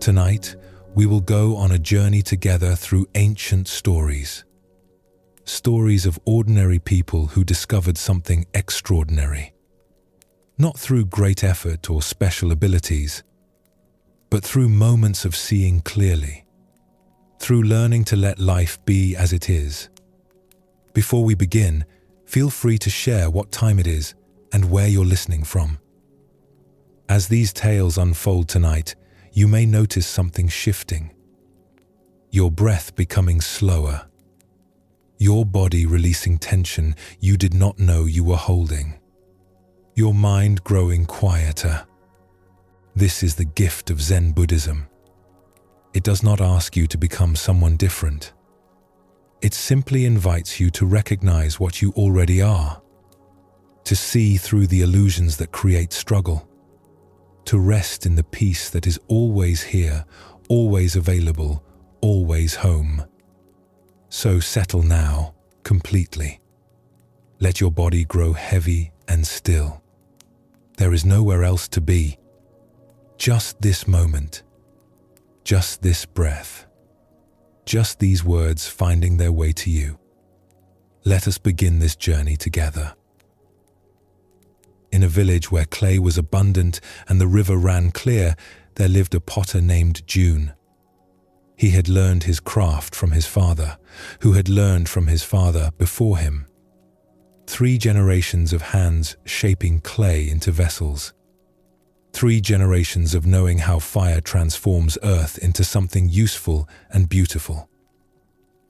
Tonight, we will go on a journey together through ancient stories. Stories of ordinary people who discovered something extraordinary. Not through great effort or special abilities, but through moments of seeing clearly. Through learning to let life be as it is. Before we begin, feel free to share what time it is and where you're listening from. As these tales unfold tonight, you may notice something shifting. Your breath becoming slower. Your body releasing tension you did not know you were holding. Your mind growing quieter. This is the gift of Zen Buddhism. It does not ask you to become someone different. It simply invites you to recognize what you already are, to see through the illusions that create struggle, to rest in the peace that is always here, always available, always home. So settle now, completely. Let your body grow heavy and still. There is nowhere else to be. Just this moment. Just this breath. Just these words finding their way to you. Let us begin this journey together. In a village where clay was abundant and the river ran clear, there lived a potter named June. He had learned his craft from his father, who had learned from his father before him. 3 generations of hands shaping clay into vessels. 3 generations of knowing how fire transforms earth into something useful and beautiful.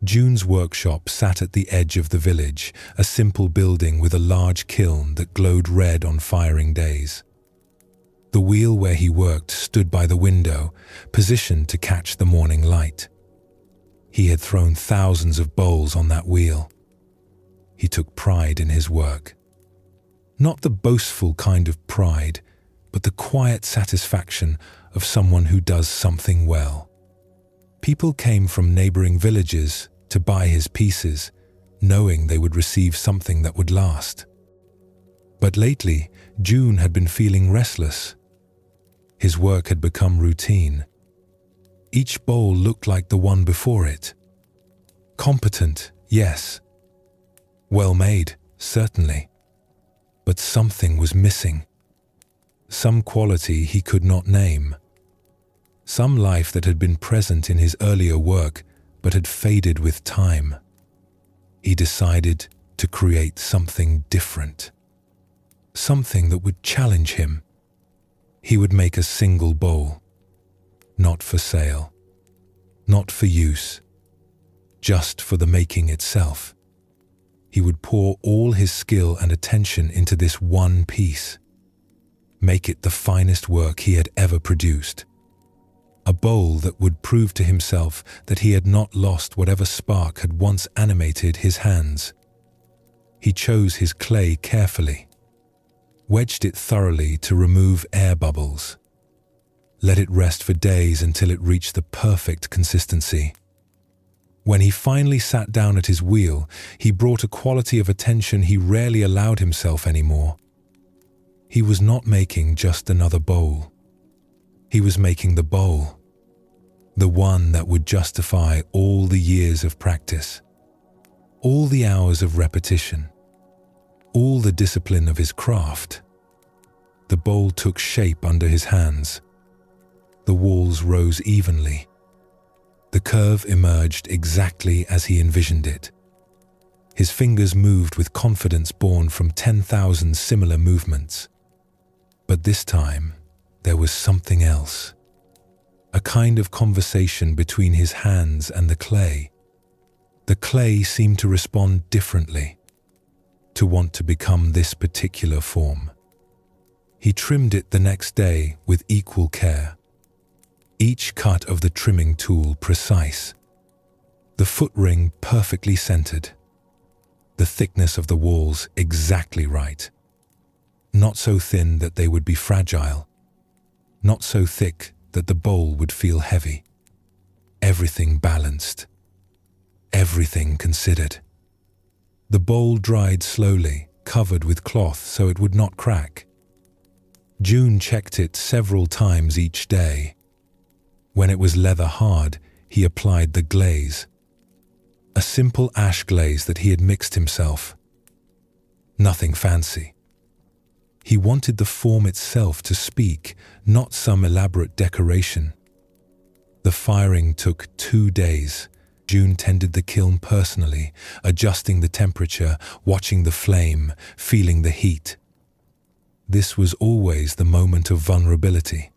June's workshop sat at the edge of the village, a simple building with a large kiln that glowed red on firing days. The wheel where he worked stood by the window, positioned to catch the morning light. He had thrown thousands of bowls on that wheel. He took pride in his work. Not the boastful kind of pride, but the quiet satisfaction of someone who does something well. People came from neighboring villages to buy his pieces, knowing they would receive something that would last. But lately, June had been feeling restless. His work had become routine. Each bowl looked like the one before it. Competent, yes. Well made, certainly. But something was missing. Some quality he could not name. Some life that had been present in his earlier work but had faded with time. He decided to create something different. Something that would challenge him. He would make a single bowl. Not for sale. Not for use. Just for the making itself. He would pour all his skill and attention into this one piece. Make it the finest work he had ever produced. A bowl that would prove to himself that he had not lost whatever spark had once animated his hands. He chose his clay carefully, wedged it thoroughly to remove air bubbles. Let it rest for days until it reached the perfect consistency. When he finally sat down at his wheel, he brought a quality of attention he rarely allowed himself anymore. He was not making just another bowl. He was making the bowl, the one that would justify all the years of practice, all the hours of repetition, all the discipline of his craft. The bowl took shape under his hands. The walls rose evenly. The curve emerged exactly as he envisioned it. His fingers moved with confidence born from 10,000 similar movements. But this time, there was something else. A kind of conversation between his hands and the clay. The clay seemed to respond differently, to want to become this particular form. He trimmed it the next day with equal care. Each cut of the trimming tool precise. The foot ring perfectly centered. The thickness of the walls exactly right. Not so thin that they would be fragile. Not so thick that the bowl would feel heavy. Everything balanced. Everything considered. The bowl dried slowly, covered with cloth so it would not crack. June checked it several times each day. When it was leather hard, he applied the glaze. A simple ash glaze that he had mixed himself. Nothing fancy. He wanted the form itself to speak, not some elaborate decoration. The firing took 2 days. June tended the kiln personally, adjusting the temperature, watching the flame, feeling the heat. This was always the moment of vulnerability.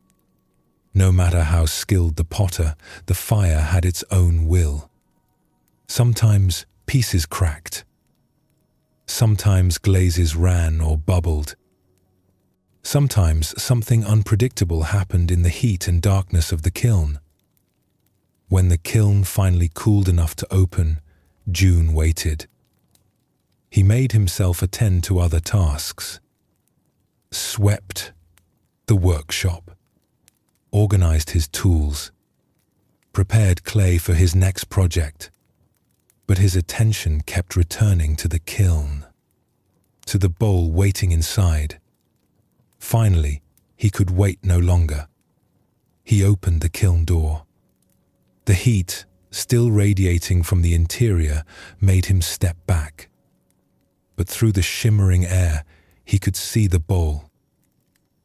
No matter how skilled the potter, the fire had its own will. Sometimes pieces cracked. Sometimes glazes ran or bubbled. Sometimes something unpredictable happened in the heat and darkness of the kiln. When the kiln finally cooled enough to open, June waited. He made himself attend to other tasks. Swept the workshop, organized his tools, prepared clay for his next project. But his attention kept returning to the kiln, to the bowl waiting inside. Finally, he could wait no longer. He opened the kiln door. The heat, still radiating from the interior, made him step back. But through the shimmering air, he could see the bowl.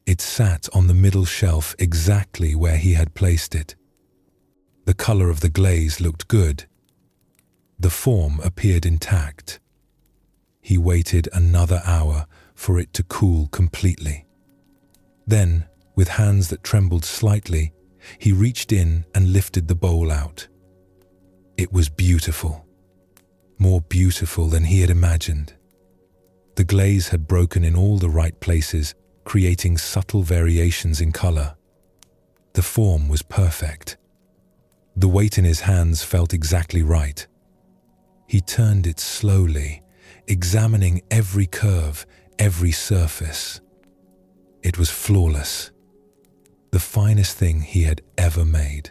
It sat on the middle shelf exactly where he had placed it. The color of the glaze looked good. The form appeared intact. He waited another hour for it to cool completely. Then, with hands that trembled slightly, he reached in and lifted the bowl out. It was beautiful. More beautiful than he had imagined. The glaze had broken in all the right places, creating subtle variations in color. The form was perfect. The weight in his hands felt exactly right. He turned it slowly, examining every curve, every surface. It was flawless. The finest thing he had ever made.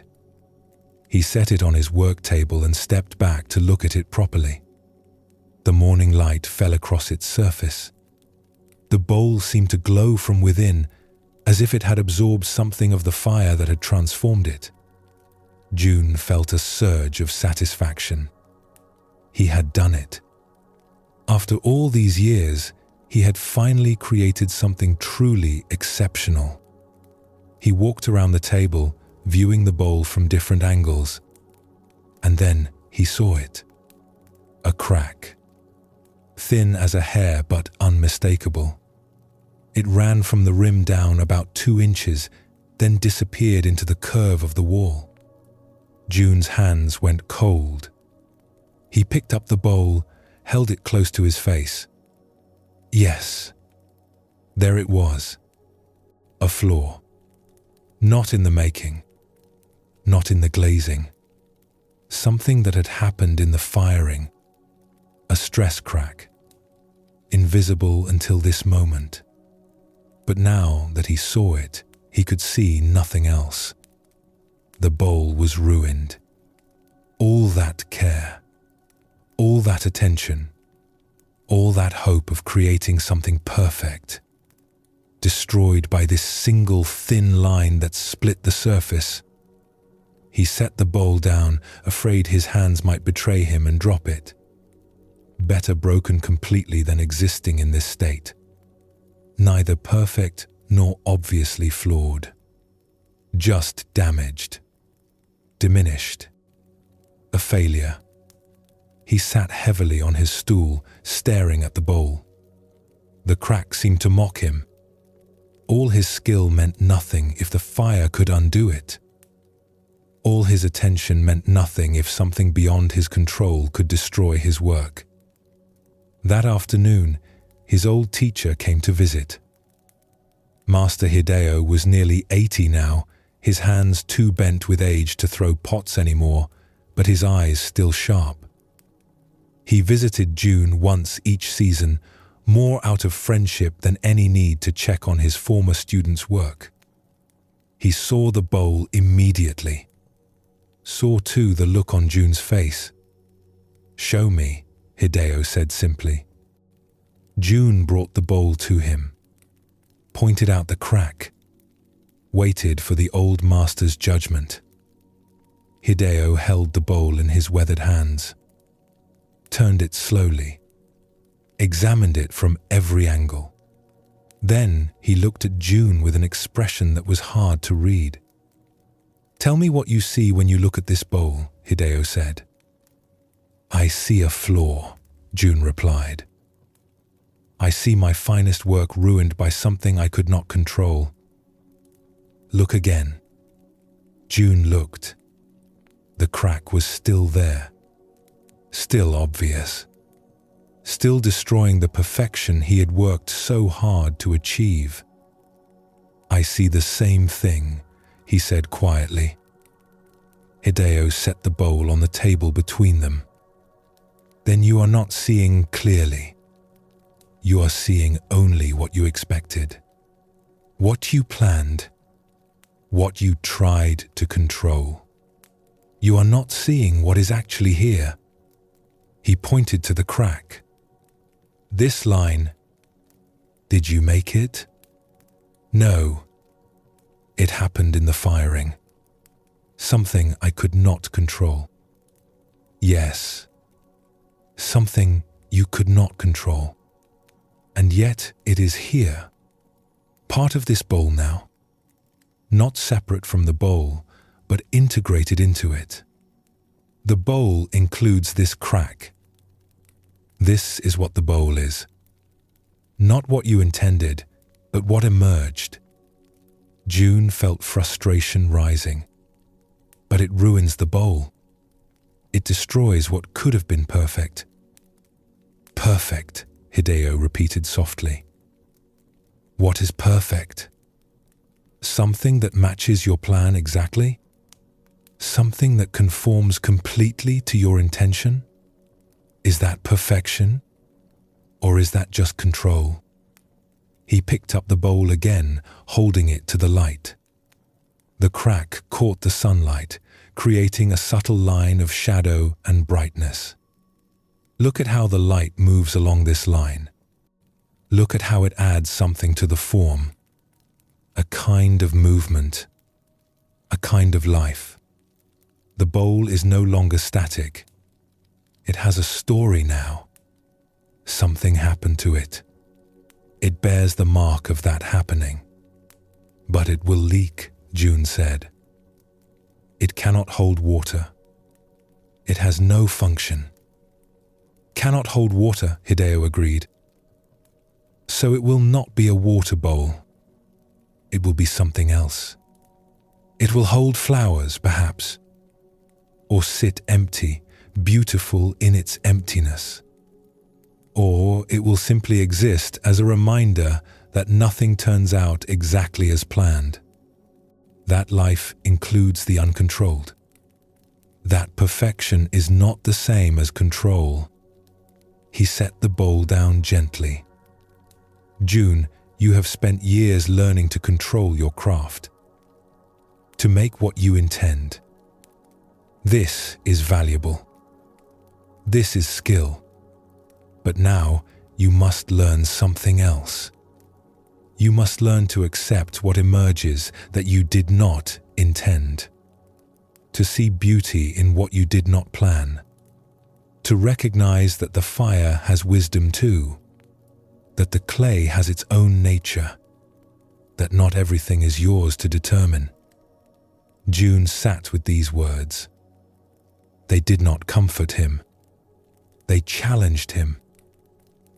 He set it on his work table and stepped back to look at it properly. The morning light fell across its surface. The bowl seemed to glow from within, as if it had absorbed something of the fire that had transformed it. June felt a surge of satisfaction. He had done it. After all these years, he had finally created something truly exceptional. He walked around the table, viewing the bowl from different angles. And then he saw it. A crack. Thin as a hair but unmistakable. It ran from the rim down about 2 inches, then disappeared into the curve of the wall. June's hands went cold. He picked up the bowl, held it close to his face. Yes, there it was. A flaw. Not in the making. Not in the glazing. Something that had happened in the firing. A stress crack. Invisible until this moment. But now that he saw it, he could see nothing else. The bowl was ruined. All that care. All that attention. All that hope of creating something perfect. Destroyed by this single thin line that split the surface. He set the bowl down, afraid his hands might betray him and drop it. Better broken completely than existing in this state. Neither perfect nor obviously flawed. Just damaged. Diminished. A failure. He sat heavily on his stool, staring at the bowl. The crack seemed to mock him. All his skill meant nothing if the fire could undo it. All his attention meant nothing if something beyond his control could destroy his work. That afternoon, his old teacher came to visit. Master Hideo was nearly 80 now, his hands too bent with age to throw pots anymore, but his eyes still sharp. He visited June once each season, more out of friendship than any need to check on his former students' work. He saw the bowl immediately. Saw too the look on June's face. "Show me," Hideo said simply. June brought the bowl to him, pointed out the crack, waited for the old master's judgment. Hideo held the bowl in his weathered hands, turned it slowly, examined it from every angle. Then he looked at June with an expression that was hard to read. "Tell me what you see when you look at this bowl," Hideo said. "I see a flaw," June replied. "I see my finest work ruined by something I could not control." "Look again." June looked. The crack was still there, still obvious, still destroying the perfection he had worked so hard to achieve. "I see the same thing," he said quietly. Hideo set the bowl on the table between them. "Then you are not seeing clearly. You are seeing only what you expected, what you planned, what you tried to control. You are not seeing what is actually here." He pointed to the crack. "This line, did you make it?" "No. It happened in the firing. Something I could not control." "Yes. Something you could not control. And yet it is here. Part of this bowl now. Not separate from the bowl, but integrated into it. The bowl includes this crack. This is what the bowl is. Not what you intended, but what emerged." June felt frustration rising. "But it ruins the bowl. It destroys what could have been perfect." "Perfect," Hideo repeated softly. "What is perfect? Something that matches your plan exactly? Something that conforms completely to your intention? Is that perfection? Or is that just control?" He picked up the bowl again, holding it to the light. The crack caught the sunlight, creating a subtle line of shadow and brightness. "Look at how the light moves along this line. Look at how it adds something to the form. A kind of movement, a kind of life. The bowl is no longer static. It has a story now. Something happened to it. It bears the mark of that happening. But it will leak," June said. "It cannot hold water. It has no function." "Cannot hold water," Hideo agreed. "So it will not be a water bowl. It will be something else. It will hold flowers, perhaps. Or sit empty, beautiful in its emptiness. Or it will simply exist as a reminder that nothing turns out exactly as planned. That life includes the uncontrolled. That perfection is not the same as control." He set the bowl down gently. "June, you have spent years learning to control your craft, to make what you intend. This is valuable. This is skill. But now you must learn something else. You must learn to accept what emerges that you did not intend, to see beauty in what you did not plan, to recognize that the fire has wisdom too, that the clay has its own nature, that not everything is yours to determine." June sat with these words. They did not comfort him. They challenged him.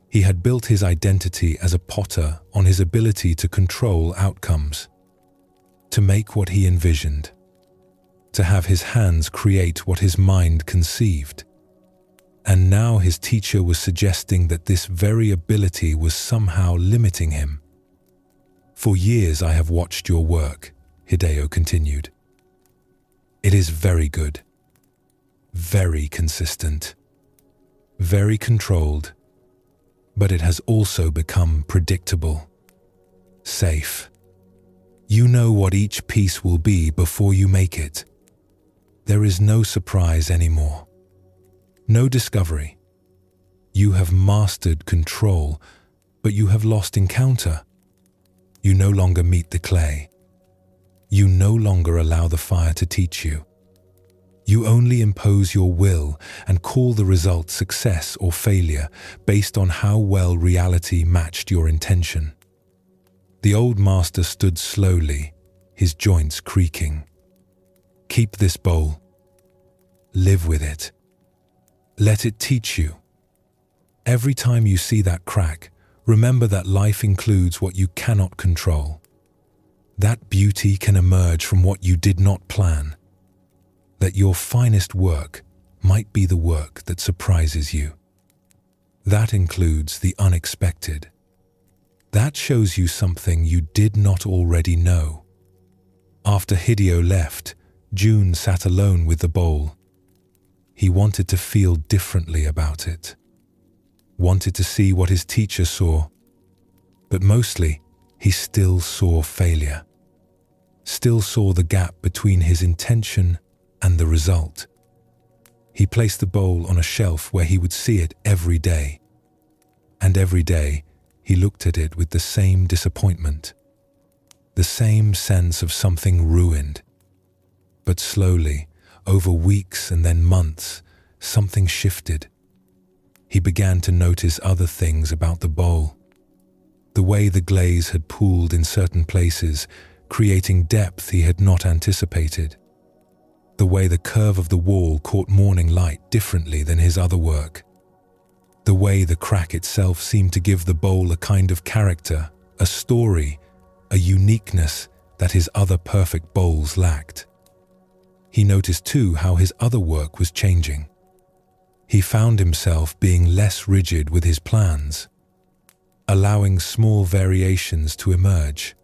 He had built his identity as a potter on his ability to control outcomes, to make what he envisioned, to have his hands create what his mind conceived. And now his teacher was suggesting that this very ability was somehow limiting him. "For years I have watched your work," Hideo continued. "It is very good, very consistent, very controlled, but it has also become predictable, safe. You know what each piece will be before you make it. There is no surprise anymore. No discovery. You have mastered control, but you have lost encounter. You no longer meet the clay. You no longer allow the fire to teach you. You only impose your will and call the result success or failure based on how well reality matched your intention. The old master stood slowly, his joints creaking. Keep this bowl. Live with it. Let it teach you. Every time you see that crack, remember that life includes what you cannot control. That beauty can emerge from what you did not plan. That your finest work might be the work that surprises you. That includes the unexpected. That shows you something you did not already know. After Hideo left, June sat alone with the bowl. He wanted to feel differently about it. Wanted to see what his teacher saw. But mostly, he still saw failure. Still saw the gap between his intention and the result. He placed the bowl on a shelf where he would see it every day. And every day, he looked at it with the same disappointment. The same sense of something ruined. But slowly, over weeks and then months, something shifted. He began to notice other things about the bowl. The way the glaze had pooled in certain places, creating depth he had not anticipated. The way the curve of the wall caught morning light differently than his other work. The way the crack itself seemed to give the bowl a kind of character, a story, a uniqueness that his other perfect bowls lacked. He noticed too how his other work was changing. He found himself being less rigid with his plans, allowing small variations to emerge,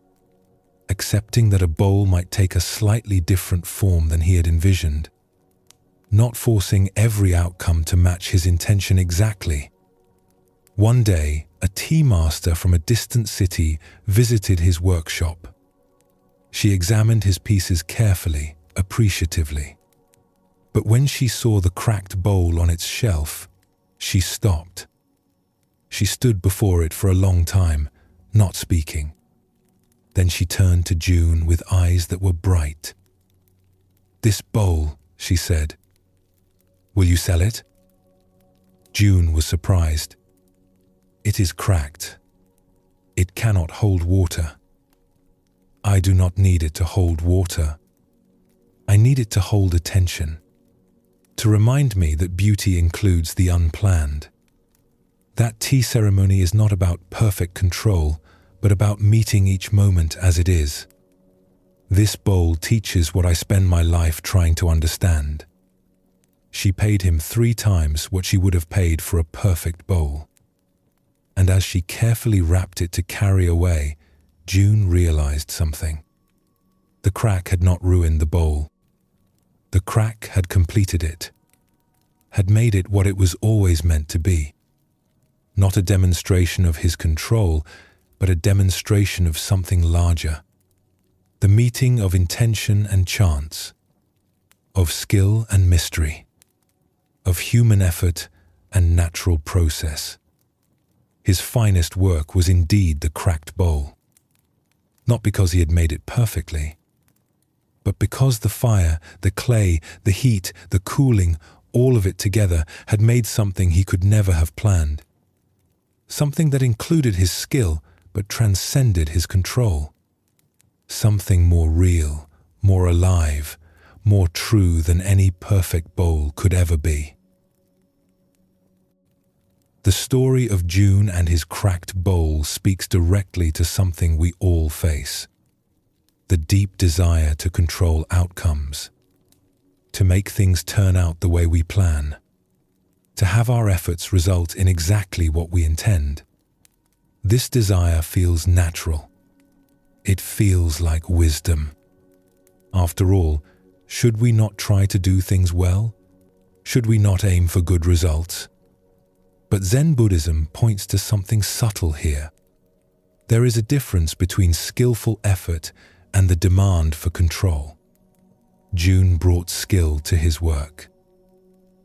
accepting that a bowl might take a slightly different form than he had envisioned, not forcing every outcome to match his intention exactly. One day, a tea master from a distant city visited his workshop. She examined his pieces carefully, appreciatively. But when she saw the cracked bowl on its shelf, she stopped. She stood before it for a long time, not speaking. Then she turned to June with eyes that were bright. "This bowl," she said. "Will you sell it?" June was surprised. "It is cracked. It cannot hold water." "I do not need it to hold water. I need it to hold attention, to remind me that beauty includes the unplanned. That tea ceremony is not about perfect control, but about meeting each moment as it is. This bowl teaches what I spend my life trying to understand." She paid him 3 times what she would have paid for a perfect bowl. And as she carefully wrapped it to carry away, June realized something. The crack had not ruined the bowl. The crack had completed it, had made it what it was always meant to be. Not a demonstration of his control, but a demonstration of something larger. The meeting of intention and chance, of skill and mystery, of human effort and natural process. His finest work was indeed the cracked bowl. Not because he had made it perfectly, but because the fire, the clay, the heat, the cooling, all of it together had made something he could never have planned. Something that included his skill but transcended his control. Something more real, more alive, more true than any perfect bowl could ever be. The story of June and his cracked bowl speaks directly to something we all face. The deep desire to control outcomes, to make things turn out the way we plan, to have our efforts result in exactly what we intend. This desire feels natural. It feels like wisdom. After all, should we not try to do things well? Should we not aim for good results? But Zen Buddhism points to something subtle here. There is a difference between skillful effort and the demand for control. June brought skill to his work.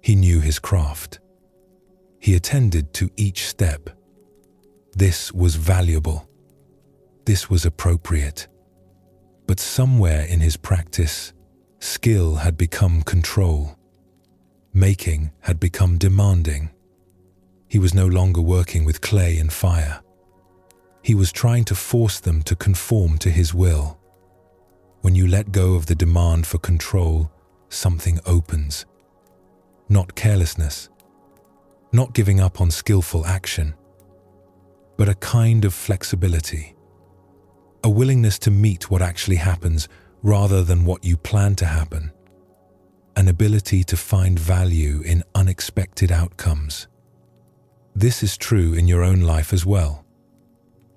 He knew his craft. He attended to each step. This was valuable. This was appropriate. But somewhere in his practice, Skill had become control. Making had become demanding. He was no longer working with clay and fire. He was trying to force them to conform to his will. When you let go of the demand for control, something opens. Not carelessness, not giving up on skillful action, but a kind of flexibility. A willingness to meet what actually happens rather than what you plan to happen. An ability to find value in unexpected outcomes. This is true in your own life as well.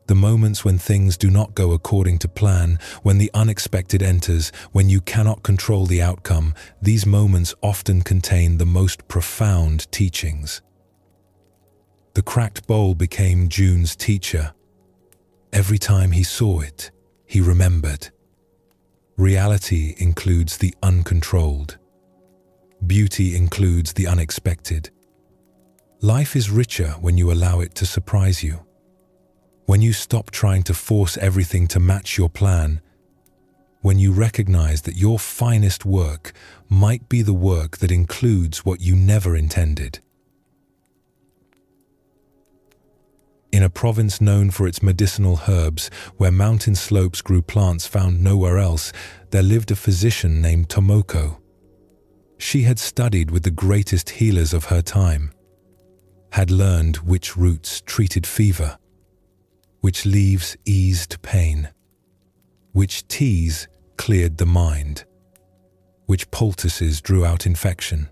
The moments when things do not go according to plan, when the unexpected enters, when you cannot control the outcome, these moments often contain the most profound teachings. The cracked bowl became June's teacher. Every time he saw it, he remembered. Reality includes the uncontrolled. Beauty includes the unexpected. Life is richer when you allow it to surprise you. When you stop trying to force everything to match your plan, when you recognize that your finest work might be the work that includes what you never intended. In a province known for its medicinal herbs, where mountain slopes grew plants found nowhere else, there lived a physician named Tomoko. She had studied with the greatest healers of her time, had learned which roots treated fever, which leaves eased pain, which teas cleared the mind, which poultices drew out infection.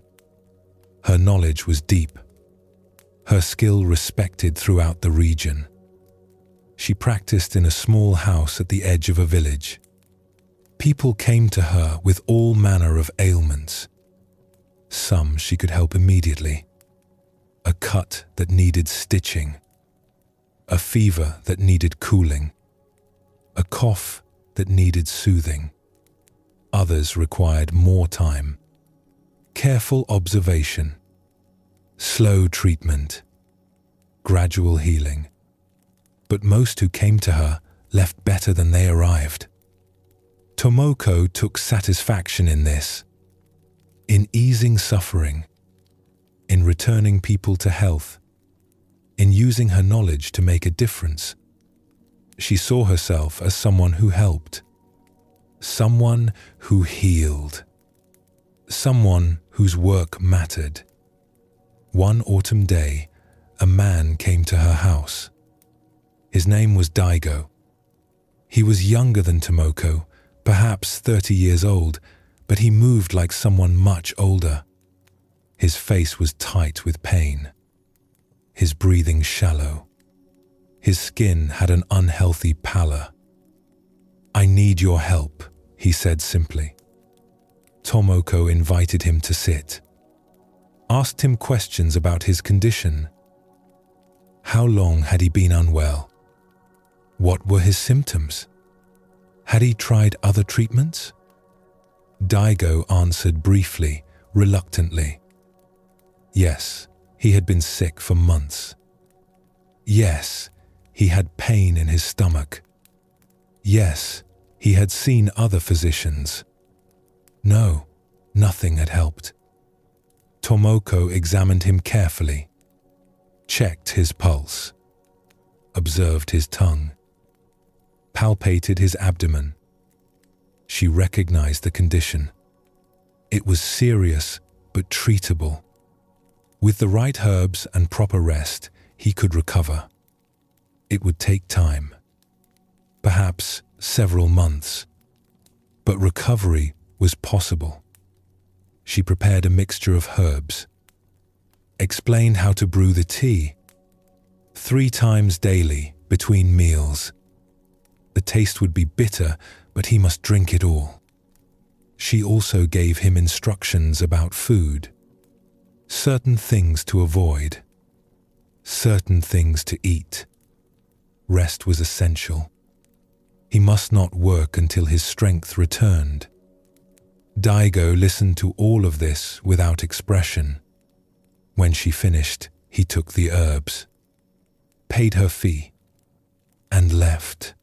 Her knowledge was deep, her skill respected throughout the region. She practiced in a small house at the edge of a village. People came to her with all manner of ailments. Some she could help immediately. A cut that needed stitching. A fever that needed cooling. A cough that needed soothing. Others required more time. Careful observation. Slow treatment. Gradual healing. But most who came to her left better than they arrived. Tomoko took satisfaction in this. In easing suffering. In returning people to health. In using her knowledge to make a difference. She saw herself as someone who helped. Someone who healed. Someone whose work mattered. One autumn day, a man came to her house. His name was Daigo. He was younger than Tomoko, perhaps 30 years old, but he moved like someone much older. His face was tight with pain. His breathing shallow. His skin had an unhealthy pallor. "I need your help," he said simply. Tomoko invited him to sit. Asked him questions about his condition. How long had he been unwell? What were his symptoms? Had he tried other treatments? Daigo answered briefly, reluctantly. Yes, he had been sick for months. Yes, he had pain in his stomach. Yes, he had seen other physicians. No, nothing had helped. Tomoko examined him carefully, checked his pulse, observed his tongue, palpated his abdomen. She recognized the condition. It was serious but treatable. With the right herbs and proper rest, he could recover. It would take time, perhaps several months, but recovery was possible. She prepared a mixture of herbs, explained how to brew the tea 3 times daily between meals. The taste would be bitter, but he must drink it all. She also gave him instructions about food, certain things to avoid, certain things to eat. Rest was essential. He must not work until his strength returned. Daigo listened to all of this without expression. When she finished, he took the herbs, paid her fee, and left.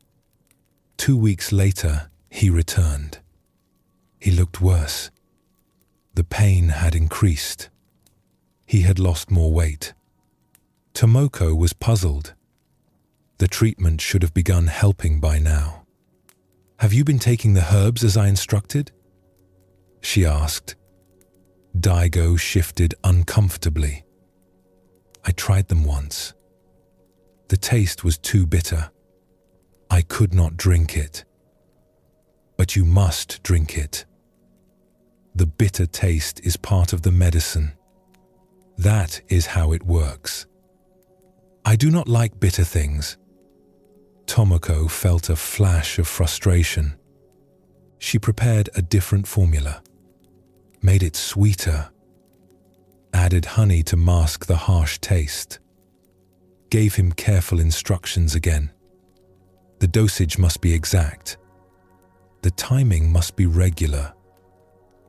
2 weeks later, he returned. He looked worse. The pain had increased. He had lost more weight. Tomoko was puzzled. The treatment should have begun helping by now. "Have you been taking the herbs as I instructed?" she asked. Daigo shifted uncomfortably. "I tried them once. The taste was too bitter. I could not drink it." "But you must drink it. The bitter taste is part of the medicine. That is how it works." "I do not like bitter things." Tomoko felt a flash of frustration. She prepared a different formula, made it sweeter, added honey to mask the harsh taste, gave him careful instructions again. The dosage must be exact. The timing must be regular.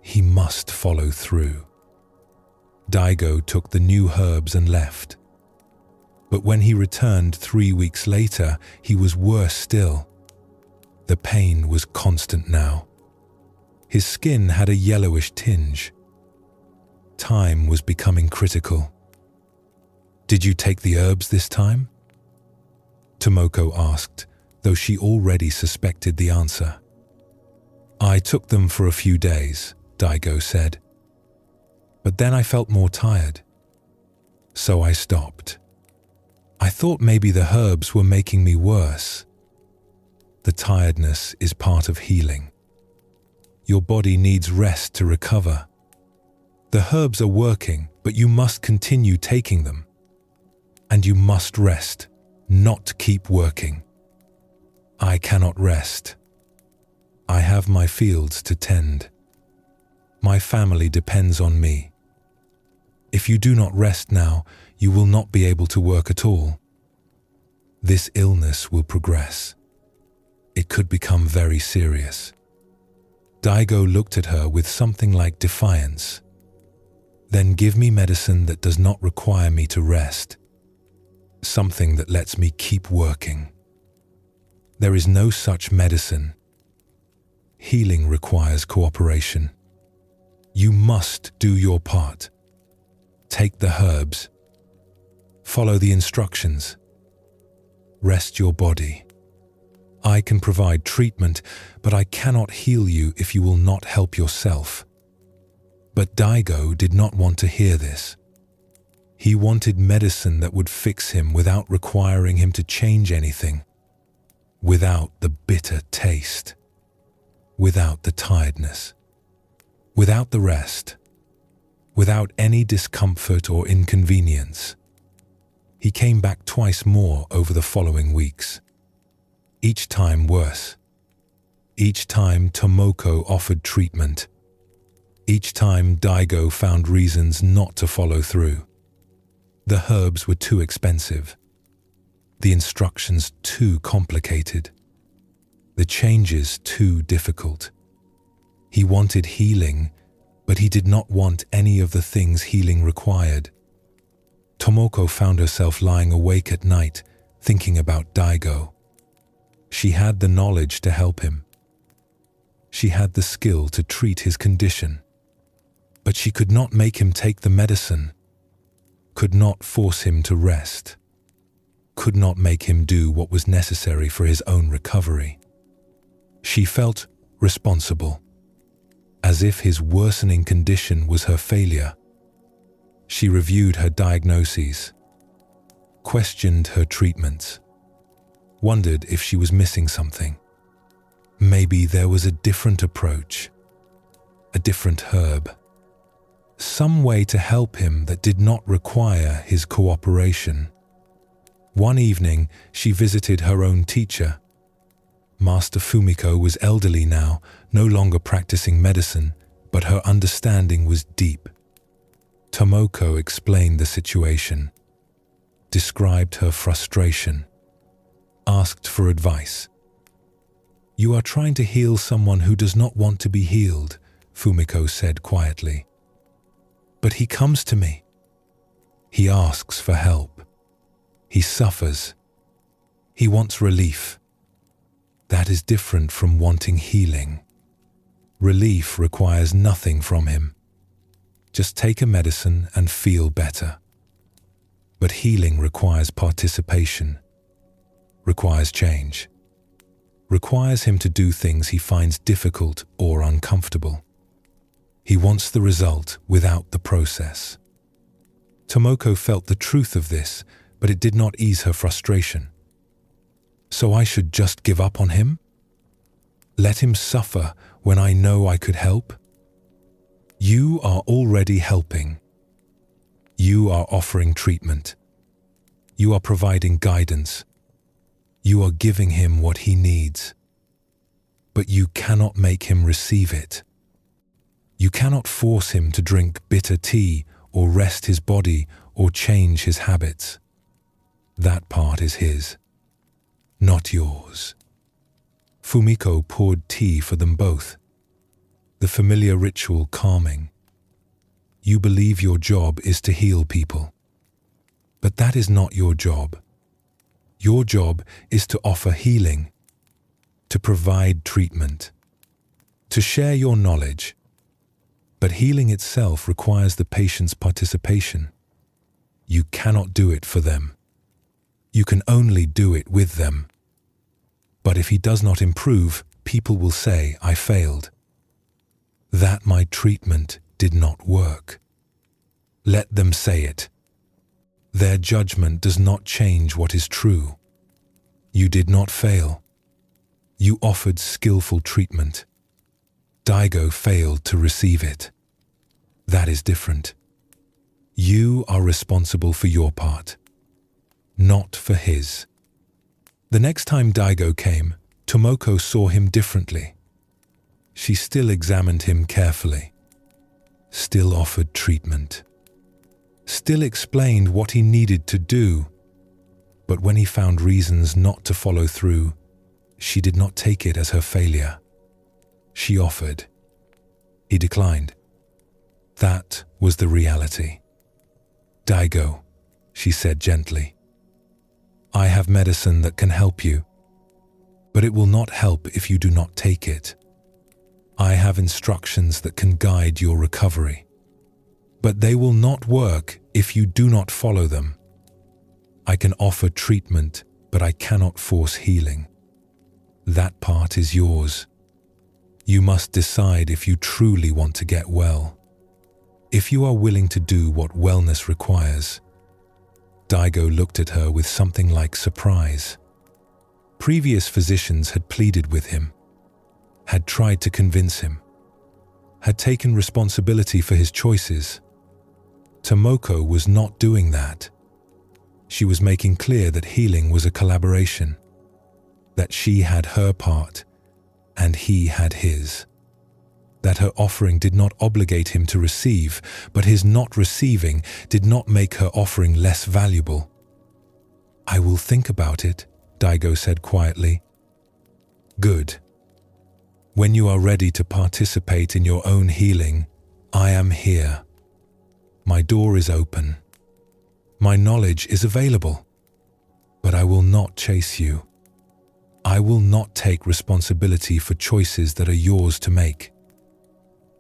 He must follow through. Daigo took the new herbs and left. But when he returned 3 weeks later, he was worse still. The pain was constant now. His skin had a yellowish tinge. Time was becoming critical. "Did you take the herbs this time?" Tomoko asked, though she already suspected the answer. "I took them for a few days," Daigo said. "But then I felt more tired. So I stopped. I thought maybe the herbs were making me worse." The tiredness is part of healing. Your body needs rest to recover. The herbs are working, but you must continue taking them. And you must rest, not keep working. I cannot rest. I have my fields to tend. My family depends on me. If you do not rest now, you will not be able to work at all. This illness will progress. It could become very serious. Daigo looked at her with something like defiance. "Then give me medicine that does not require me to rest. Something that lets me keep working." There is no such medicine. Healing requires cooperation. You must do your part. Take the herbs. Follow the instructions. Rest your body. I can provide treatment, but I cannot heal you if you will not help yourself. But Daigo did not want to hear this. He wanted medicine that would fix him without requiring him to change anything, without the bitter taste, without the tiredness, without the rest, without any discomfort or inconvenience. He came back twice more over the following weeks. Each time worse. Each time Tomoko offered treatment. Each time Daigo found reasons not to follow through. The herbs were too expensive. The instructions too complicated. The changes too difficult. He wanted healing, but he did not want any of the things healing required. Tomoko found herself lying awake at night, thinking about Daigo. She had the knowledge to help him. She had the skill to treat his condition. But she could not make him take the medicine, could not force him to rest, could not make him do what was necessary for his own recovery. She felt responsible, as if his worsening condition was her failure. She reviewed her diagnoses, questioned her treatments, wondered if she was missing something. Maybe there was a different approach, a different herb, some way to help him that did not require his cooperation. One evening, she visited her own teacher. Master Fumiko was elderly now, no longer practicing medicine, but her understanding was deep. Tomoko explained the situation, described her frustration, asked for advice. "You are trying to heal someone who does not want to be healed," Fumiko said quietly. "But he comes to me. He asks for help. He suffers. He wants relief. That is different from wanting healing." Relief requires nothing from him. Just take a medicine and feel better. But healing requires participation, requires change, requires him to do things he finds difficult or uncomfortable. He wants the result without the process. Tomoko felt the truth of this, but it did not ease her frustration. So I should just give up on him? Let him suffer when I know I could help? You are already helping. You are offering treatment. You are providing guidance. You are giving him what he needs. But you cannot make him receive it. You cannot force him to drink bitter tea or rest his body or change his habits. That part is his, not yours. Fumiko poured tea for them both, the familiar ritual calming. You believe your job is to heal people. But that is not your job. Your job is to offer healing, to provide treatment, to share your knowledge. But healing itself requires the patient's participation. You cannot do it for them. You can only do it with them. But if he does not improve, people will say, I failed. That my treatment did not work. Let them say it. Their judgment does not change what is true. You did not fail. You offered skillful treatment. Daigo failed to receive it. That is different. You are responsible for your part, not for his. The next time Daigo came, Tomoko saw him differently. She still examined him carefully, still offered treatment, still explained what he needed to do. But when he found reasons not to follow through, she did not take it as her failure. She offered. He declined. That was the reality. Daigo, she said gently, I have medicine that can help you, but it will not help if you do not take it. I have instructions that can guide your recovery, but they will not work if you do not follow them. I can offer treatment, but I cannot force healing. That part is yours. You must decide if you truly want to get well. If you are willing to do what wellness requires. Daigo looked at her with something like surprise. Previous physicians had pleaded with him, had tried to convince him, had taken responsibility for his choices. Tomoko was not doing that. She was making clear that healing was a collaboration, that she had her part and he had his, that her offering did not obligate him to receive, but his not receiving did not make her offering less valuable. I will think about it, Daigo said quietly. Good. When you are ready to participate in your own healing, I am here. My door is open. My knowledge is available. But I will not chase you. I will not take responsibility for choices that are yours to make.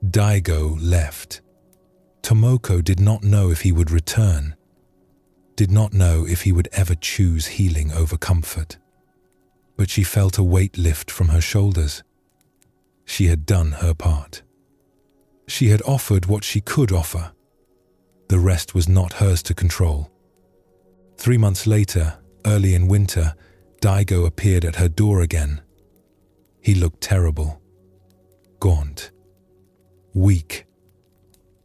Daigo left. Tomoko did not know if he would return, did not know if he would ever choose healing over comfort. But she felt a weight lift from her shoulders. She had done her part. She had offered what she could offer. The rest was not hers to control. 3 months later, early in winter, Daigo appeared at her door again. He looked terrible, gaunt, weak,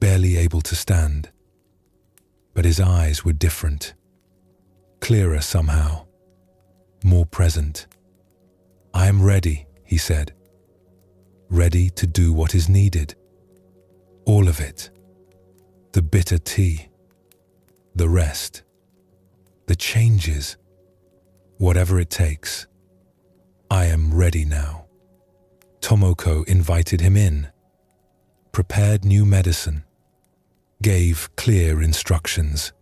barely able to stand. But his eyes were different, clearer somehow, more present. I am ready, he said. Ready to do what is needed. All of it. The bitter tea. The rest. The changes. Whatever it takes. I am ready now. Tomoko invited him in, prepared new medicine, gave clear instructions.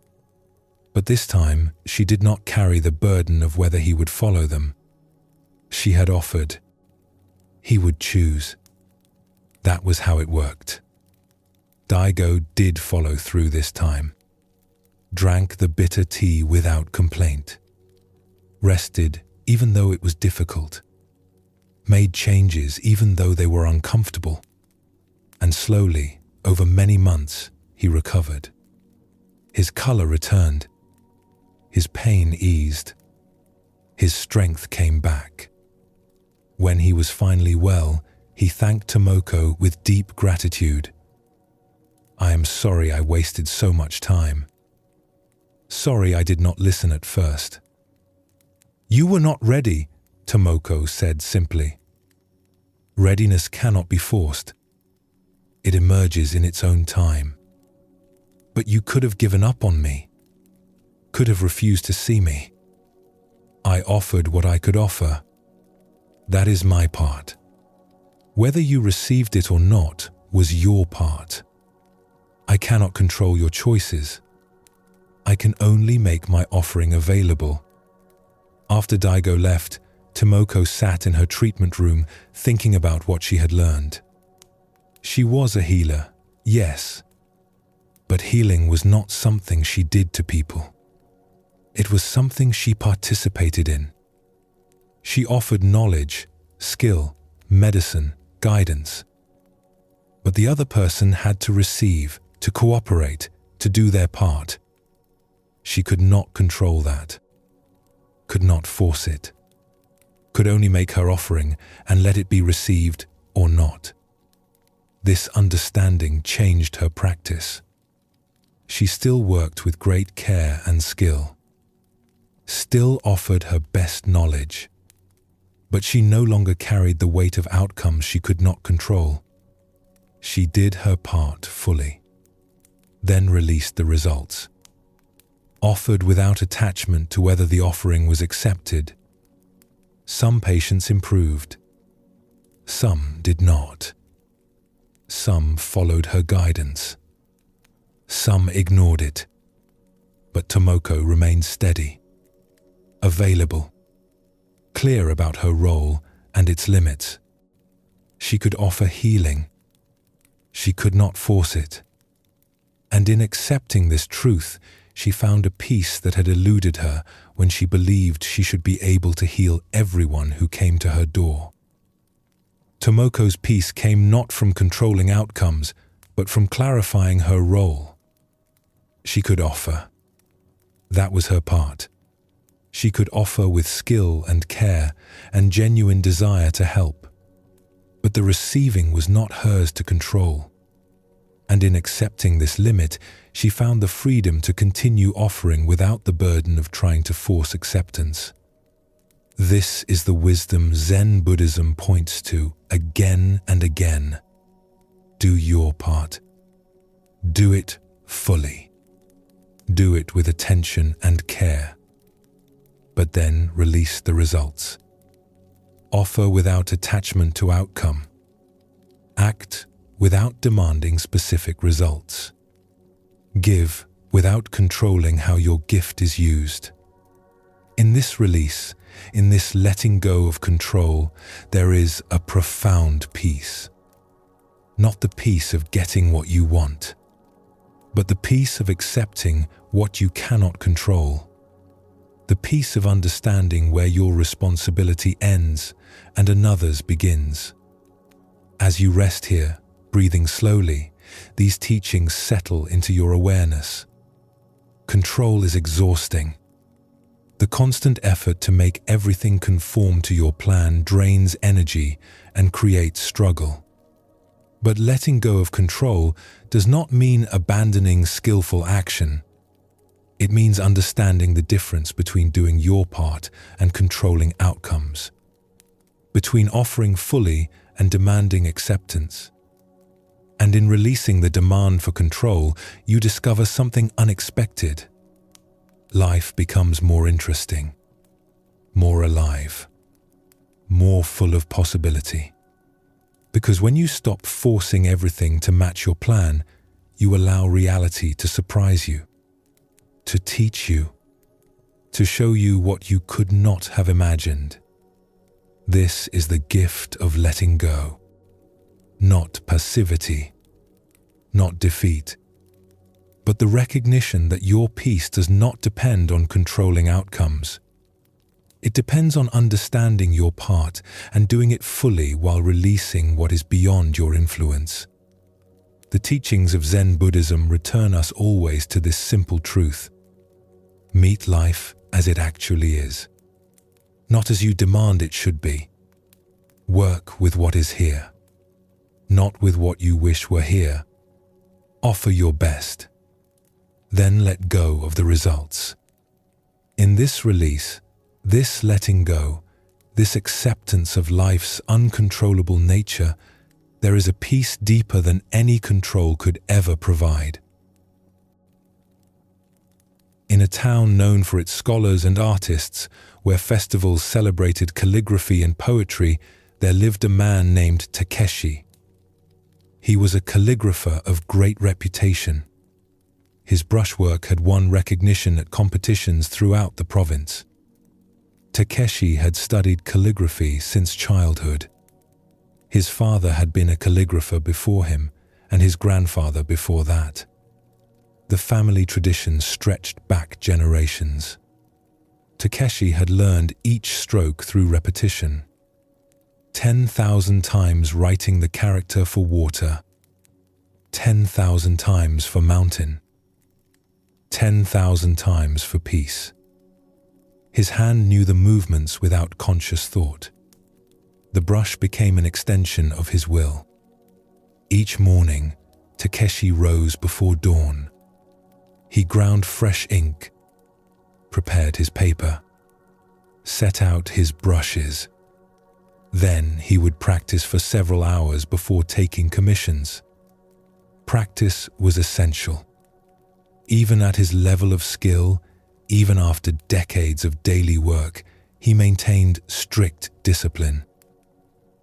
But this time she did not carry the burden of whether he would follow them. She had offered. He would choose. That was how it worked. Daigo did follow through this time. Drank the bitter tea without complaint. Rested even though it was difficult. Made changes even though they were uncomfortable. And slowly, over many months, he recovered. His color returned. His pain eased. His strength came back. When he was finally well, he thanked Tomoko with deep gratitude. "I am sorry I wasted so much time. Sorry I did not listen at first." "You were not ready," Tomoko said simply. "Readiness cannot be forced. It emerges in its own time. But you could have given up on me. Could have refused to see me. I offered what I could offer. That is my part. Whether you received it or not was your part. I cannot control your choices. I can only make my offering available." After Daigo left, Tomoko sat in her treatment room thinking about what she had learned. She was a healer, yes, but healing was not something she did to people. It was something she participated in. She offered knowledge, skill, medicine, guidance. But the other person had to receive, to cooperate, to do their part. She could not control that. Could not force it. Could only make her offering and let it be received or not. This understanding changed her practice. She still worked with great care and skill. Still offered her best knowledge. But she no longer carried the weight of outcomes she could not control. She did her part fully. Then released the results. Offered without attachment to whether the offering was accepted. Some patients improved. Some did not. Some followed her guidance. Some ignored it. But Tomoko remained steady, available, clear about her role and its limits. She could offer healing. She could not force it. And in accepting this truth, she found a peace that had eluded her when she believed she should be able to heal everyone who came to her door. Tomoko's peace came not from controlling outcomes, but from clarifying her role. She could offer. That was her part. She could offer with skill and care and genuine desire to help. But the receiving was not hers to control. And in accepting this limit, she found the freedom to continue offering without the burden of trying to force acceptance. This is the wisdom Zen Buddhism points to again and again. Do your part. Do it fully. Do it with attention and care. But then release the results. Offer without attachment to outcome. Act without demanding specific results. Give without controlling how your gift is used. In this release, in this letting go of control, there is a profound peace. Not the peace of getting what you want, but the peace of accepting what you cannot control. The peace of understanding where your responsibility ends and another's begins. As you rest here, breathing slowly, these teachings settle into your awareness. Control is exhausting. The constant effort to make everything conform to your plan drains energy and creates struggle. But letting go of control does not mean abandoning skillful action. It means understanding the difference between doing your part and controlling outcomes, between offering fully and demanding acceptance. And in releasing the demand for control, you discover something unexpected. Life becomes more interesting, more alive, more full of possibility. Because when you stop forcing everything to match your plan, you allow reality to surprise you, to teach you, to show you what you could not have imagined. This is the gift of letting go. not passivity, not defeat, but the recognition that your peace does not depend on controlling outcomes. It depends on understanding your part and doing it fully while releasing what is beyond your influence. The teachings of Zen Buddhism return us always to this simple truth. Meet life as it actually is, not as you demand it should be. Work with what is here, not with what you wish were here. Offer your best, then let go of the results. In this release, this letting go, this acceptance of life's uncontrollable nature, there is a peace deeper than any control could ever provide. In a town known for its scholars and artists, where festivals celebrated calligraphy and poetry, there lived a man named Takeshi. He was a calligrapher of great reputation. His brushwork had won recognition at competitions throughout the province. Takeshi had studied calligraphy since childhood. His father had been a calligrapher before him, and his grandfather before that. The family tradition stretched back generations. Takeshi had learned each stroke through repetition. 10,000 times writing the character for water, 10,000 times for mountain, 10,000 times for peace. His hand knew the movements without conscious thought. The brush became an extension of his will. Each morning, Takeshi rose before dawn. He ground fresh ink, prepared his paper, set out his brushes. Then he would practice for several hours before taking commissions. Practice was essential. Even at his level of skill, even after decades of daily work, he maintained strict discipline.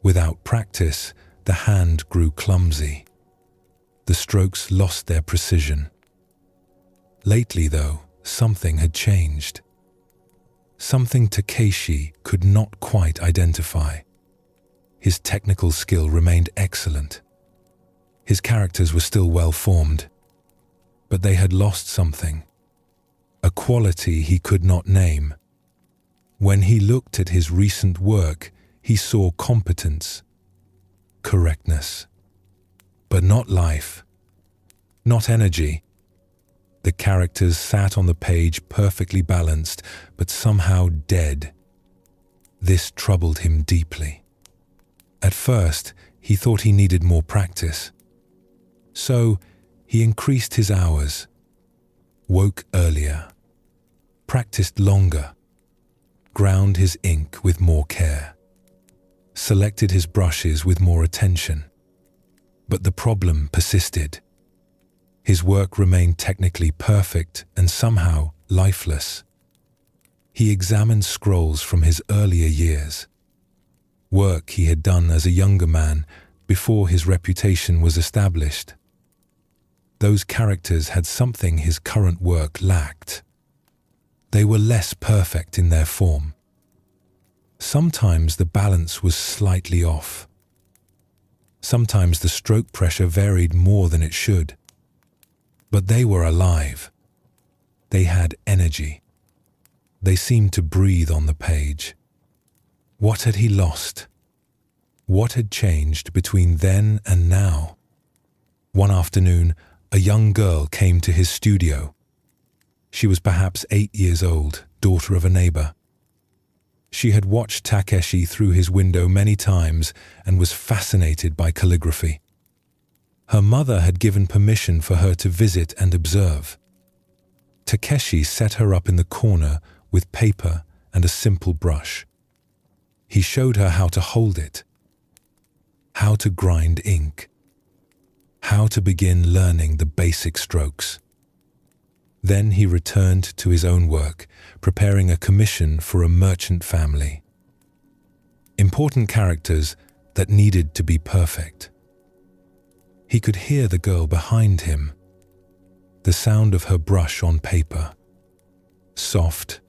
Without practice, the hand grew clumsy. The strokes lost their precision. Lately, though, something had changed. Something Takeshi could not quite identify. His technical skill remained excellent. His characters were still well formed, but they had lost something, a quality he could not name. When he looked at his recent work, he saw competence, correctness, but not life, not energy. The characters sat on the page perfectly balanced, but somehow dead. This troubled him deeply. At first, he thought he needed more practice. So, he increased his hours, woke earlier, practiced longer, ground his ink with more care, selected his brushes with more attention. But the problem persisted. His work remained technically perfect and somehow lifeless. He examined scrolls from his earlier years, work he had done as a younger man before his reputation was established. Those characters had something his current work lacked. They were less perfect in their form. Sometimes the balance was slightly off. Sometimes the stroke pressure varied more than it should. But they were alive. They had energy. They seemed to breathe on the page. What had he lost? What had changed between then and now? One afternoon, a young girl came to his studio. She was perhaps 8 years old, daughter of a neighbor. She had watched Takeshi through his window many times and was fascinated by calligraphy. Her mother had given permission for her to visit and observe. Takeshi set her up in the corner with paper and a simple brush. He showed her how to hold it, how to grind ink, how to begin learning the basic strokes. Then he returned to his own work, preparing a commission for a merchant family. Important characters that needed to be perfect. He could hear the girl behind him, the sound of her brush on paper, soft,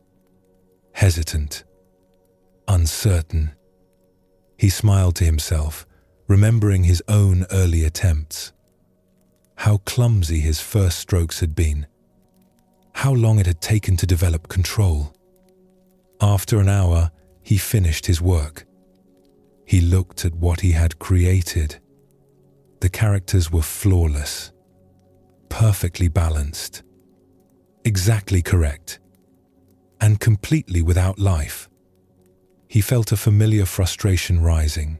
hesitant, uncertain. He smiled to himself, remembering his own early attempts. How clumsy his first strokes had been. How long it had taken to develop control. After an hour, he finished his work. He looked at what he had created. The characters were flawless, perfectly balanced, exactly correct, and completely without life. He felt a familiar frustration rising.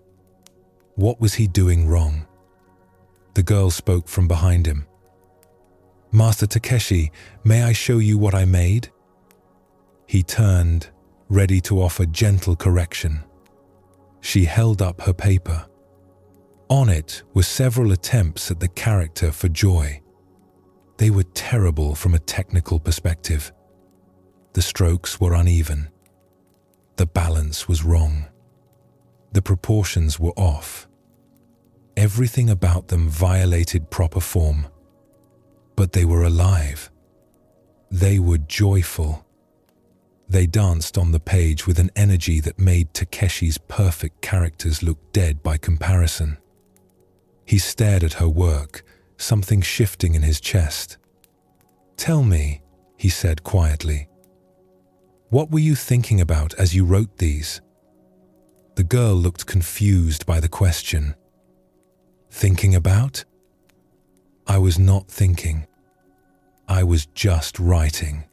What was he doing wrong? The girl spoke from behind him. "Master Takeshi, may I show you what I made?" He turned, ready to offer gentle correction. She held up her paper. On it were several attempts at the character for joy. They were terrible from a technical perspective. The strokes were uneven. The balance was wrong. The proportions were off. Everything about them violated proper form. But they were alive. They were joyful. They danced on the page with an energy that made Takeshi's perfect characters look dead by comparison. He stared at her work, something shifting in his chest. "Tell me," he said quietly, "what were you thinking about as you wrote these?" The girl looked confused by the question. "Thinking about?" "I was not thinking. I was just writing.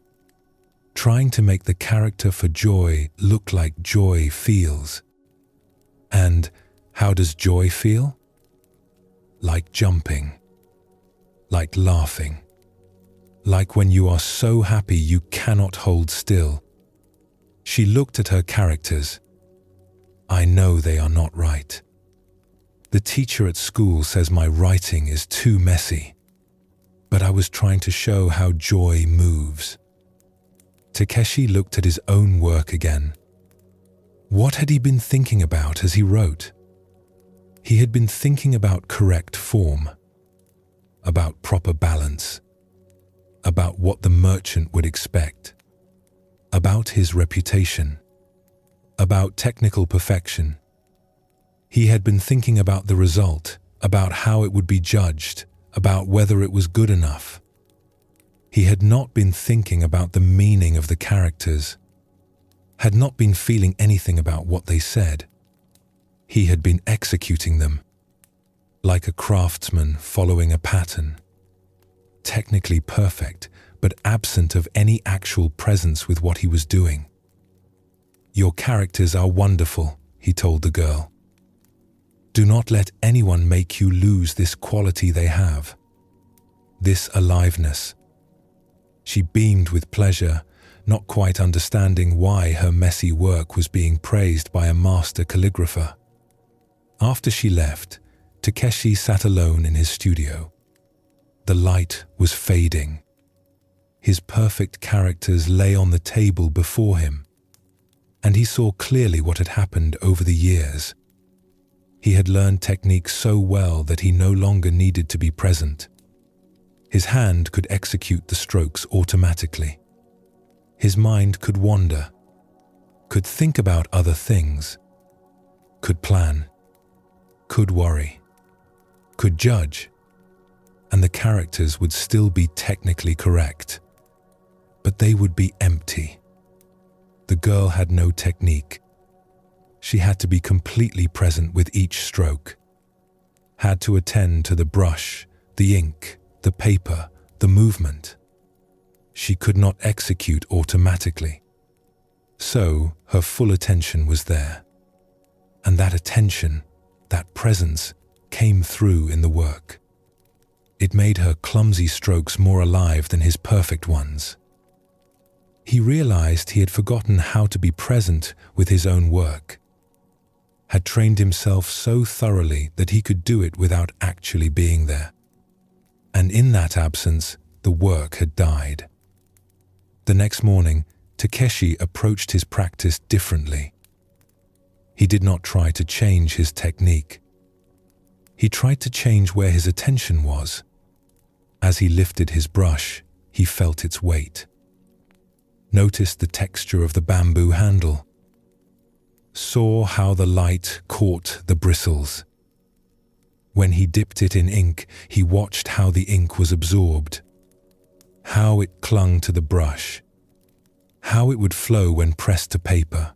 Trying to make the character for joy look like joy feels." "And how does joy feel?" "Like jumping. Like laughing. Like when you are so happy you cannot hold still." She looked at her characters. "I know they are not right. The teacher at school says my writing is too messy. But I was trying to show how joy moves." Takeshi looked at his own work again. What had he been thinking about as he wrote? He had been thinking about correct form, about proper balance, about what the merchant would expect, about his reputation, about technical perfection. He had been thinking about the result, about how it would be judged, about whether it was good enough. He had not been thinking about the meaning of the characters, had not been feeling anything about what they said. He had been executing them, like a craftsman following a pattern. Technically perfect, but absent of any actual presence with what he was doing. "Your characters are wonderful," he told the girl. "Do not let anyone make you lose this quality they have, this aliveness." She beamed with pleasure, not quite understanding why her messy work was being praised by a master calligrapher. After she left, Takeshi sat alone in his studio. The light was fading. His perfect characters lay on the table before him, and he saw clearly what had happened over the years. He had learned technique so well that he no longer needed to be present. His hand could execute the strokes automatically. His mind could wander, could think about other things, could plan, could worry, could judge, and the characters would still be technically correct, but they would be empty. The girl had no technique. She had to be completely present with each stroke, had to attend to the brush, the ink, the paper, the movement. She could not execute automatically. So her full attention was there. And that attention, that presence, came through in the work. It made her clumsy strokes more alive than his perfect ones. He realized he had forgotten how to be present with his own work, had trained himself so thoroughly that he could do it without actually being there. And in that absence, the work had died. The next morning, Takeshi approached his practice differently. He did not try to change his technique. He tried to change where his attention was. As he lifted his brush, he felt its weight. Noticed the texture of the bamboo handle. Saw how the light caught the bristles. When he dipped it in ink, he watched how the ink was absorbed, how it clung to the brush, how it would flow when pressed to paper.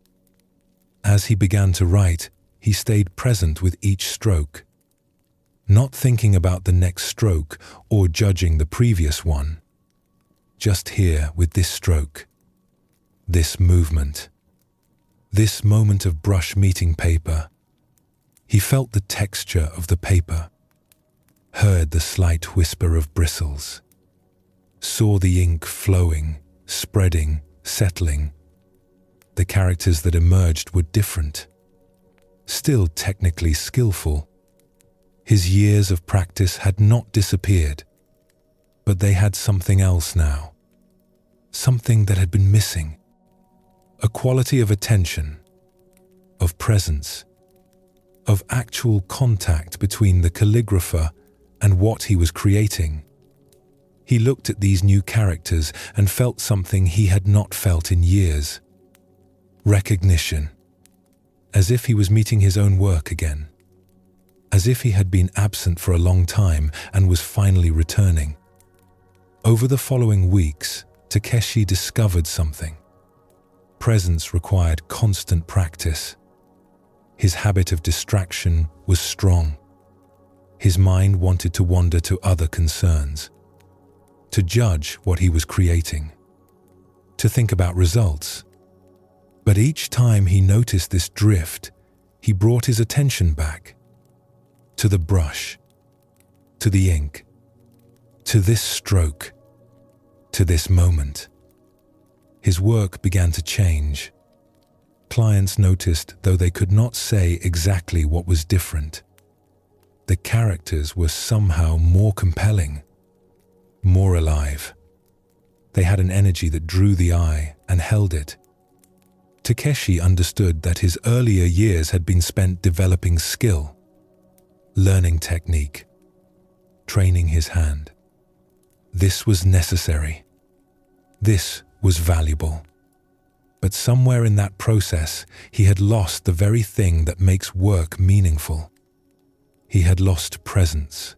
As he began to write, he stayed present with each stroke, not thinking about the next stroke or judging the previous one. Just here with this stroke, this movement, this moment of brush meeting paper. He felt the texture of the paper, heard the slight whisper of bristles, saw the ink flowing, spreading, settling. The characters that emerged were different, still technically skillful. His years of practice had not disappeared, but they had something else now, something that had been missing, a quality of attention, of presence, of actual contact between the calligrapher and what he was creating. He looked at these new characters and felt something he had not felt in years. Recognition, as if he was meeting his own work again, as if he had been absent for a long time and was finally returning. Over the following weeks, Takeshi discovered something. Presence required constant practice. His habit of distraction was strong. His mind wanted to wander to other concerns, to judge what he was creating, to think about results. But each time he noticed this drift, he brought his attention back to the brush, to the ink, to this stroke, to this moment. His work began to change. Clients noticed, though they could not say exactly what was different. The characters were somehow more compelling, more alive. They had an energy that drew the eye and held it. Takeshi understood that his earlier years had been spent developing skill, learning technique, training his hand. This was necessary. This was valuable. But somewhere in that process, he had lost the very thing that makes work meaningful. He had lost presence,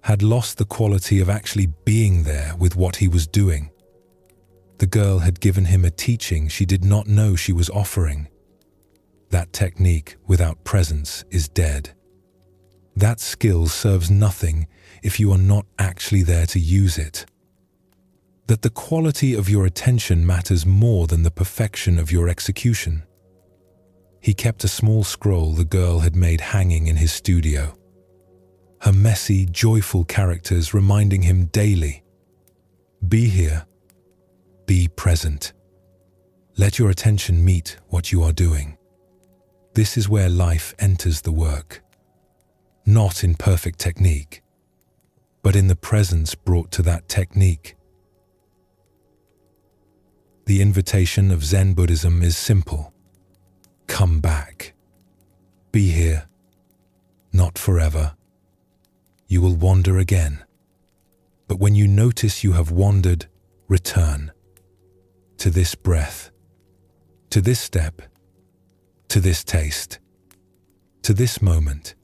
had lost the quality of actually being there with what he was doing. The girl had given him a teaching she did not know she was offering. That technique without presence is dead. That skill serves nothing if you are not actually there to use it. That the quality of your attention matters more than the perfection of your execution. He kept a small scroll the girl had made hanging in his studio. Her messy, joyful characters reminding him daily, be here, be present. Let your attention meet what you are doing. This is where life enters the work. Not in perfect technique, but in the presence brought to that technique. The invitation of Zen Buddhism is simple. Come back. Be here. Not forever. You will wander again. But when you notice you have wandered, return. To this breath. To this step. To this taste. To this moment.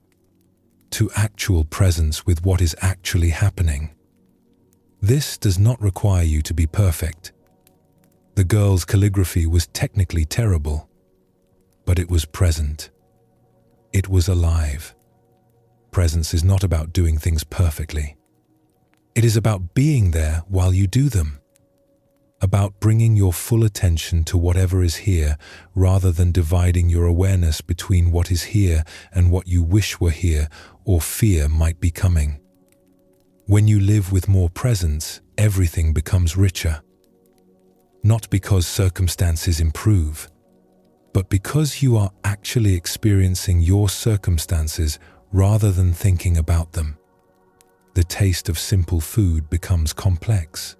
To actual presence with what is actually happening. This does not require you to be perfect. The girl's calligraphy was technically terrible, but it was present. It was alive. Presence is not about doing things perfectly. It is about being there while you do them, about bringing your full attention to whatever is here rather than dividing your awareness between what is here and what you wish were here or fear might be coming. When you live with more presence, everything becomes richer. Not because circumstances improve, but because you are actually experiencing your circumstances rather than thinking about them. The taste of simple food becomes complex.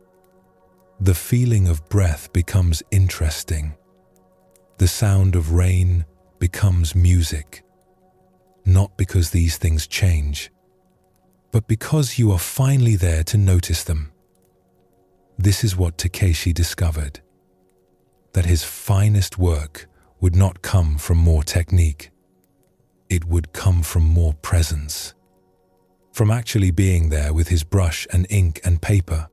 The feeling of breath becomes interesting. The sound of rain becomes music. Not because these things change, but because you are finally there to notice them. This is what Takeshi discovered, that his finest work would not come from more technique. It would come from more presence. from actually being there with his brush and ink and paper,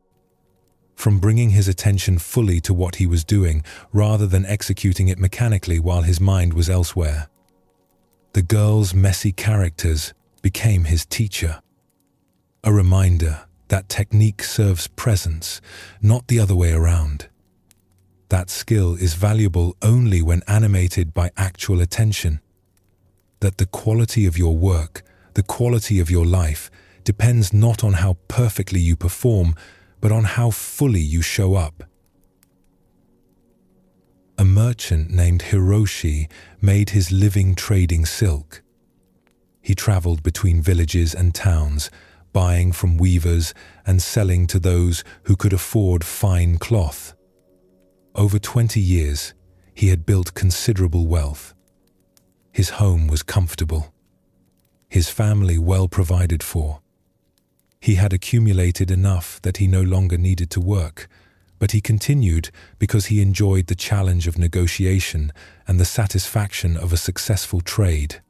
from bringing his attention fully to what he was doing rather than executing it mechanically while his mind was elsewhere. The girl's messy characters became his teacher, a reminder that technique serves presence, not the other way around. That skill is valuable only when animated by actual attention. That the quality of your work, the quality of your life, depends not on how perfectly you perform, but on how fully you show up. A merchant named Hiroshi made his living trading silk. He traveled between villages and towns, buying from weavers and selling to those who could afford fine cloth. Over 20 years, he had built considerable wealth. His home was comfortable, his family well provided for. He had accumulated enough that he no longer needed to work, but he continued because he enjoyed the challenge of negotiation and the satisfaction of a successful trade.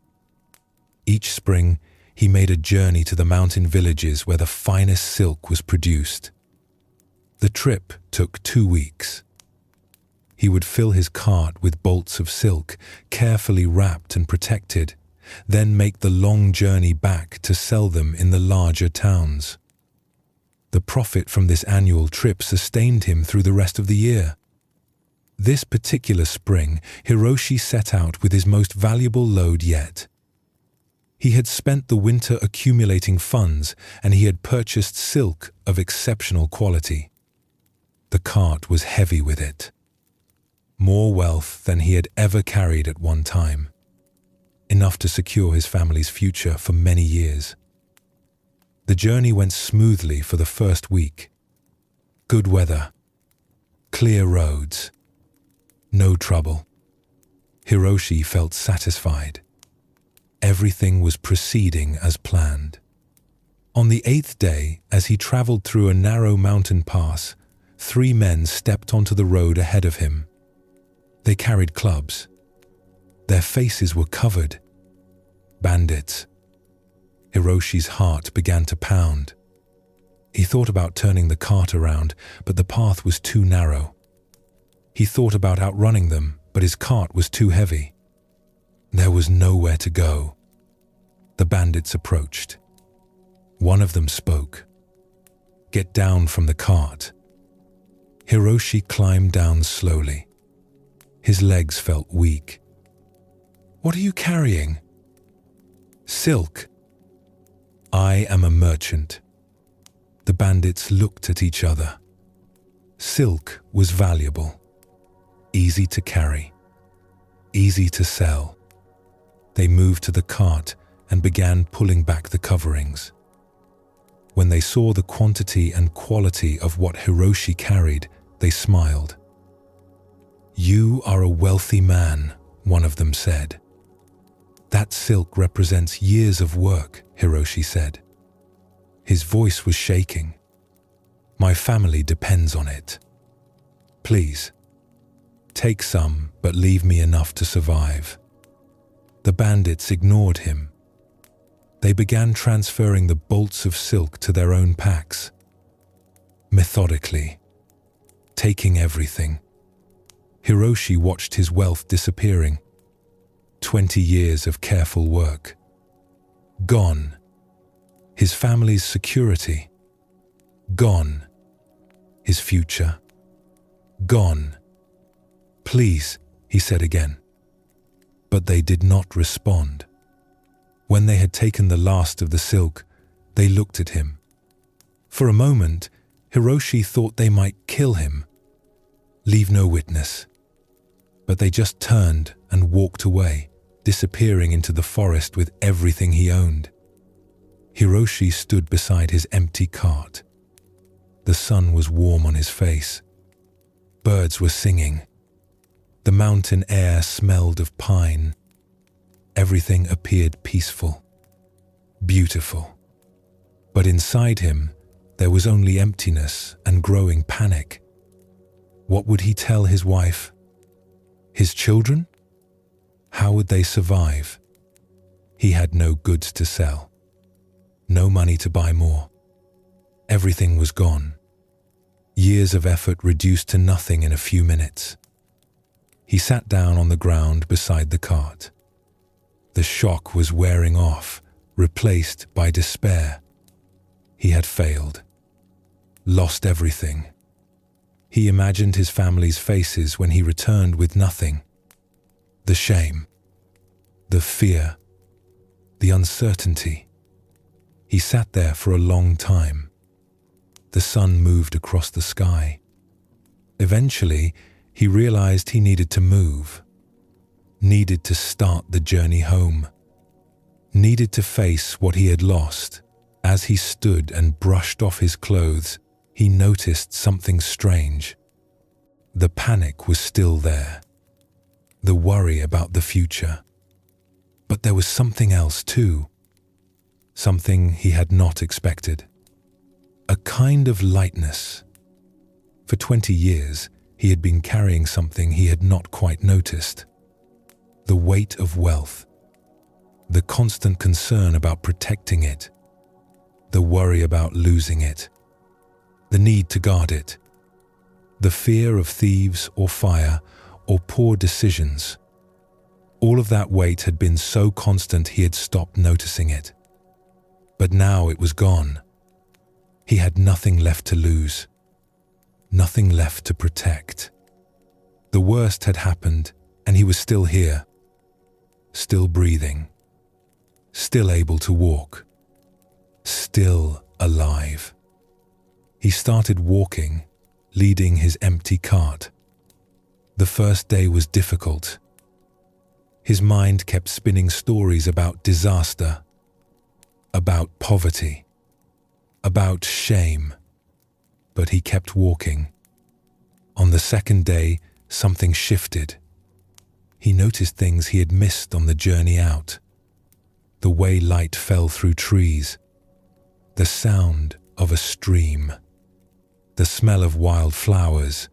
Each spring, he made a journey to the mountain villages where the finest silk was produced. The trip took 2 weeks. He would fill his cart with bolts of silk, carefully wrapped and protected, then make the long journey back to sell them in the larger towns. The profit from this annual trip sustained him through the rest of the year. This particular spring, Hiroshi set out with his most valuable load yet. He had spent the winter accumulating funds, and he had purchased silk of exceptional quality. The cart was heavy with it. More wealth than he had ever carried at one time. Enough to secure his family's future for many years. The journey went smoothly for the first week. Good weather. Clear roads. No trouble. Hiroshi felt satisfied. Everything was proceeding as planned. On the 8th day, as he traveled through a narrow mountain pass, 3 men stepped onto the road ahead of him. They carried clubs. Their faces were covered. Bandits. Hiroshi's heart began to pound. He thought about turning the cart around, but the path was too narrow. He thought about outrunning them, but his cart was too heavy. There was nowhere to go. The bandits approached. One of them spoke. "Get down from the cart." Hiroshi climbed down slowly. His legs felt weak. "What are you carrying?" "Silk." "I am a merchant." The bandits looked at each other. Silk was valuable, easy to carry, easy to sell. They moved to the cart and began pulling back the coverings. When they saw the quantity and quality of what Hiroshi carried, they smiled. "You are a wealthy man," one of them said. "That silk represents years of work," Hiroshi said. His voice was shaking. "My family depends on it. Please, take some, but leave me enough to survive." The bandits ignored him. They began transferring the bolts of silk to their own packs. Methodically, taking everything. Hiroshi watched his wealth disappearing. 20 years of careful work. Gone. His family's security. Gone. His future. Gone. "Please," he said again. But they did not respond. When they had taken the last of the silk, they looked at him. For a moment, Hiroshi thought they might kill him. Leave no witness. But they just turned and walked away, disappearing into the forest with everything he owned. Hiroshi stood beside his empty cart. The sun was warm on his face. Birds were singing. The mountain air smelled of pine. Everything appeared peaceful, beautiful. But inside him, there was only emptiness and growing panic. What would he tell his wife? His children? How would they survive? He had no goods to sell. No money to buy more. Everything was gone. Years of effort reduced to nothing in a few minutes. He sat down on the ground beside the cart. The shock was wearing off, replaced by despair. He had failed. Lost everything. He imagined his family's faces when he returned with nothing. The shame. The fear. The uncertainty. He sat there for a long time. The sun moved across the sky. Eventually, he realized he needed to move. Needed to start the journey home. Needed to face what he had lost. As he stood and brushed off his clothes, he noticed something strange. The panic was still there. The worry about the future. But there was something else too. Something he had not expected. A kind of lightness. For 20 years, he had been carrying something he had not quite noticed. The weight of wealth. The constant concern about protecting it. The worry about losing it. The need to guard it. The fear of thieves or fire or poor decisions. All of that weight had been so constant he had stopped noticing it. But now it was gone. He had nothing left to lose. Nothing left to protect. The worst had happened and he was still here. Still breathing. Still able to walk. Still alive. He started walking, leading his empty cart. The first day was difficult. His mind kept spinning stories about disaster, about poverty, about shame, but he kept walking. On the second day, something shifted. He noticed things he had missed on the journey out. The way light fell through trees, the sound of a stream, the smell of wild flowers.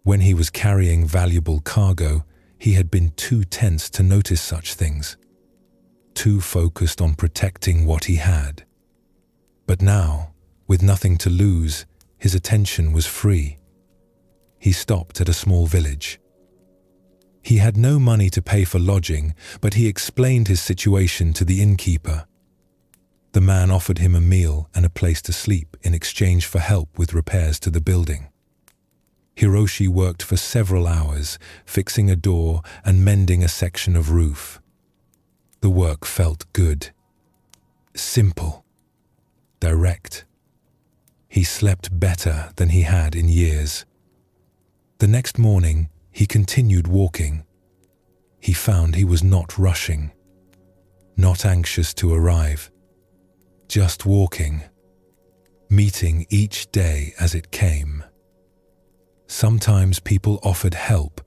When he was carrying valuable cargo, he had been too tense to notice such things, too focused on protecting what he had. But now, with nothing to lose, his attention was free. He stopped at a small village. He had no money to pay for lodging, but he explained his situation to the innkeeper. The man offered him a meal and a place to sleep in exchange for help with repairs to the building. Hiroshi worked for several hours, fixing a door and mending a section of roof. The work felt good. Simple. Direct. He slept better than he had in years. The next morning, he continued walking. He found he was not rushing, not anxious to arrive, just walking, meeting each day as it came. Sometimes people offered help.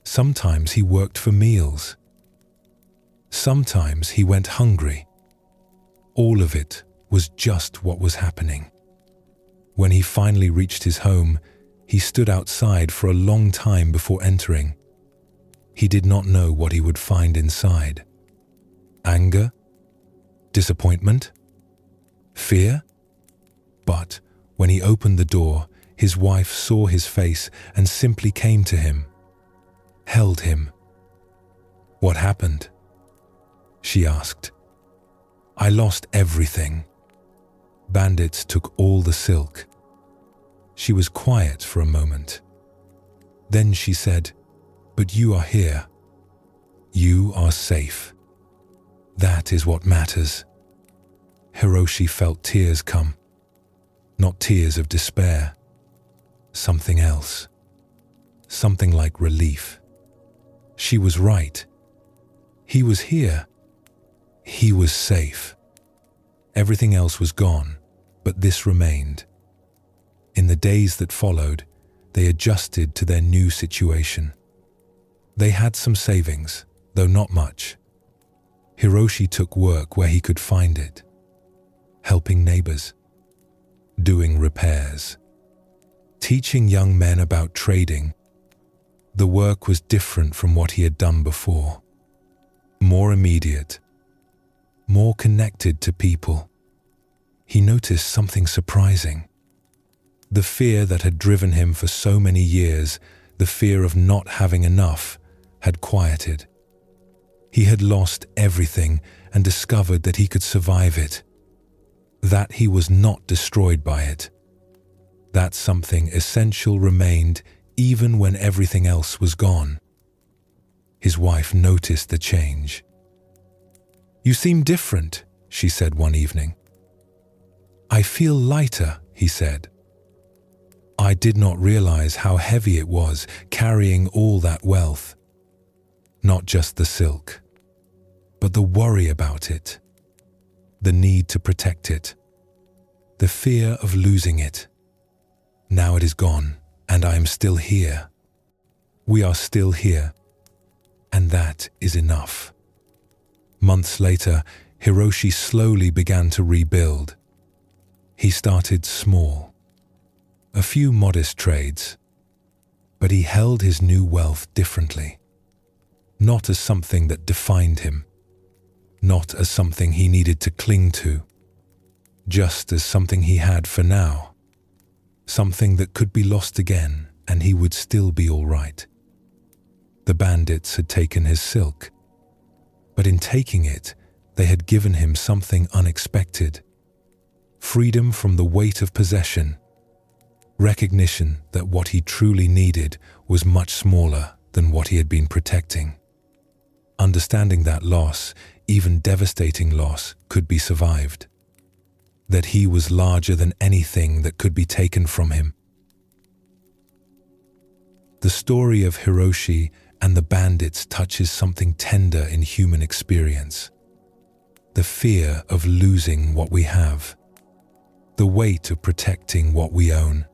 Sometimes he worked for meals. Sometimes he went hungry. All of it was just what was happening. When he finally reached his home, he stood outside for a long time before entering. He did not know what he would find inside. Anger? Disappointment? Fear? But when he opened the door, his wife saw his face and simply came to him, held him. "What happened?" she asked. "I lost everything. Bandits took all the silk." She was quiet for a moment. Then she said, "But you are here. You are safe. That is what matters." Hiroshi felt tears come. Not tears of despair. Something else. Something like relief. She was right. He was here. He was safe. Everything else was gone, but this remained. In the days that followed, they adjusted to their new situation. They had some savings, though not much. Hiroshi took work where he could find it, helping neighbors, doing repairs, teaching young men about trading. The work was different from what he had done before. More immediate, more connected to people. He noticed something surprising. The fear that had driven him for so many years, the fear of not having enough, had quieted. He had lost everything and discovered that he could survive it. That he was not destroyed by it. That something essential remained even when everything else was gone. His wife noticed the change. "You seem different," she said one evening. "I feel lighter," he said. "I did not realize how heavy it was carrying all that wealth. Not just the silk, but the worry about it, the need to protect it, the fear of losing it. Now it is gone, and I am still here. We are still here, and that is enough." Months later, Hiroshi slowly began to rebuild. He started small, a few modest trades, but he held his new wealth differently. Not as something that defined him, not as something he needed to cling to, just as something he had for now, something that could be lost again and he would still be all right. The bandits had taken his silk, but in taking it, they had given him something unexpected. Freedom from the weight of possession, recognition that what he truly needed was much smaller than what he had been protecting. Understanding that loss, even devastating loss, could be survived. That he was larger than anything that could be taken from him. The story of Hiroshi and the bandits touches something tender in human experience. The fear of losing what we have. The weight of protecting what we own.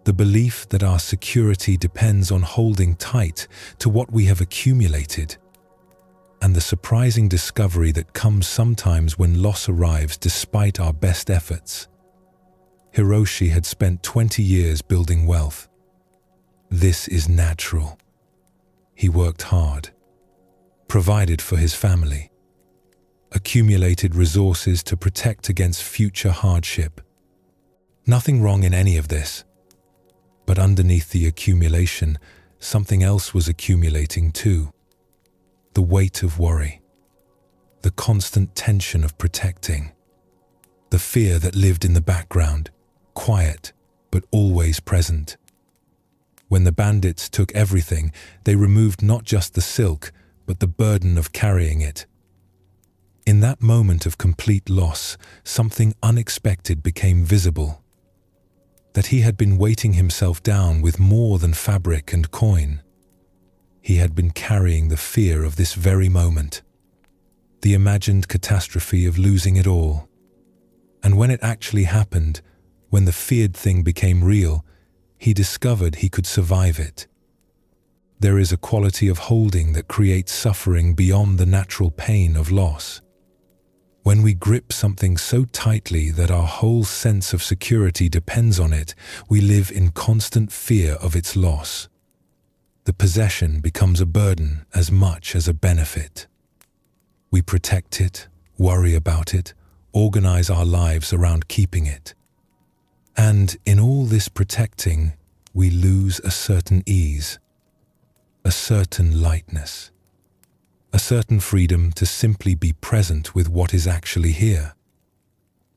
The belief that our security depends on holding tight to what we have accumulated. And the surprising discovery that comes sometimes when loss arrives despite our best efforts. Hiroshi had spent 20 years building wealth. This is natural. He worked hard, provided for his family, accumulated resources to protect against future hardship. Nothing wrong in any of this. But underneath the accumulation, something else was accumulating too. The weight of worry, the constant tension of protecting, the fear that lived in the background, quiet but always present. When the bandits took everything, they removed not just the silk, but the burden of carrying it. In that moment of complete loss, something unexpected became visible. That he had been weighting himself down with more than fabric and coin. He had been carrying the fear of this very moment, the imagined catastrophe of losing it all. And when it actually happened, when the feared thing became real, he discovered he could survive it. There is a quality of holding that creates suffering beyond the natural pain of loss. When we grip something so tightly that our whole sense of security depends on it, we live in constant fear of its loss. The possession becomes a burden as much as a benefit. We protect it, worry about it, organize our lives around keeping it. And in all this protecting, we lose a certain ease, a certain lightness, a certain freedom to simply be present with what is actually here.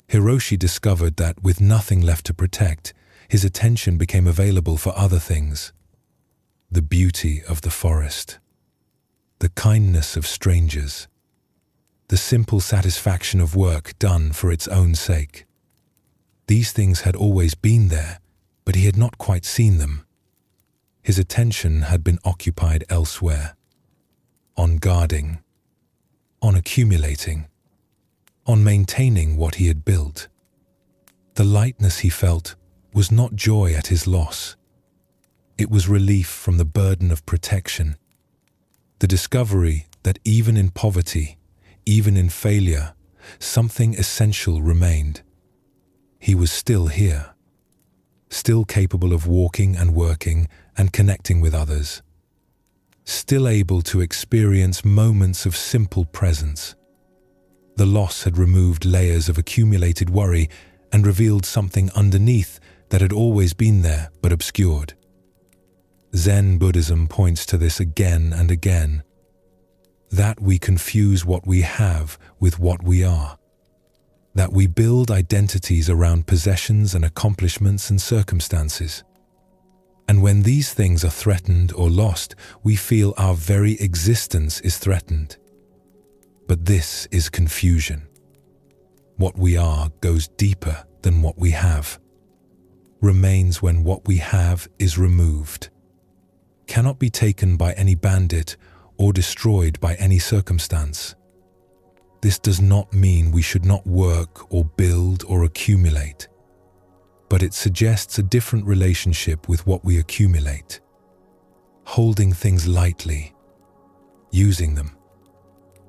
Hiroshi discovered that with nothing left to protect, his attention became available for other things. The beauty of the forest, the kindness of strangers, the simple satisfaction of work done for its own sake. These things had always been there, but he had not quite seen them. His attention had been occupied elsewhere, on guarding, on accumulating, on maintaining what he had built. The lightness he felt was not joy at his loss. It was relief from the burden of protection, the discovery that even in poverty, even in failure, something essential remained. He was still here, still capable of walking and working and connecting with others, still able to experience moments of simple presence. The loss had removed layers of accumulated worry and revealed something underneath that had always been there but obscured. Zen Buddhism points to this again and again, that we confuse what we have with what we are, that we build identities around possessions and accomplishments and circumstances. And when these things are threatened or lost, we feel our very existence is threatened. But this is confusion. What we are goes deeper than what we have, remains when what we have is removed, cannot be taken by any bandit or destroyed by any circumstance. This does not mean we should not work or build or accumulate, but it suggests a different relationship with what we accumulate, holding things lightly, using them,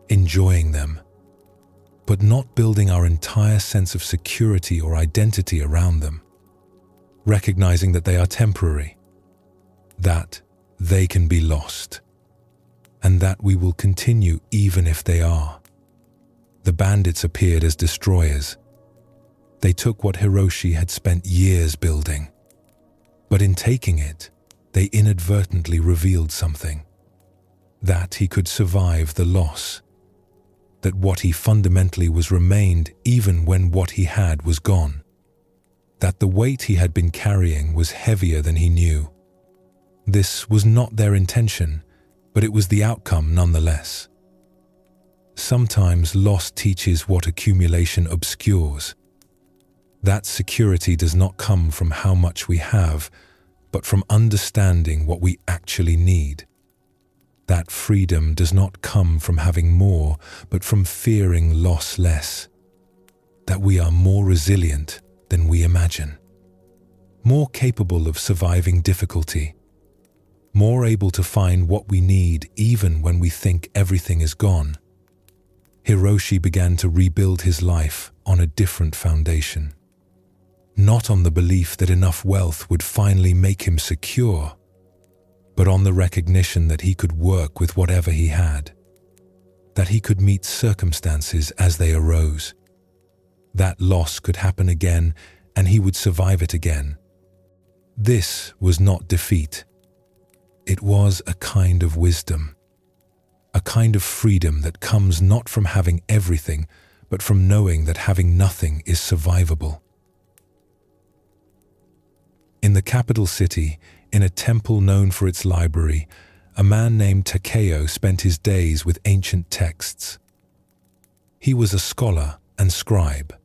enjoying them, but not building our entire sense of security or identity around them, recognizing that they are temporary, that they can be lost, and that we will continue even if they are. The bandits appeared as destroyers. They took what Hiroshi had spent years building, but in taking it, they inadvertently revealed something, that he could survive the loss, that what he fundamentally was remained even when what he had was gone, that the weight he had been carrying was heavier than he knew. This was not their intention, but it was the outcome nonetheless. Sometimes loss teaches what accumulation obscures. That security does not come from how much we have, but from understanding what we actually need. That freedom does not come from having more, but from fearing loss less. That we are more resilient than we imagine, more capable of surviving difficulty, more able to find what we need even when we think everything is gone. Hiroshi began to rebuild his life on a different foundation, not on the belief that enough wealth would finally make him secure, but on the recognition that he could work with whatever he had, that he could meet circumstances as they arose. That loss could happen again and he would survive it again. This was not defeat. It was a kind of wisdom, a kind of freedom that comes not from having everything, but from knowing that having nothing is survivable. In the capital city, in a temple known for its library, a man named Takeo spent his days with ancient texts. He was a scholar and scribe.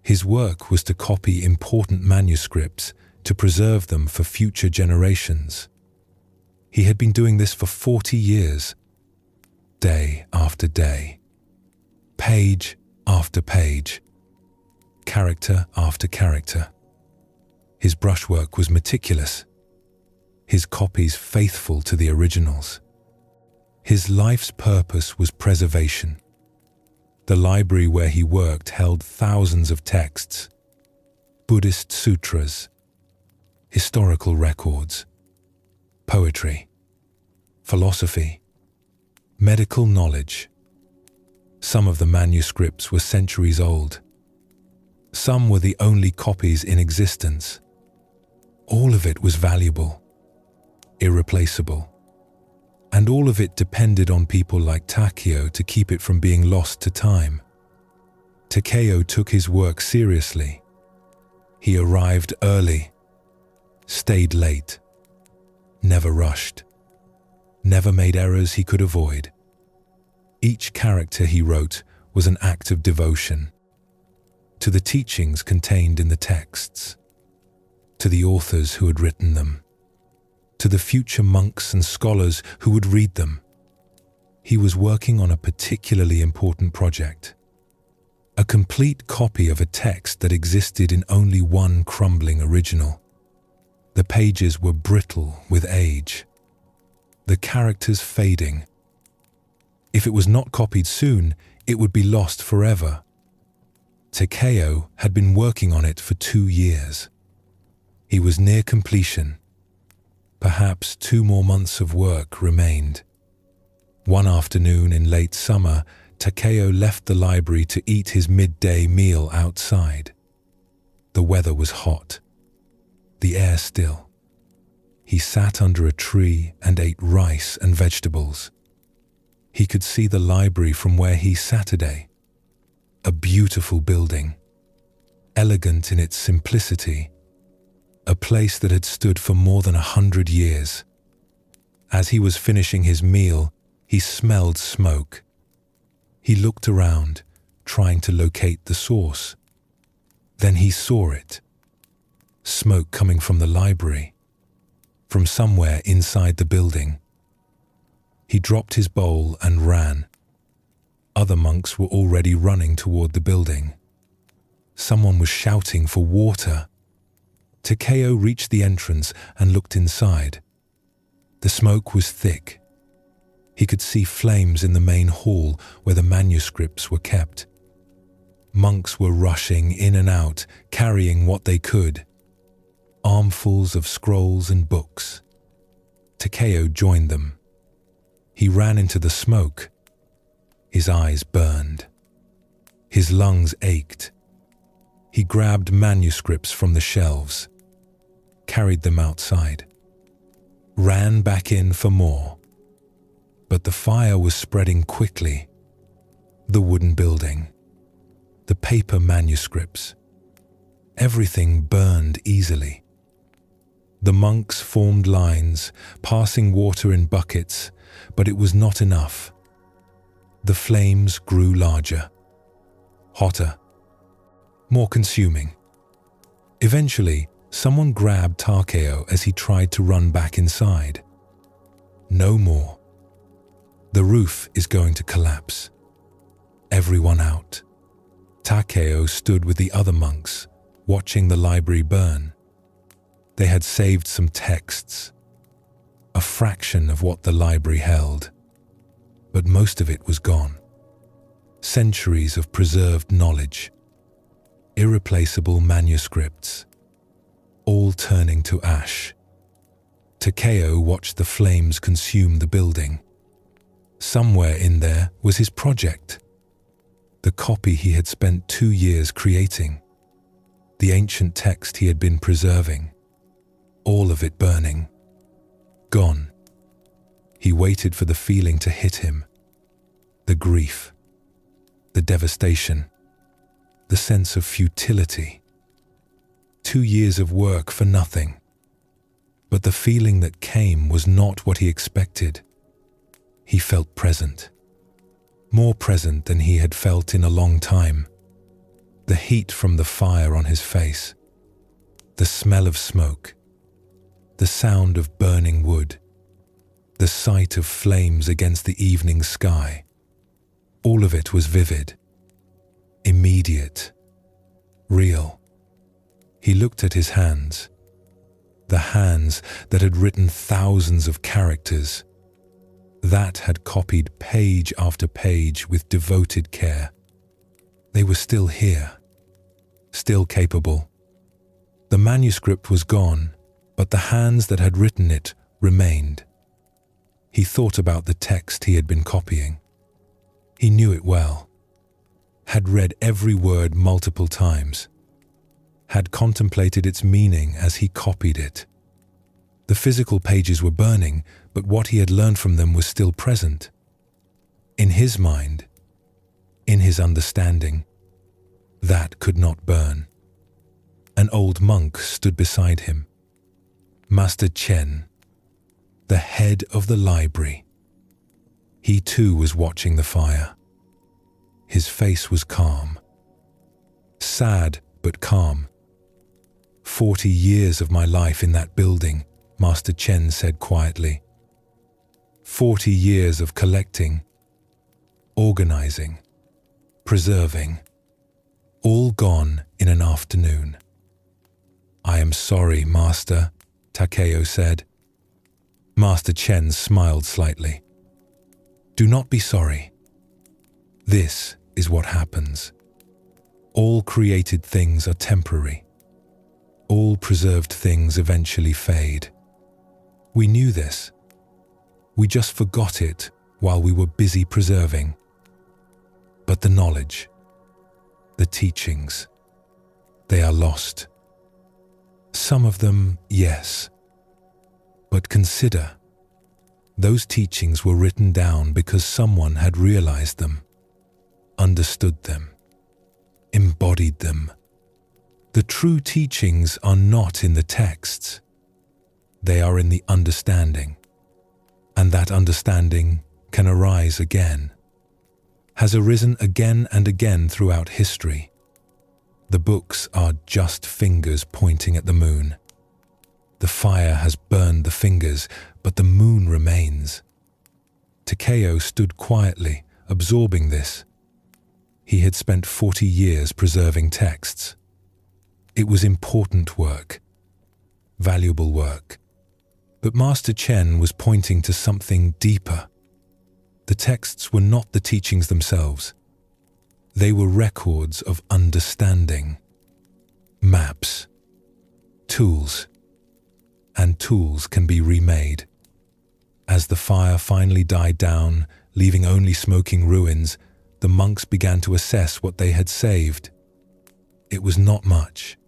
His work was to copy important manuscripts to preserve them for future generations. He had been doing this for 40 years, day after day, page after page, character after character. His brushwork was meticulous, his copies faithful to the originals. His life's purpose was preservation. The library where he worked held thousands of texts, Buddhist sutras, historical records, poetry, philosophy, medical knowledge. Some of the manuscripts were centuries old. Some were the only copies in existence. All of it was valuable, irreplaceable, and all of it depended on people like Takeo to keep it from being lost to time. Takeo took his work seriously. He arrived early, stayed late, never rushed, never made errors he could avoid. Each character he wrote was an act of devotion to the teachings contained in the texts, to the authors who had written them, to the future monks and scholars who would read them. He was working on a particularly important project, a complete copy of a text that existed in only one crumbling original. The pages were brittle with age, the characters fading. If it was not copied soon, it would be lost forever. Takeo had been working on it for 2 years. He was near completion. Perhaps 2 more months of work remained. One afternoon in late summer, Takeo left the library to eat his midday meal outside. The weather was hot, the air still. He sat under a tree and ate rice and vegetables. He could see the library from where he sat today. A beautiful building, elegant in its simplicity, a place that had stood for more than 100 years. As he was finishing his meal, he smelled smoke. He looked around, trying to locate the source. Then he saw it. Smoke coming from the library, from somewhere inside the building. He dropped his bowl and ran. Other monks were already running toward the building. Someone was shouting for water. Takeo reached the entrance and looked inside. The smoke was thick. He could see flames in the main hall where the manuscripts were kept. Monks were rushing in and out, carrying what they could. Armfuls of scrolls and books. Takeo joined them. He ran into the smoke. His eyes burned. His lungs ached. He grabbed manuscripts from the shelves, carried them outside, ran back in for more. But the fire was spreading quickly. The wooden building, the paper manuscripts, everything burned easily. The monks formed lines, passing water in buckets, but it was not enough. The flames grew larger, hotter, more consuming. Eventually, someone grabbed Takeo as he tried to run back inside. No more. The roof is going to collapse. Everyone out. Takeo stood with the other monks, watching the library burn. They had saved some texts, a fraction of what the library held, but most of it was gone. Centuries of preserved knowledge, irreplaceable manuscripts, all turning to ash. Takeo watched the flames consume the building. Somewhere in there was his project, the copy he had spent 2 years creating, the ancient text he had been preserving, all of it burning, gone. He waited for the feeling to hit him, the grief, the devastation, the sense of futility. 2 years of work for nothing. But the feeling that came was not what he expected. He felt present, more present than he had felt in a long time. The heat from the fire on his face, the smell of smoke, the sound of burning wood, the sight of flames against the evening sky. All of it was vivid, immediate, real. He looked at his hands, the hands that had written thousands of characters, that had copied page after page with devoted care. They were still here, still capable. The manuscript was gone, but the hands that had written it remained. He thought about the text he had been copying. He knew it well, had read every word multiple times, had contemplated its meaning as he copied it. The physical pages were burning, but what he had learned from them was still present. In his mind, in his understanding, that could not burn. An old monk stood beside him. Master Chen, the head of the library. He too was watching the fire. His face was calm. Sad, but calm. 40 years of my life in that building, Master Chen said quietly. 40 years of collecting, organizing, preserving, all gone in an afternoon. I am sorry, Master, Takeo said. Master Chen smiled slightly. Do not be sorry. This is what happens. All created things are temporary. All preserved things eventually fade. We knew this. We just forgot it while we were busy preserving. But the knowledge, the teachings, they are lost. Some of them, yes. But consider, those teachings were written down because someone had realized them, understood them, embodied them. The true teachings are not in the texts. They are in the understanding. And that understanding can arise again, has arisen again and again throughout history. The books are just fingers pointing at the moon. The fire has burned the fingers, but the moon remains. Takeo stood quietly, absorbing this. He had spent 40 years preserving texts. It was important work, valuable work. But Master Chen was pointing to something deeper. The texts were not the teachings themselves. They were records of understanding, maps, tools, and tools can be remade. As the fire finally died down, leaving only smoking ruins, the monks began to assess what they had saved. It was not much,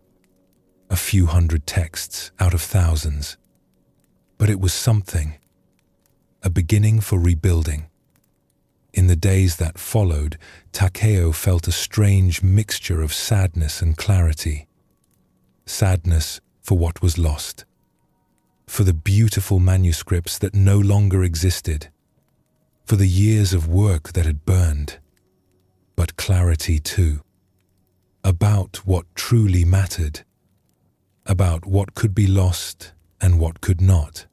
a few hundred texts out of thousands. But it was something, a beginning for rebuilding. In the days that followed, Takeo felt a strange mixture of sadness and clarity. Sadness for what was lost, for the beautiful manuscripts that no longer existed, for the years of work that had burned, but clarity too, about what truly mattered, about what could be lost and what could not.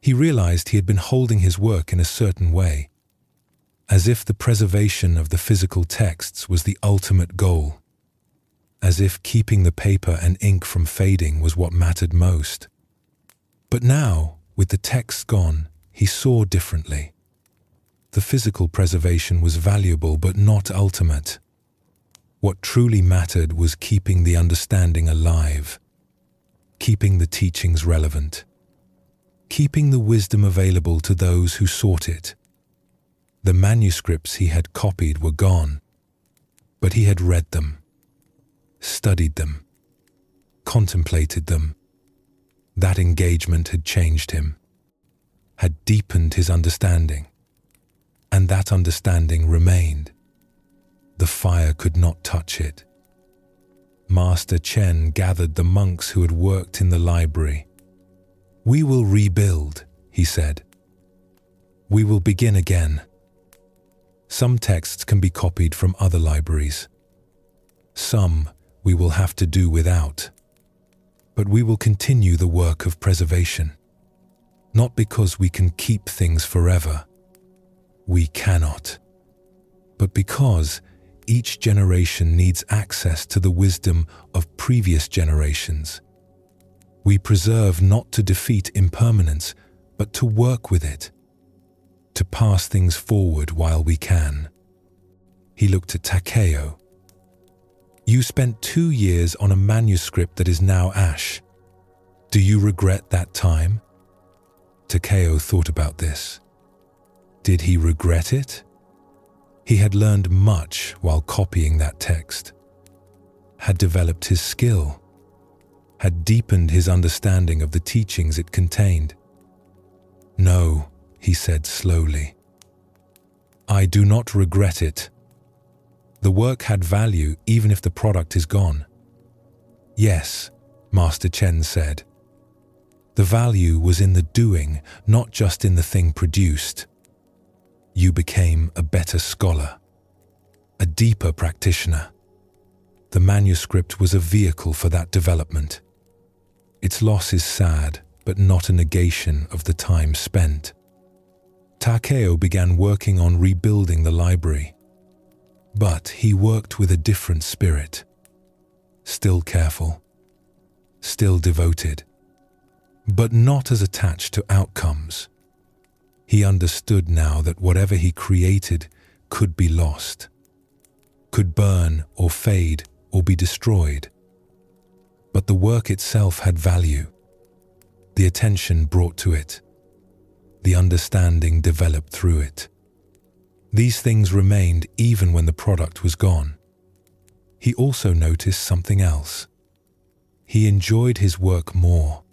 He realized he had been holding his work in a certain way, as if the preservation of the physical texts was the ultimate goal, as if keeping the paper and ink from fading was what mattered most. But now, with the texts gone, he saw differently. The physical preservation was valuable but not ultimate. What truly mattered was keeping the understanding alive, keeping the teachings relevant, keeping the wisdom available to those who sought it. The manuscripts he had copied were gone, but he had read them, studied them, contemplated them. That engagement had changed him, had deepened his understanding, and that understanding remained. The fire could not touch it. Master Chen gathered the monks who had worked in the library. "We will rebuild," he said. "We will begin again. Some texts can be copied from other libraries. Some we will have to do without. But we will continue the work of preservation. Not because we can keep things forever. We cannot. But because each generation needs access to the wisdom of previous generations. We preserve not to defeat impermanence, but to work with it, to pass things forward while we can." He looked at Takeo. "You spent 2 years on a manuscript that is now ash. Do you regret that time?" Takeo thought about this. Did he regret it? He had learned much while copying that text, had developed his skill, had deepened his understanding of the teachings it contained. "No," he said slowly. "I do not regret it. The work had value even if the product is gone." "Yes," Master Chen said. "The value was in the doing, not just in the thing produced. You became a better scholar, a deeper practitioner. The manuscript was a vehicle for that development. Its loss is sad, but not a negation of the time spent." Takeo began working on rebuilding the library. But he worked with a different spirit. Still careful, still devoted, but not as attached to outcomes. He understood now that whatever he created could be lost, could burn or fade or be destroyed. But the work itself had value, the attention brought to it, the understanding developed through it. These things remained even when the product was gone. He also noticed something else. He enjoyed his work more.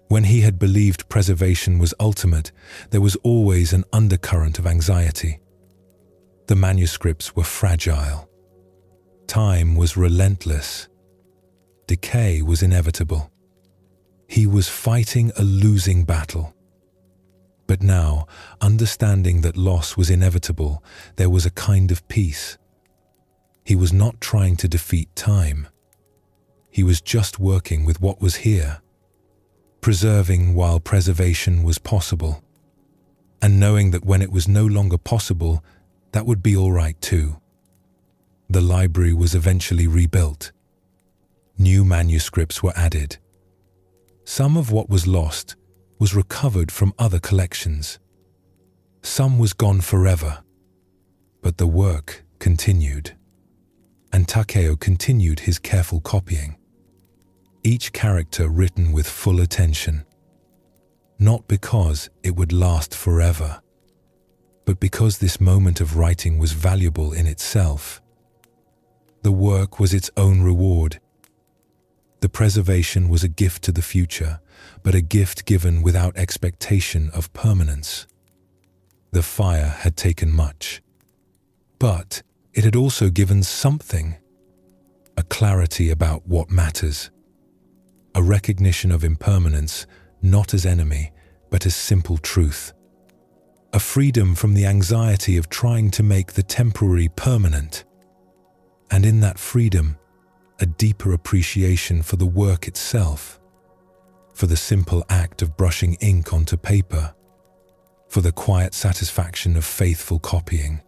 When he had believed preservation was ultimate, there was always an undercurrent of anxiety. The manuscripts were fragile. Time was relentless. Decay was inevitable. He was fighting a losing battle. But now, understanding that loss was inevitable, there was a kind of peace. He was not trying to defeat time. He was just working with what was here, preserving while preservation was possible, and knowing that when it was no longer possible, that would be all right too. The library was eventually rebuilt. New manuscripts were added. Some of what was lost was recovered from other collections. Some was gone forever, but the work continued. And Takeo continued his careful copying. Each character written with full attention, not because it would last forever, but because this moment of writing was valuable in itself. The work was its own reward. The preservation was a gift to the future, but a gift given without expectation of permanence. The fire had taken much, but it had also given something, a clarity about what matters, a recognition of impermanence not as enemy, but as simple truth, a freedom from the anxiety of trying to make the temporary permanent, and in that freedom, a deeper appreciation for the work itself, for the simple act of brushing ink onto paper, for the quiet satisfaction of faithful copying,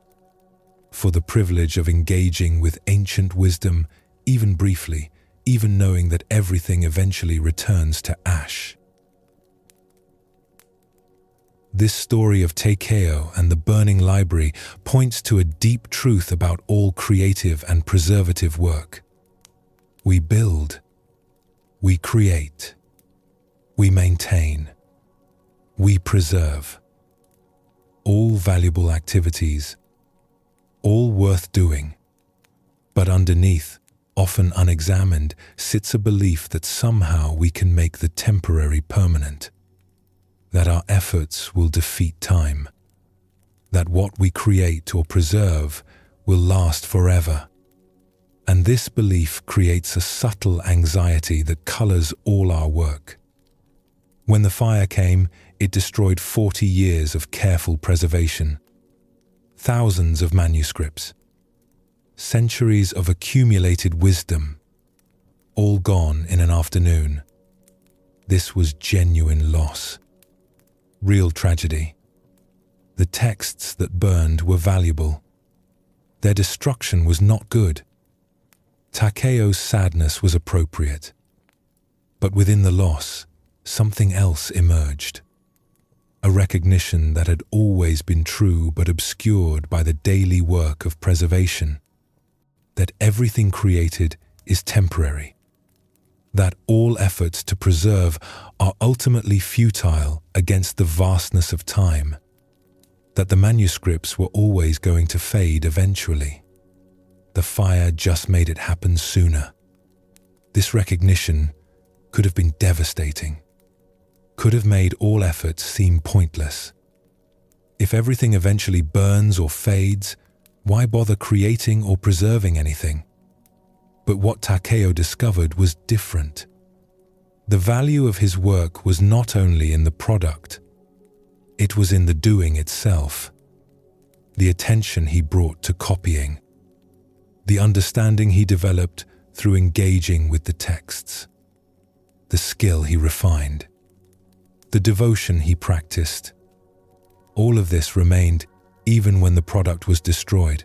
for the privilege of engaging with ancient wisdom, even briefly, even knowing that everything eventually returns to ash. This story of Takeo and the burning library points to a deep truth about all creative and preservative work. We build, we create, we maintain, we preserve. All valuable activities, all worth doing. But underneath, often unexamined, sits a belief that somehow we can make the temporary permanent, that our efforts will defeat time, that what we create or preserve will last forever. And this belief creates a subtle anxiety that colors all our work. When the fire came, it destroyed 40 years of careful preservation, thousands of manuscripts, centuries of accumulated wisdom, all gone in an afternoon. This was genuine loss, real tragedy. The texts that burned were valuable. Their destruction was not good. Takeo's sadness was appropriate. But within the loss, something else emerged. A recognition that had always been true but obscured by the daily work of preservation. That everything created is temporary. That all efforts to preserve are ultimately futile against the vastness of time. That the manuscripts were always going to fade eventually. The fire just made it happen sooner. This recognition could have been devastating. Could have made all efforts seem pointless. If everything eventually burns or fades, why bother creating or preserving anything? But what Takeo discovered was different. The value of his work was not only in the product, it was in the doing itself. The attention he brought to copying, the understanding he developed through engaging with the texts, the skill he refined, the devotion he practiced. All of this remained even when the product was destroyed.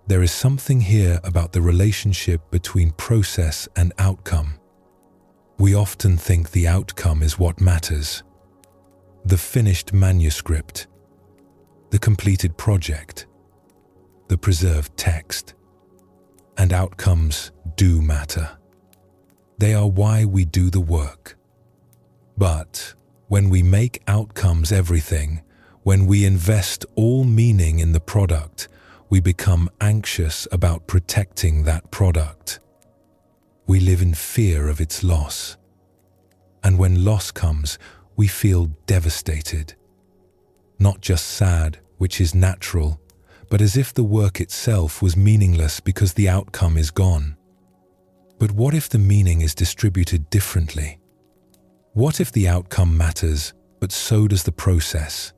There is something here about the relationship between process and outcome. We often think the outcome is what matters. The finished manuscript, the completed project, the preserved text. And outcomes do matter. They are why we do the work. But when we make outcomes everything, When we invest all meaning in the product, we become anxious about protecting that product. We live in fear of its loss. And when loss comes, we feel devastated. Not just sad, which is natural, but as if the work itself was meaningless because the outcome is gone. But what if the meaning is distributed differently? What if the outcome matters, but so does the process?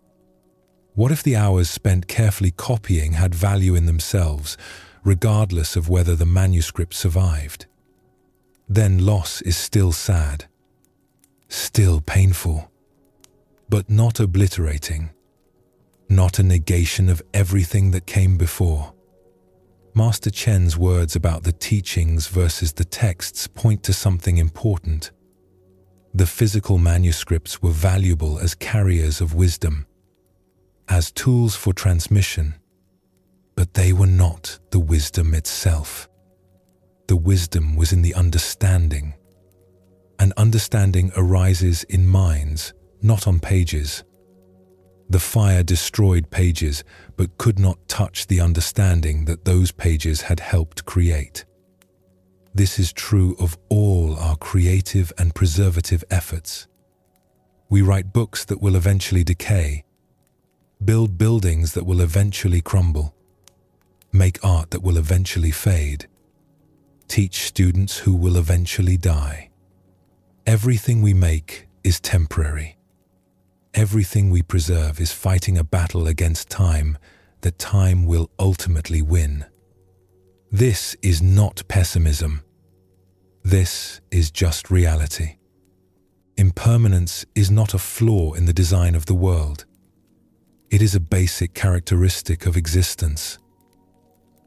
What if the hours spent carefully copying had value in themselves, regardless of whether the manuscript survived? Then loss is still sad, still painful, but not obliterating, not a negation of everything that came before. Master Chen's words about the teachings versus the texts point to something important. The physical manuscripts were valuable as carriers of wisdom, as tools for transmission, but they were not the wisdom itself. The wisdom was in the understanding, and understanding arises in minds, not on pages. The fire destroyed pages, but could not touch the understanding that those pages had helped create. This is true of all our creative and preservative efforts. We write books that will eventually decay, build buildings that will eventually crumble, make art that will eventually fade, teach students who will eventually die. Everything we make is temporary. Everything we preserve is fighting a battle against time that time will ultimately win. This is not pessimism. This is just reality. Impermanence is not a flaw in the design of the world. It is a basic characteristic of existence.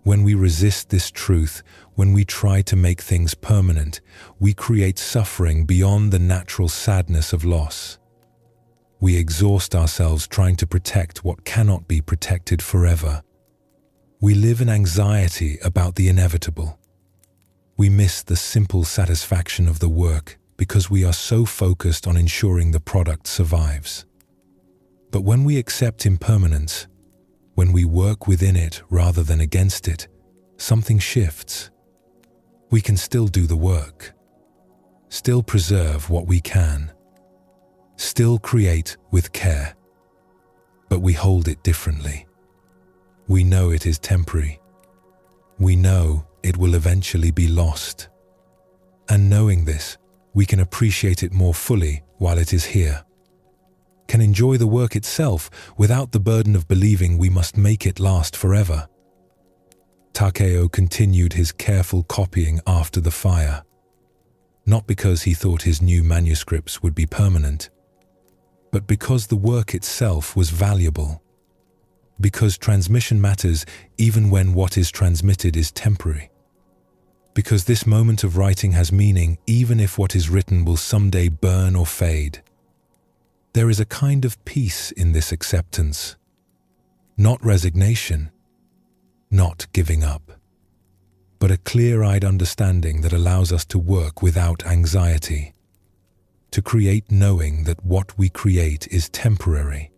When we resist this truth, when we try to make things permanent, we create suffering beyond the natural sadness of loss. We exhaust ourselves trying to protect what cannot be protected forever. We live in anxiety about the inevitable. We miss the simple satisfaction of the work because we are so focused on ensuring the product survives. But when we accept impermanence, when we work within it rather than against it, something shifts. We can still do the work, still preserve what we can, still create with care, but we hold it differently. We know it is temporary. We know it will eventually be lost. And knowing this, we can appreciate it more fully while it is here, can enjoy the work itself without the burden of believing we must make it last forever. Takeo continued his careful copying after the fire, not because he thought his new manuscripts would be permanent, but because the work itself was valuable, because transmission matters even when what is transmitted is temporary, because this moment of writing has meaning even if what is written will someday burn or fade. There is a kind of peace in this acceptance, not resignation, not giving up, but a clear-eyed understanding that allows us to work without anxiety, to create knowing that what we create is temporary,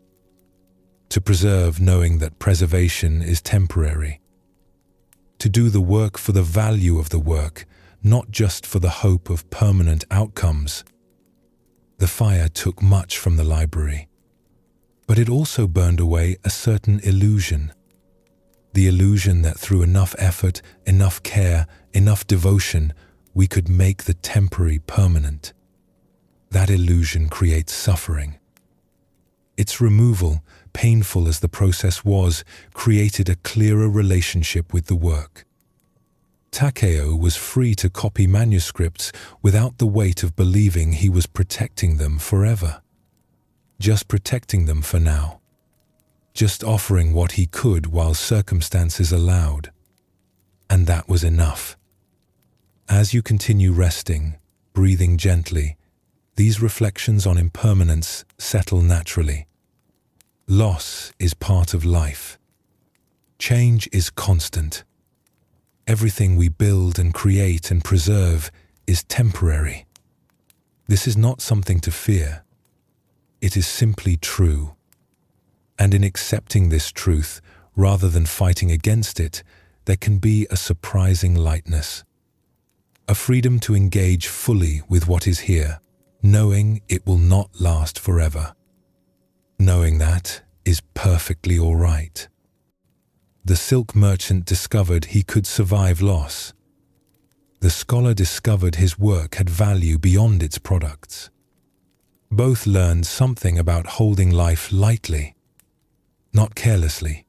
to preserve knowing that preservation is temporary, to do the work for the value of the work, not just for the hope of permanent outcomes. The fire took much from the library, but it also burned away a certain illusion. The illusion that through enough effort, enough care, enough devotion, we could make the temporary permanent. That illusion creates suffering. Its removal, painful as the process was, created a clearer relationship with the work. Takeo was free to copy manuscripts without the weight of believing he was protecting them forever. Just protecting them for now. Just offering what he could while circumstances allowed. And that was enough. As you continue resting, breathing gently, these reflections on impermanence settle naturally. Loss is part of life. Change is constant. Everything we build and create and preserve is temporary. This is not something to fear. It is simply true. And in accepting this truth, rather than fighting against it, there can be a surprising lightness. A freedom to engage fully with what is here, knowing it will not last forever. Knowing that is perfectly all right. The silk merchant discovered he could survive loss. The scholar discovered his work had value beyond its products. Both learned something about holding life lightly, not carelessly,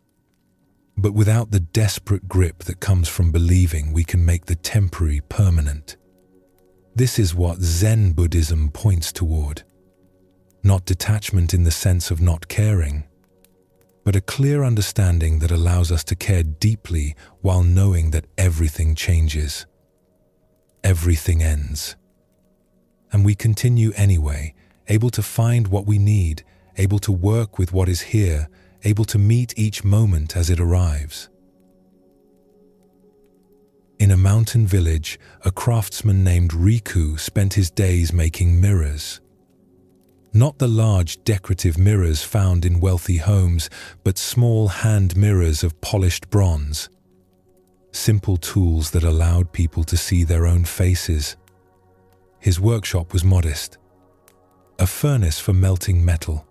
but without the desperate grip that comes from believing we can make the temporary permanent. This is what Zen Buddhism points toward. Not detachment in the sense of not caring, but a clear understanding that allows us to care deeply while knowing that everything changes. Everything ends. And we continue anyway, able to find what we need, able to work with what is here, able to meet each moment as it arrives. In a mountain village, a craftsman named Riku spent his days making mirrors. Not the large decorative mirrors found in wealthy homes, but small hand mirrors of polished bronze. Simple tools that allowed people to see their own faces. His workshop was modest. A furnace for melting metal.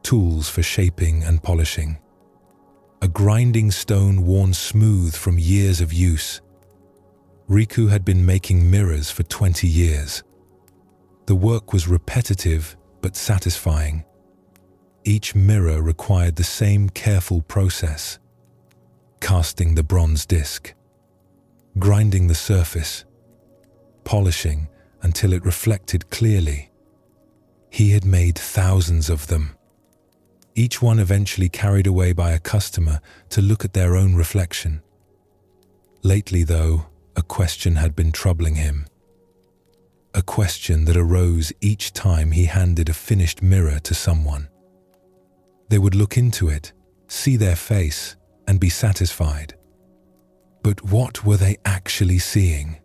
Tools for shaping and polishing. A grinding stone worn smooth from years of use. Riku had been making mirrors for 20 years. The work was repetitive but satisfying. Each mirror required the same careful process. Casting the bronze disc, grinding the surface, polishing until it reflected clearly. He had made thousands of them, each one eventually carried away by a customer to look at their own reflection. Lately, though, a question had been troubling him. A question that arose each time he handed a finished mirror to someone. They would look into it, see their face, and be satisfied. But what were they actually seeing?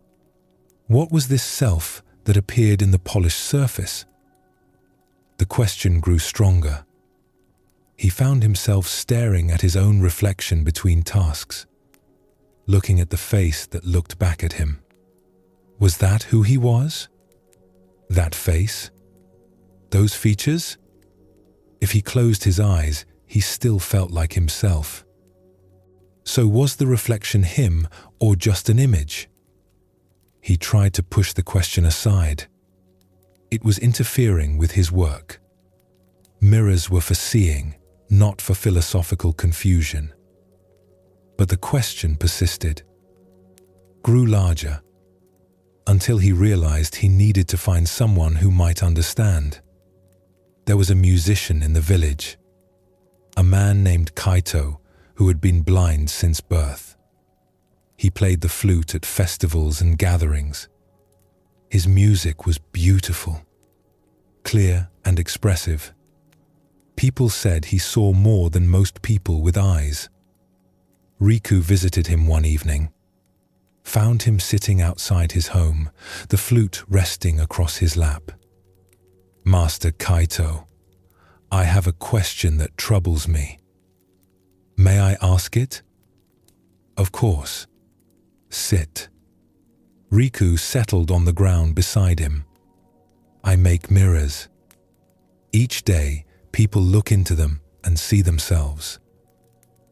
What was this self that appeared in the polished surface? The question grew stronger. He found himself staring at his own reflection between tasks, looking at the face that looked back at him. Was that who he was? That face? Those features? If he closed his eyes, he still felt like himself. So was the reflection him or just an image? He tried to push the question aside. It was interfering with his work. Mirrors were for seeing, not for philosophical confusion. But the question persisted, grew larger, until he realized he needed to find someone who might understand. There was a musician in the village, a man named Kaito, who had been blind since birth. He played the flute at festivals and gatherings. His music was beautiful, clear and expressive. People said he saw more than most people with eyes. Riku visited him one evening, found him sitting outside his home, the flute resting across his lap. "Master Kaito, I have a question that troubles me. May I ask it?" "Of course. Sit." Riku settled on the ground beside him. "I make mirrors. Each day, people look into them and see themselves.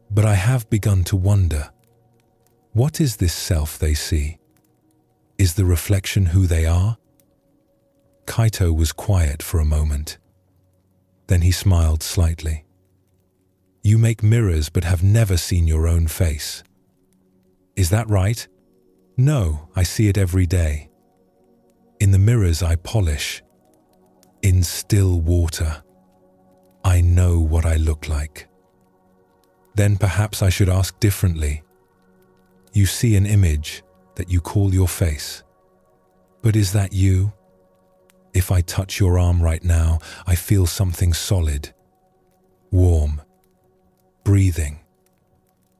But I have begun to wonder, what is this self they see? Is the reflection who they are?" Kaito was quiet for a moment. Then he smiled slightly. "You make mirrors but have never seen your own face. Is that right?" "No, I see it every day. In the mirrors I polish. In still water. I know what I look like." "Then perhaps I should ask differently. You see an image that you call your face. But is that you? If I touch your arm right now, I feel something solid, warm, breathing.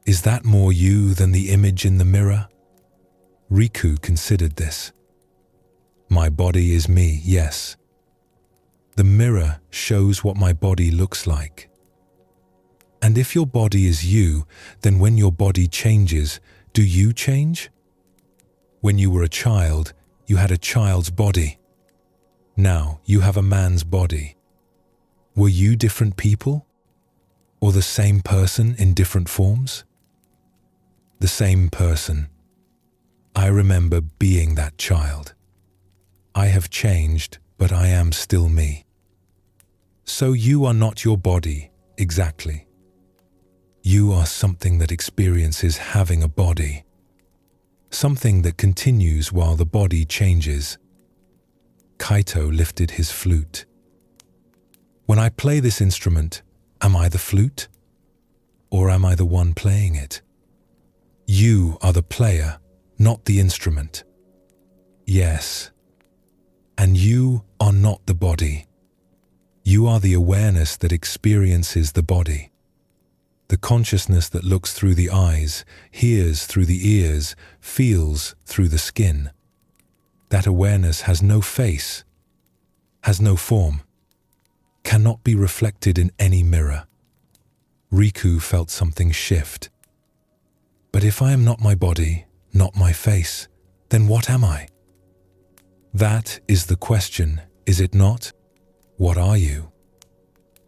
Is that more you than the image in the mirror?" Riku considered this. "My body is me, yes. The mirror shows what my body looks like. And if your body is you, then when your body changes, do you change? When you were a child, you had a child's body. Now you have a man's body. Were you different people? Or the same person in different forms? The same person. I remember being that child. I have changed, but I am still me. So you are not your body, exactly. You are something that experiences having a body. Something that continues while the body changes. Kaito lifted his flute. When I play this instrument, am I the flute? Or am I the one playing it? You are the player, not the instrument. Yes. And you are not the body. You are the awareness that experiences the body. The consciousness that looks through the eyes, hears through the ears, feels through the skin. That awareness has no face, has no form, cannot be reflected in any mirror. Riku felt something shift. But if I am not my body, not my face, then what am I? That is the question, is it not? What are you?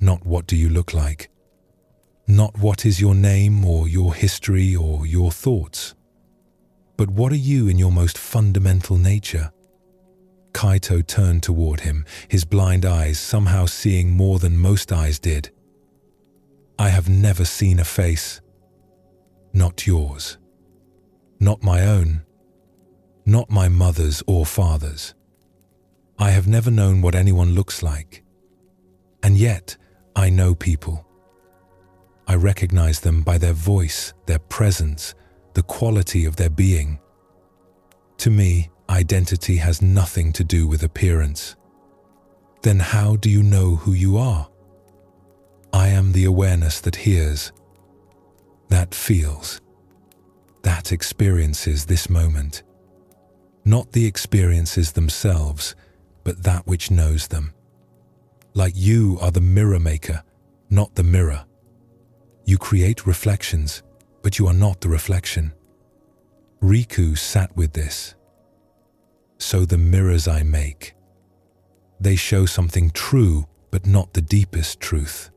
Not what do you look like? Not what is your name or your history or your thoughts? But what are you in your most fundamental nature? Kaito turned toward him, his blind eyes somehow seeing more than most eyes did. I have never seen a face. Not yours. Not my own. Not my mother's or father's. I have never known what anyone looks like. And yet, I know people. I recognize them by their voice, their presence, the quality of their being. To me, identity has nothing to do with appearance. Then how do you know who you are? I am the awareness that hears, that feels, that experiences this moment. Not the experiences themselves, but that which knows them. Like you are the mirror maker, not the mirror. You create reflections, but you are not the reflection. Riku sat with this. So the mirrors I make, they show something true, but not the deepest truth.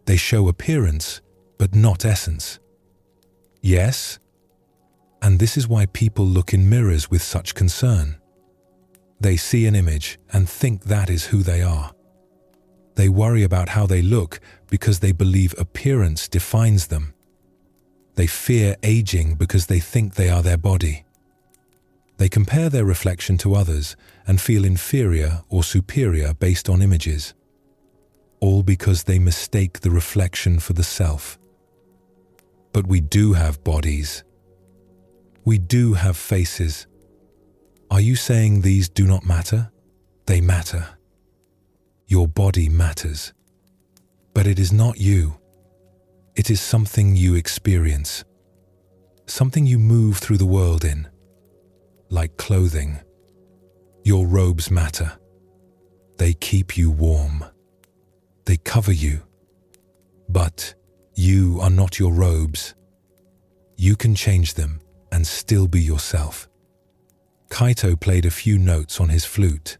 They show appearance, but not essence. Yes? And this is why people look in mirrors with such concern. They see an image and think that is who they are. They worry about how they look because they believe appearance defines them. They fear aging because they think they are their body. They compare their reflection to others and feel inferior or superior based on images. All because they mistake the reflection for the self. But we do have bodies. We do have faces. Are you saying these do not matter? They matter. Your body matters. But it is not you. It is something you experience. Something you move through the world in. Like clothing. Your robes matter. They keep you warm. They cover you. But you are not your robes. You can change them and still be yourself. Kaito played a few notes on his flute.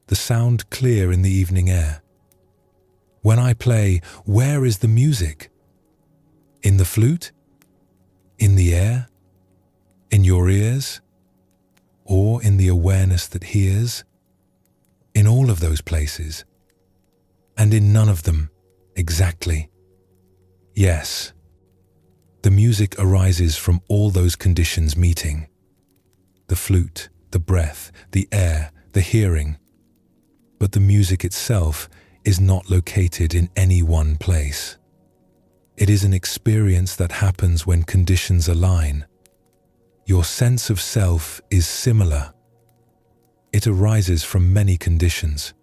The sound clear in the evening air. When I play, where is the music? In the flute? In the air? In your ears? Or in the awareness that hears? In all of those places. And in none of them, exactly. Yes. The music arises from all those conditions meeting. The flute, the breath, the air, the hearing. But the music itself is not located in any one place. It is an experience that happens when conditions align. Your sense of self is similar. It arises from many conditions.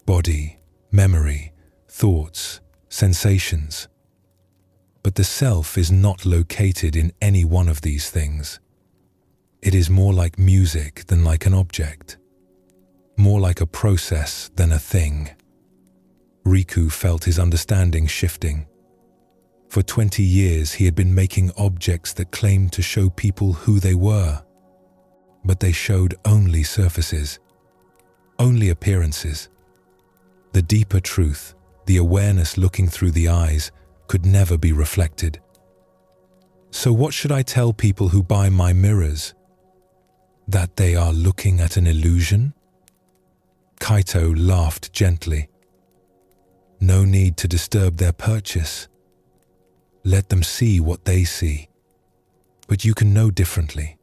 Body, memory, thoughts, sensations. But the self is not located in any one of these things. It is more like music than like an object. More like a process than a thing. Riku felt his understanding shifting. For 20 years he had been making objects that claimed to show people who they were, but they showed only surfaces, only appearances. The deeper truth, the awareness looking through the eyes, could never be reflected. So what should I tell people who buy my mirrors? That they are looking at an illusion? Kaito laughed gently. No need to disturb their purchase. Let them see what they see. But you can know differently.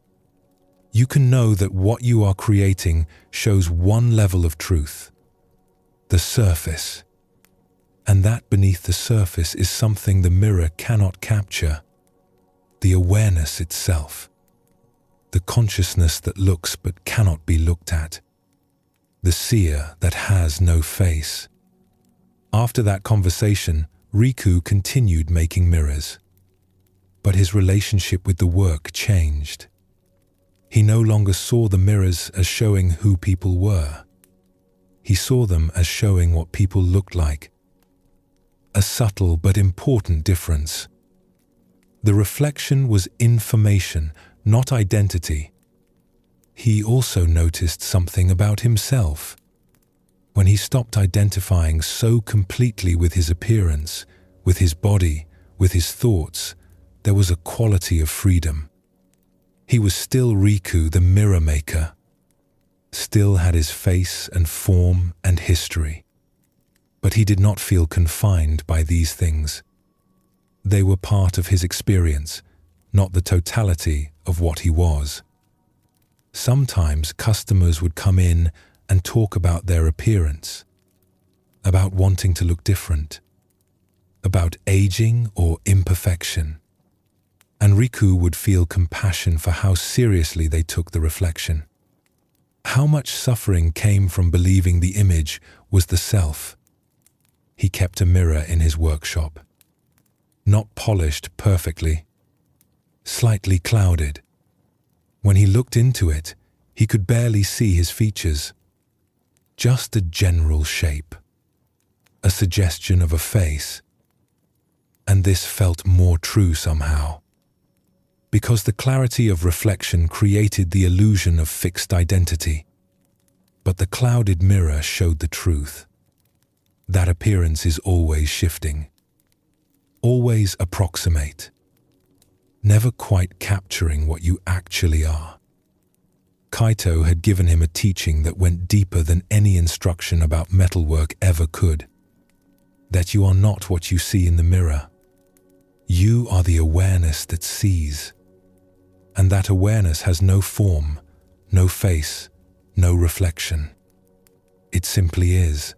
You can know that what you are creating shows one level of truth, the surface, and that beneath the surface is something the mirror cannot capture, the awareness itself, the consciousness that looks but cannot be looked at, the seer that has no face. After that conversation, Riku continued making mirrors, but his relationship with the work changed. He no longer saw the mirrors as showing who people were. He saw them as showing what people looked like. A subtle but important difference. The reflection was information, not identity. He also noticed something about himself. When he stopped identifying so completely with his appearance, with his body, with his thoughts, there was a quality of freedom. He was still Riku, the mirror maker, still had his face and form and history. But he did not feel confined by these things. They were part of his experience, not the totality of what he was. Sometimes customers would come in and talk about their appearance, about wanting to look different, about aging or imperfection. And Riku would feel compassion for how seriously they took the reflection. How much suffering came from believing the image was the self. He kept a mirror in his workshop, not polished perfectly, slightly clouded. When he looked into it, he could barely see his features, just a general shape, a suggestion of a face. And this felt more true somehow, because the clarity of reflection created the illusion of fixed identity. But the clouded mirror showed the truth. That appearance is always shifting, always approximate, never quite capturing what you actually are. Kaito had given him a teaching that went deeper than any instruction about metalwork ever could. That you are not what you see in the mirror. You are the awareness that sees. And that awareness has no form, no face, no reflection. It simply is.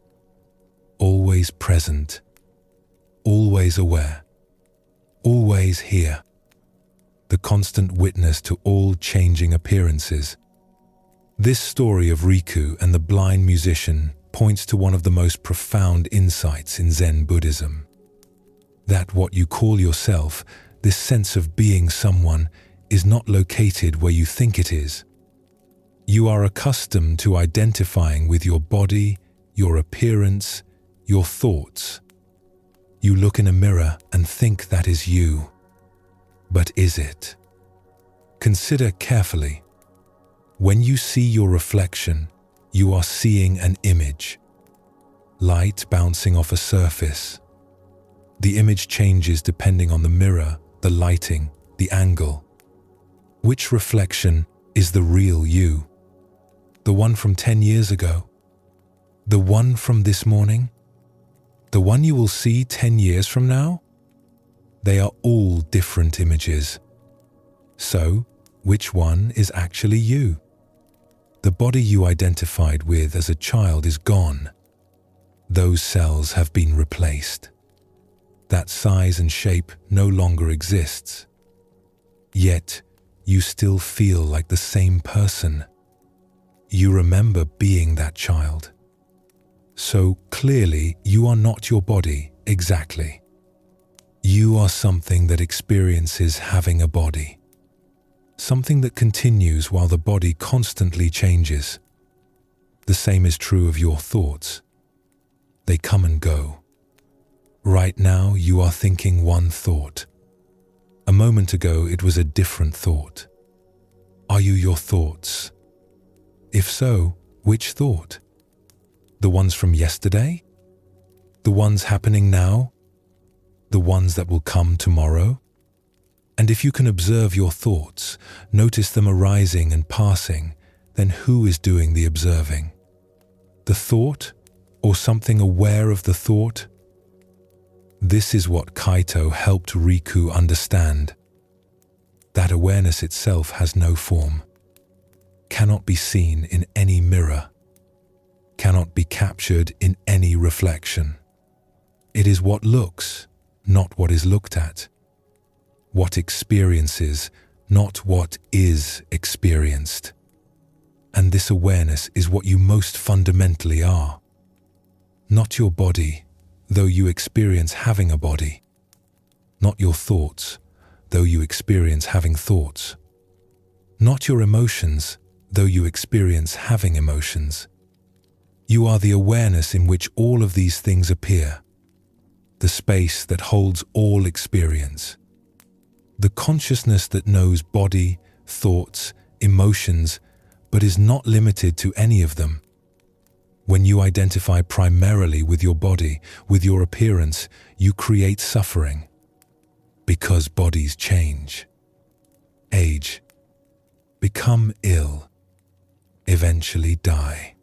Always present, always aware, always here. The constant witness to all changing appearances. This story of Riku and the blind musician points to one of the most profound insights in Zen Buddhism. That what you call yourself, this sense of being someone, is not located where you think it is. You are accustomed to identifying with your body, your appearance, your thoughts. You look in a mirror and think that is you. But is it? Consider carefully. When you see your reflection, you are seeing an image. Light bouncing off a surface. The image changes depending on the mirror, the lighting, the angle. Which reflection is the real you? The one from 10 years ago? The one from this morning? The one you will see 10 years from now? They are all different images. So, which one is actually you? The body you identified with as a child is gone. Those cells have been replaced. That size and shape no longer exists. Yet, you still feel like the same person. You remember being that child. So clearly, you are not your body exactly. You are something that experiences having a body. Something that continues while the body constantly changes. The same is true of your thoughts. they come and go. Right now, you are thinking one thought. A moment ago, it was a different thought. Are you your thoughts? If so, which thought? The ones from yesterday? The ones happening now? The ones that will come tomorrow? And if you can observe your thoughts, notice them arising and passing, then who is doing the observing? The thought, or something aware of the thought? This is what Kaito helped Riku understand. That awareness itself has no form, cannot be seen in any mirror, cannot be captured in any reflection. It is what looks, not what is looked at. What experiences, not what is experienced. And this awareness is what you most fundamentally are. Not your body, though you experience having a body. Not your thoughts, though you experience having thoughts. Not your emotions, though you experience having emotions. You are the awareness in which all of these things appear, the space that holds all experience, the consciousness that knows body, thoughts, emotions, but is not limited to any of them. When you identify primarily with your body, with your appearance, you create suffering. Because bodies change, age, become ill, eventually die.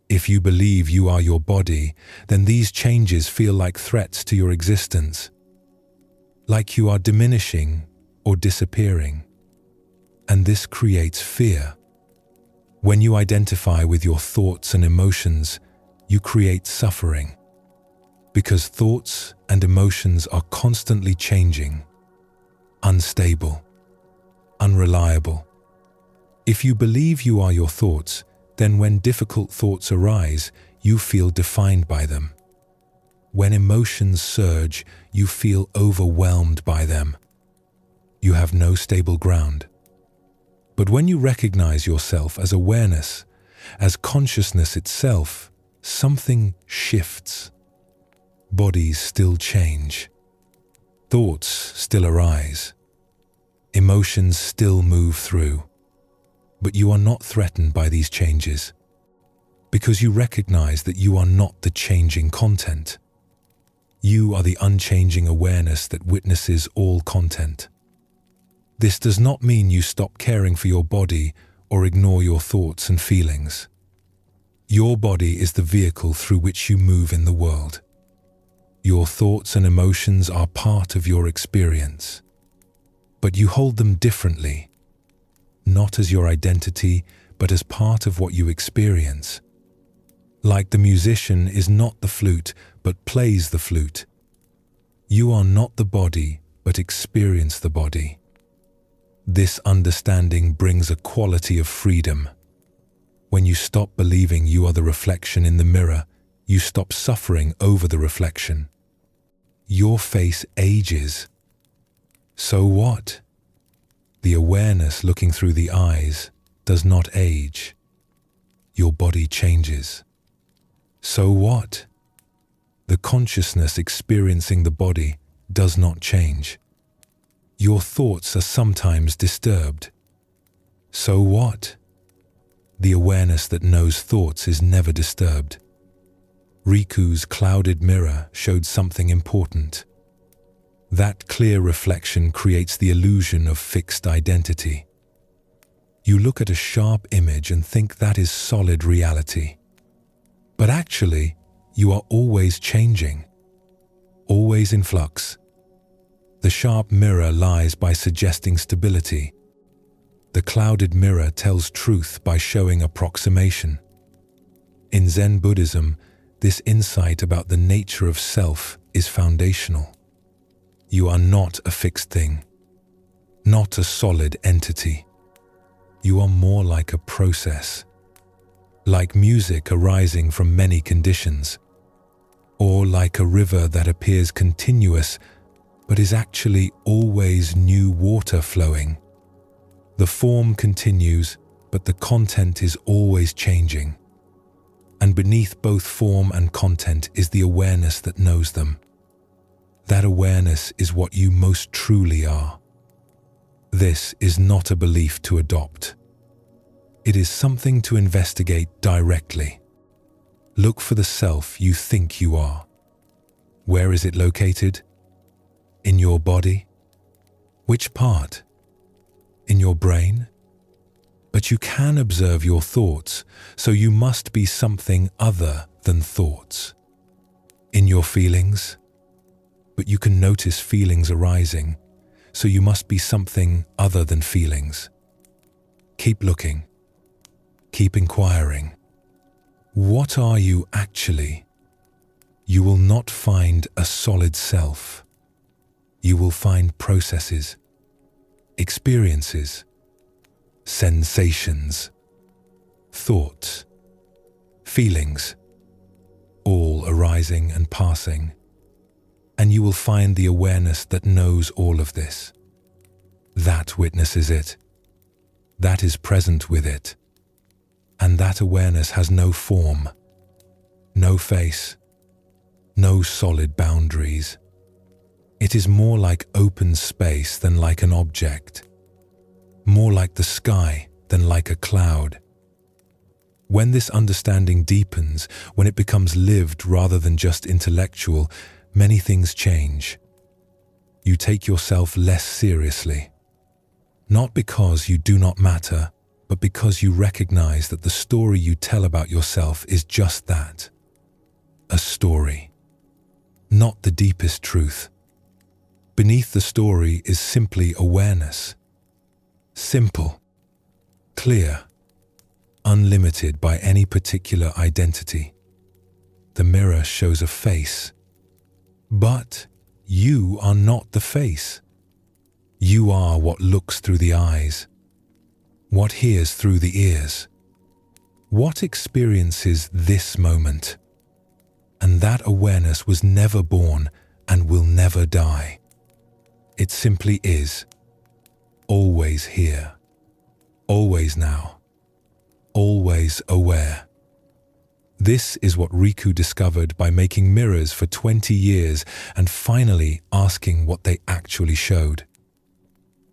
If you believe you are your body, then these changes feel like threats to your existence, like you are diminishing or disappearing. And this creates fear. When you identify with your thoughts and emotions, you create suffering. Because thoughts and emotions are constantly changing, unstable, unreliable. If you believe you are your thoughts, then when difficult thoughts arise, you feel defined by them. When emotions surge, you feel overwhelmed by them. You have no stable ground. But when you recognize yourself as awareness, as consciousness itself, something shifts. Bodies still change. Thoughts still arise. Emotions still move through. But you are not threatened by these changes, because you recognize that you are not the changing content. You are the unchanging awareness that witnesses all content. This does not mean you stop caring for your body or ignore your thoughts and feelings. Your body is the vehicle through which you move in the world. Your thoughts and emotions are part of your experience, but you hold them differently, not as your identity, but as part of what you experience. Like the musician is not the flute, but plays the flute. You are not the body, but experience the body. This understanding brings a quality of freedom. When you stop believing you are the reflection in the mirror, you stop suffering over the reflection. Your face ages. So what? The awareness looking through the eyes does not age. Your body changes. So what? The consciousness experiencing the body does not change. Your thoughts are sometimes disturbed. So what? The awareness that knows thoughts is never disturbed. Riku's clouded mirror showed something important. That clear reflection creates the illusion of fixed identity. You look at a sharp image and think that is solid reality. But actually, you are always changing, always in flux. The sharp mirror lies by suggesting stability. The clouded mirror tells truth by showing approximation. In Zen Buddhism, this insight about the nature of self is foundational. You are not a fixed thing, not a solid entity. You are more like a process, like music arising from many conditions, or like a river that appears continuous but is actually always new water flowing. The form continues, but the content is always changing. and beneath both form and content is the awareness that knows them. That awareness is what you most truly are. This is not a belief to adopt. It is something to investigate directly. Look for the self you think you are. Where is it located? In your body? Which part? In your brain? But you can observe your thoughts, so you must be something other than thoughts. In your feelings? But you can notice feelings arising, so you must be something other than feelings. Keep looking. Keep inquiring. What are you actually? You will not find a solid self. You will find processes, experiences, sensations, thoughts, feelings, all arising and passing. And you will find the awareness that knows all of this. That witnesses it. That is present with it. And that awareness has no form, no face, no solid boundaries. It is more like open space than like an object, more like the sky than like a cloud. When this understanding deepens, when it becomes lived rather than just intellectual, many things change. You take yourself less seriously, not because you do not matter, but because you recognize that the story you tell about yourself is just that, a story, not the deepest truth. Beneath the story is simply awareness, simple, clear, unlimited by any particular identity. The mirror shows a face, but you are not the face. You are what looks through the eyes, what hears through the ears, what experiences this moment. And that awareness was never born and will never die. It simply is, always here, always now, always aware. This is what Riku discovered by making mirrors for 20 years and finally asking what they actually showed.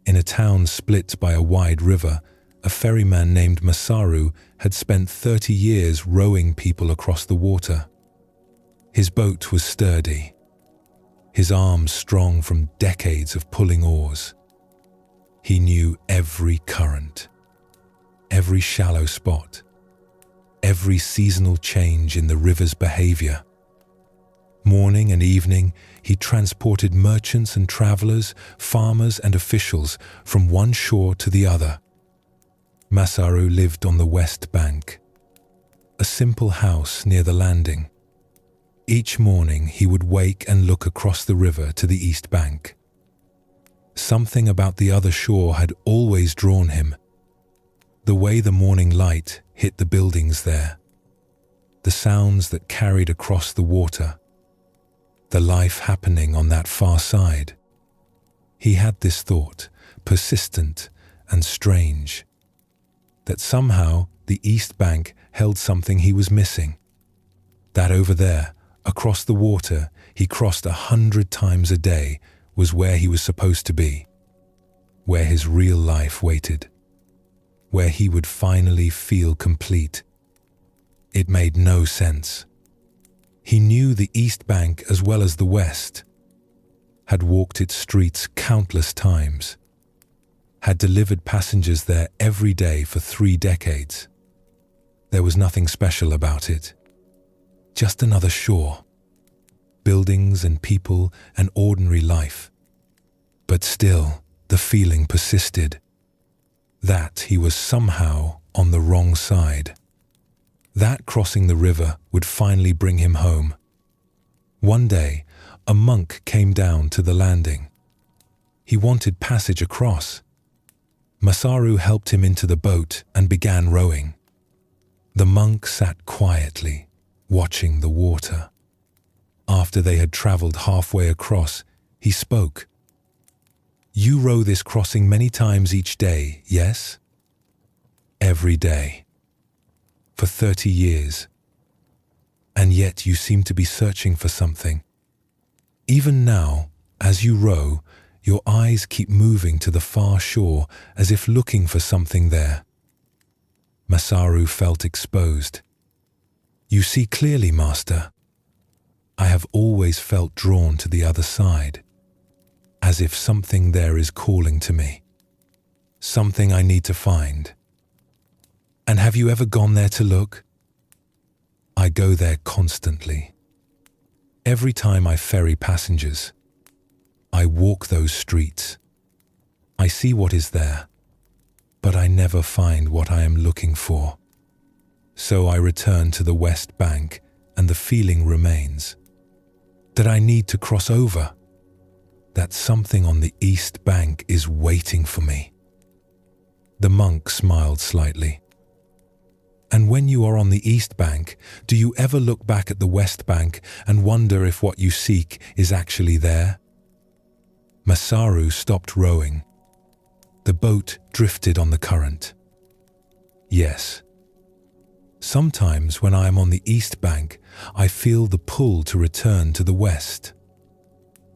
In a town split by a wide river, a ferryman named Masaru had spent 30 years rowing people across the water. His boat was sturdy, his arms strong from decades of pulling oars. He knew every current, every shallow spot, every seasonal change in the river's behavior. Morning and evening, he transported merchants and travelers, farmers and officials from one shore to the other. Masaru lived on the west bank, a simple house near the landing. Each morning he would wake and look across the river to the east bank. Something about the other shore had always drawn him. The way the morning light hit the buildings there, the sounds that carried across the water, the life happening on that far side. He had this thought, persistent and strange, that somehow the east bank held something he was missing. That over there, across the water he crossed 100 times a day, was where he was supposed to be, where his real life waited, where he would finally feel complete. It made no sense. He knew the east bank as well as the west, had walked its streets countless times, had delivered passengers there every day for 3 decades. There was nothing special about it. Just another shore, buildings and people and ordinary life. But still, the feeling persisted, that he was somehow on the wrong side. That crossing the river would finally bring him home. One day, a monk came down to the landing. He wanted passage across. Masaru helped him into the boat and began rowing. The monk sat quietly, watching the water. After they had traveled halfway across, he spoke. "You row this crossing many times each day, yes?" "Every day. For 30 years. And yet you seem to be searching for something. Even now, as you row, your eyes keep moving to the far shore as if looking for something there. Masaru felt exposed. You see clearly, Master. I have always felt drawn to the other side, as if something there is calling to me. Something I need to find. And have you ever gone there to look? I go there constantly. Every time I ferry passengers, I walk those streets. I see what is there, but I never find what I am looking for. So I return to the West Bank, and the feeling remains that I need to cross over, that something on the East Bank is waiting for me. The monk smiled slightly. And when you are on the East Bank, do you ever look back at the West Bank and wonder if what you seek is actually there? Masaru stopped rowing. The boat drifted on the current. Yes. Sometimes when I am on the East Bank, I feel the pull to return to the West.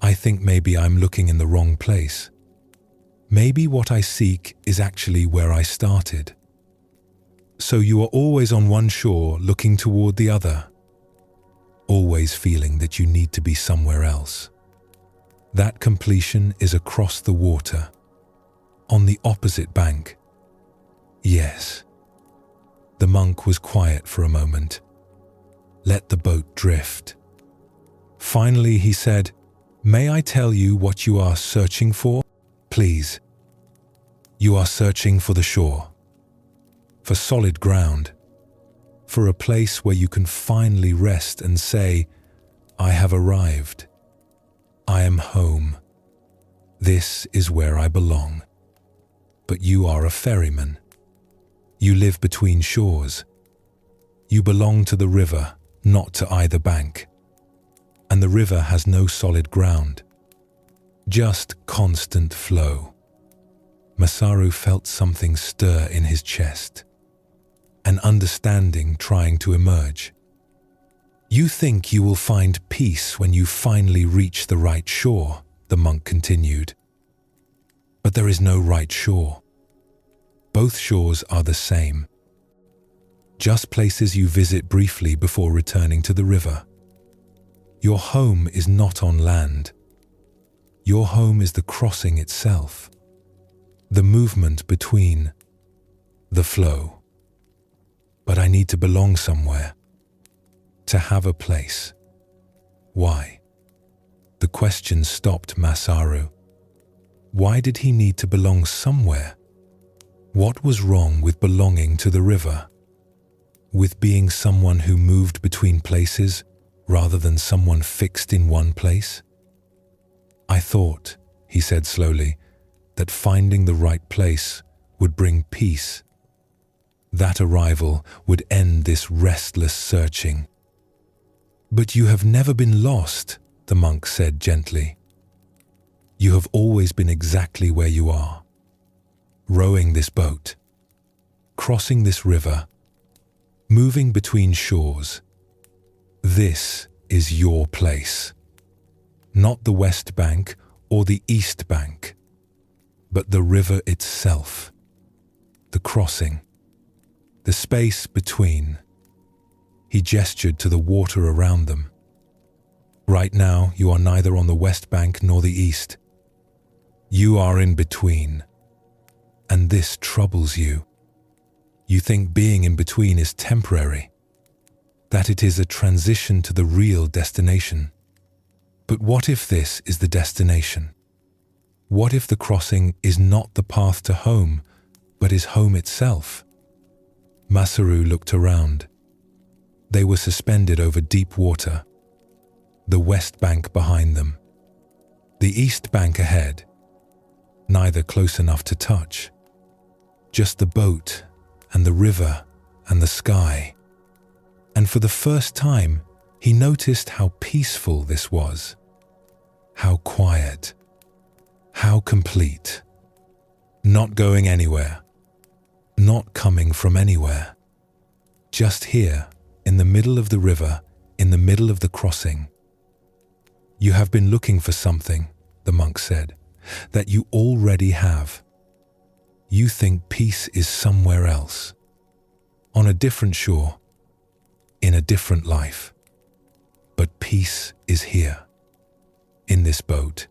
I think maybe I'm looking in the wrong place. Maybe what I seek is actually where I started. So you are always on one shore looking toward the other, always feeling that you need to be somewhere else. That completion is across the water, on the opposite bank. Yes. The monk was quiet for a moment. Let the boat drift. Finally he said, "May I tell you what you are searching for? Please." You are searching for the shore, for solid ground, for a place where you can finally rest and say, "I have arrived. I am home. This is where I belong." But you are a ferryman. You live between shores. You belong to the river, not to either bank. And the river has no solid ground, just constant flow. Masaru felt something stir in his chest, an understanding trying to emerge. You think you will find peace when you finally reach the right shore, the monk continued. But there is no right shore. Both shores are the same, just places you visit briefly before returning to the river. Your home is not on land. Your home is the crossing itself, the movement between, the flow. But I need to belong somewhere, to have a place. Why? The question stopped Masaru. Why did he need to belong somewhere? What was wrong with belonging to the river? With being someone who moved between places rather than someone fixed in one place? I thought, he said slowly, that finding the right place would bring peace. That arrival would end this restless searching. But you have never been lost, the monk said gently. You have always been exactly where you are, rowing this boat, crossing this river, moving between shores. This is your place, not the West Bank or the East Bank, but the river itself, the crossing, the space between. He gestured to the water around them. Right now, you are neither on the West Bank nor the East. You are in between. And this troubles you. You think being in between is temporary, that it is a transition to the real destination. But what if this is the destination? What if the crossing is not the path to home, but is home itself? Masaru looked around. They were suspended over deep water, the West Bank behind them, the East Bank ahead, neither close enough to touch. Just the boat and the river and the sky. And for the first time, he noticed how peaceful this was, how quiet, how complete, not going anywhere, not coming from anywhere, just here in the middle of the river in the middle of the crossing. "You have been looking for something," the monk said, "that you already have. You think peace is somewhere else, on a different shore, in a different life. But peace is here, in this boat,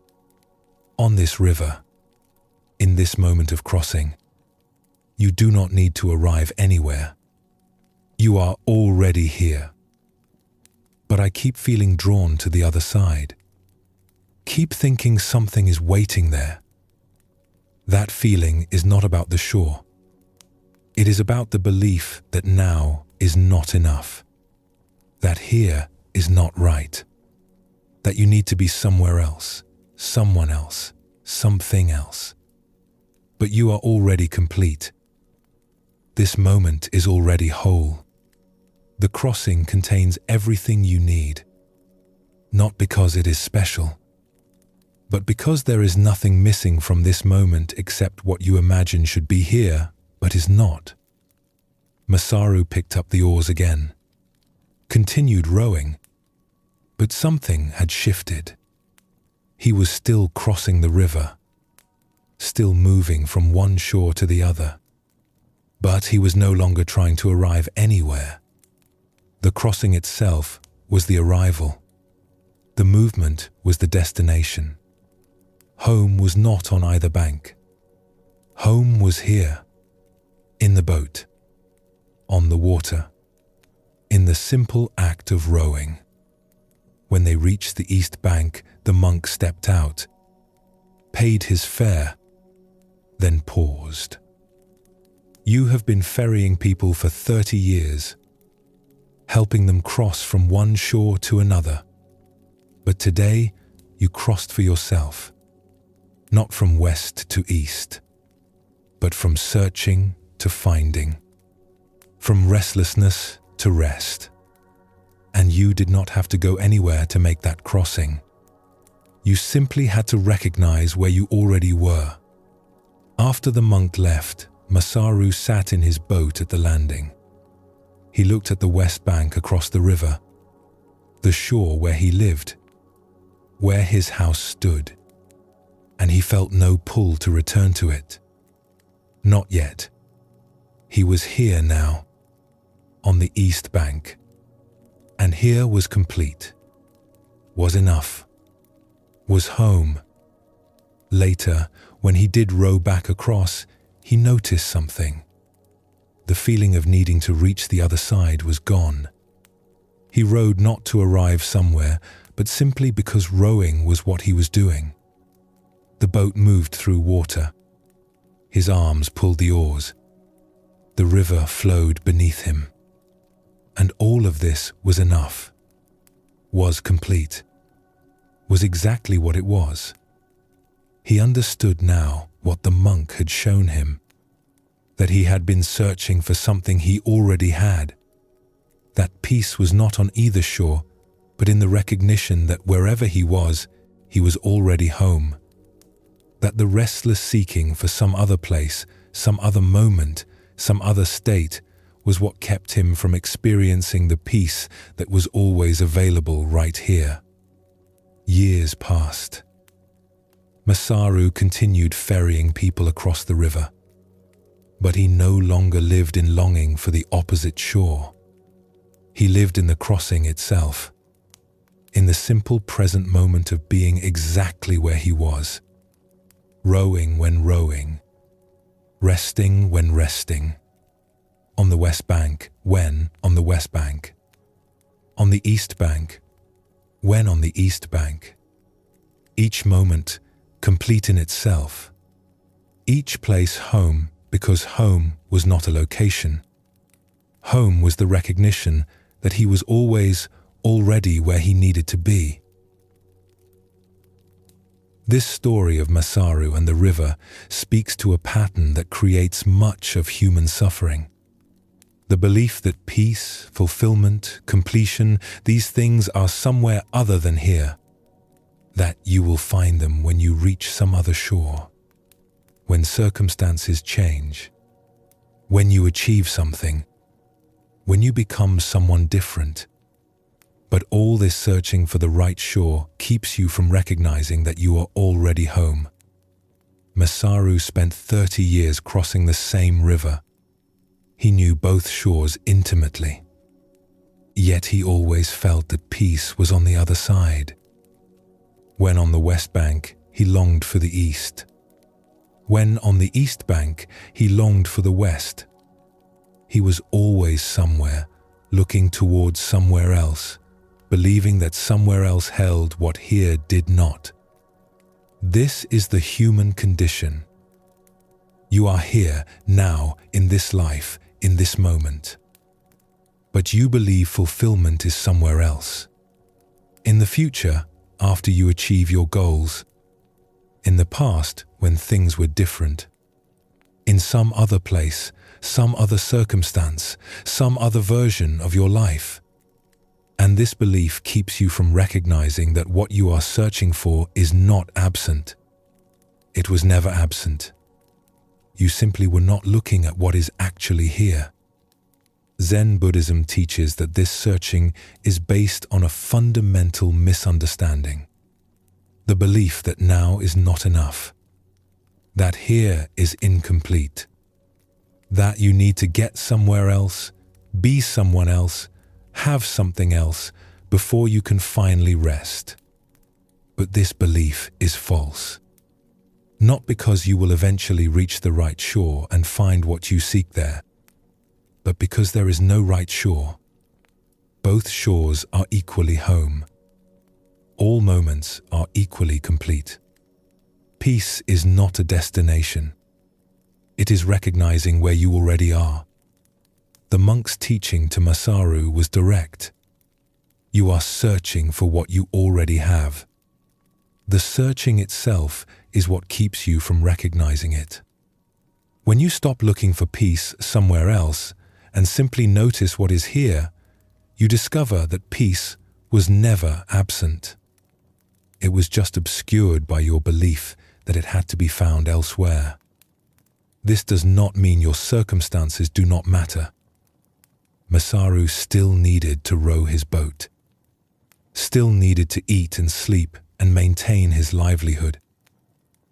on this river, in this moment of crossing. You do not need to arrive anywhere. You are already here. But I keep feeling drawn to the other side. Keep thinking something is waiting there. That feeling is not about the shore. It is about the belief that now is not enough, that here is not right, that you need to be somewhere else, someone else, something else. But you are already complete. This moment is already whole. The crossing contains everything you need, not because it is special, but because there is nothing missing from this moment except what you imagine should be here, but is not." Masaru picked up the oars again, continued rowing, but something had shifted. He was still crossing the river, still moving from one shore to the other, but he was no longer trying to arrive anywhere. The crossing itself was the arrival. The movement was the destination. Home was not on either bank. Home was here, in the boat, on the water, in the simple act of rowing. When they reached the east bank, the monk stepped out, paid his fare, then paused. "You have been ferrying people for 30 years, helping them cross from one shore to another. But today, you crossed for yourself, not from west to east, but from searching to finding, from restlessness to rest. And you did not have to go anywhere to make that crossing. You simply had to recognize where you already were." After the monk left, Masaru sat in his boat at the landing. He looked at the west bank across the river, the shore where he lived, where his house stood, and he felt no pull to return to it. Not yet. He was here now, on the east bank, and here was complete, was enough, was home. Later, when he did row back across, he noticed something. The feeling of needing to reach the other side was gone. He rowed not to arrive somewhere, but simply because rowing was what he was doing. The boat moved through water. His arms pulled the oars. The river flowed beneath him. And all of this was enough, was complete, was exactly what it was. He understood now what the monk had shown him, that he had been searching for something he already had. That peace was not on either shore, but in the recognition that wherever he was already home. That the restless seeking for some other place, some other moment, some other state was what kept him from experiencing the peace that was always available right here. Years passed. Masaru continued ferrying people across the river, but he no longer lived in longing for the opposite shore. He lived in the crossing itself, in the simple present moment of being exactly where he was, rowing when rowing, resting when resting, on the west bank when on the west bank, on the east bank when on the east bank. Each moment complete in itself, each place home because home was not a location. Home was the recognition that he was always already where he needed to be. This story of Masaru and the river speaks to a pattern that creates much of human suffering. The belief that peace, fulfillment, completion, these things are somewhere other than here, that you will find them when you reach some other shore, when circumstances change, when you achieve something, when you become someone different. But all this searching for the right shore keeps you from recognizing that you are already home. Masaru spent 30 years crossing the same river. He knew both shores intimately. Yet he always felt that peace was on the other side. When on the west bank, he longed for the east. When on the east bank, he longed for the west. He was always somewhere, looking towards somewhere else, believing that somewhere else held what here did not. This is the human condition. You are here, now, in this life, in this moment. But you believe fulfillment is somewhere else. In the future, after you achieve your goals. In the past, when things were different. In some other place, some other circumstance, some other version of your life. And this belief keeps you from recognizing that what you are searching for is not absent. It was never absent. You simply were not looking at what is actually here. Zen Buddhism teaches that this searching is based on a fundamental misunderstanding. The belief that now is not enough. That here is incomplete. That you need to get somewhere else, be someone else, have something else before you can finally rest. But this belief is false. Not because you will eventually reach the right shore and find what you seek there, but because there is no right shore. Both shores are equally home. All moments are equally complete. Peace is not a destination. It is recognizing where you already are. The monk's teaching to Masaru was direct. You are searching for what you already have. The searching itself is what keeps you from recognizing it. When you stop looking for peace somewhere else and simply notice what is here, you discover that peace was never absent. It was just obscured by your belief that it had to be found elsewhere. This does not mean your circumstances do not matter. Masaru still needed to row his boat, still needed to eat and sleep and maintain his livelihood.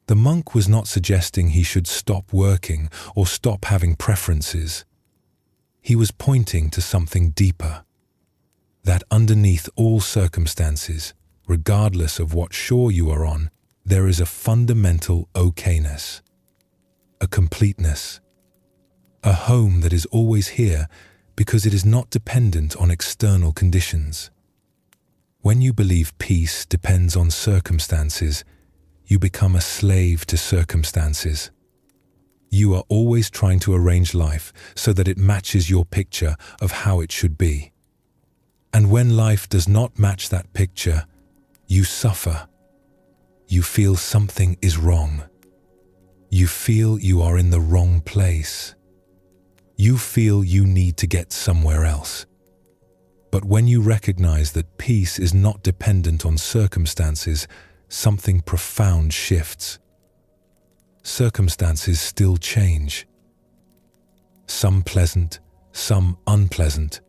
The monk was not suggesting he should stop working or stop having preferences. He was pointing to something deeper, that underneath all circumstances, regardless of what shore you are on, there is a fundamental okayness, a completeness, a home that is always here because it is not dependent on external conditions. When you believe peace depends on circumstances, you become a slave to circumstances. You are always trying to arrange life so that it matches your picture of how it should be. And when life does not match that picture, you suffer. You feel something is wrong. You feel you are in the wrong place. You feel you need to get somewhere else. But when you recognize that peace is not dependent on circumstances, something profound shifts. Circumstances still change. Some pleasant, some unpleasant.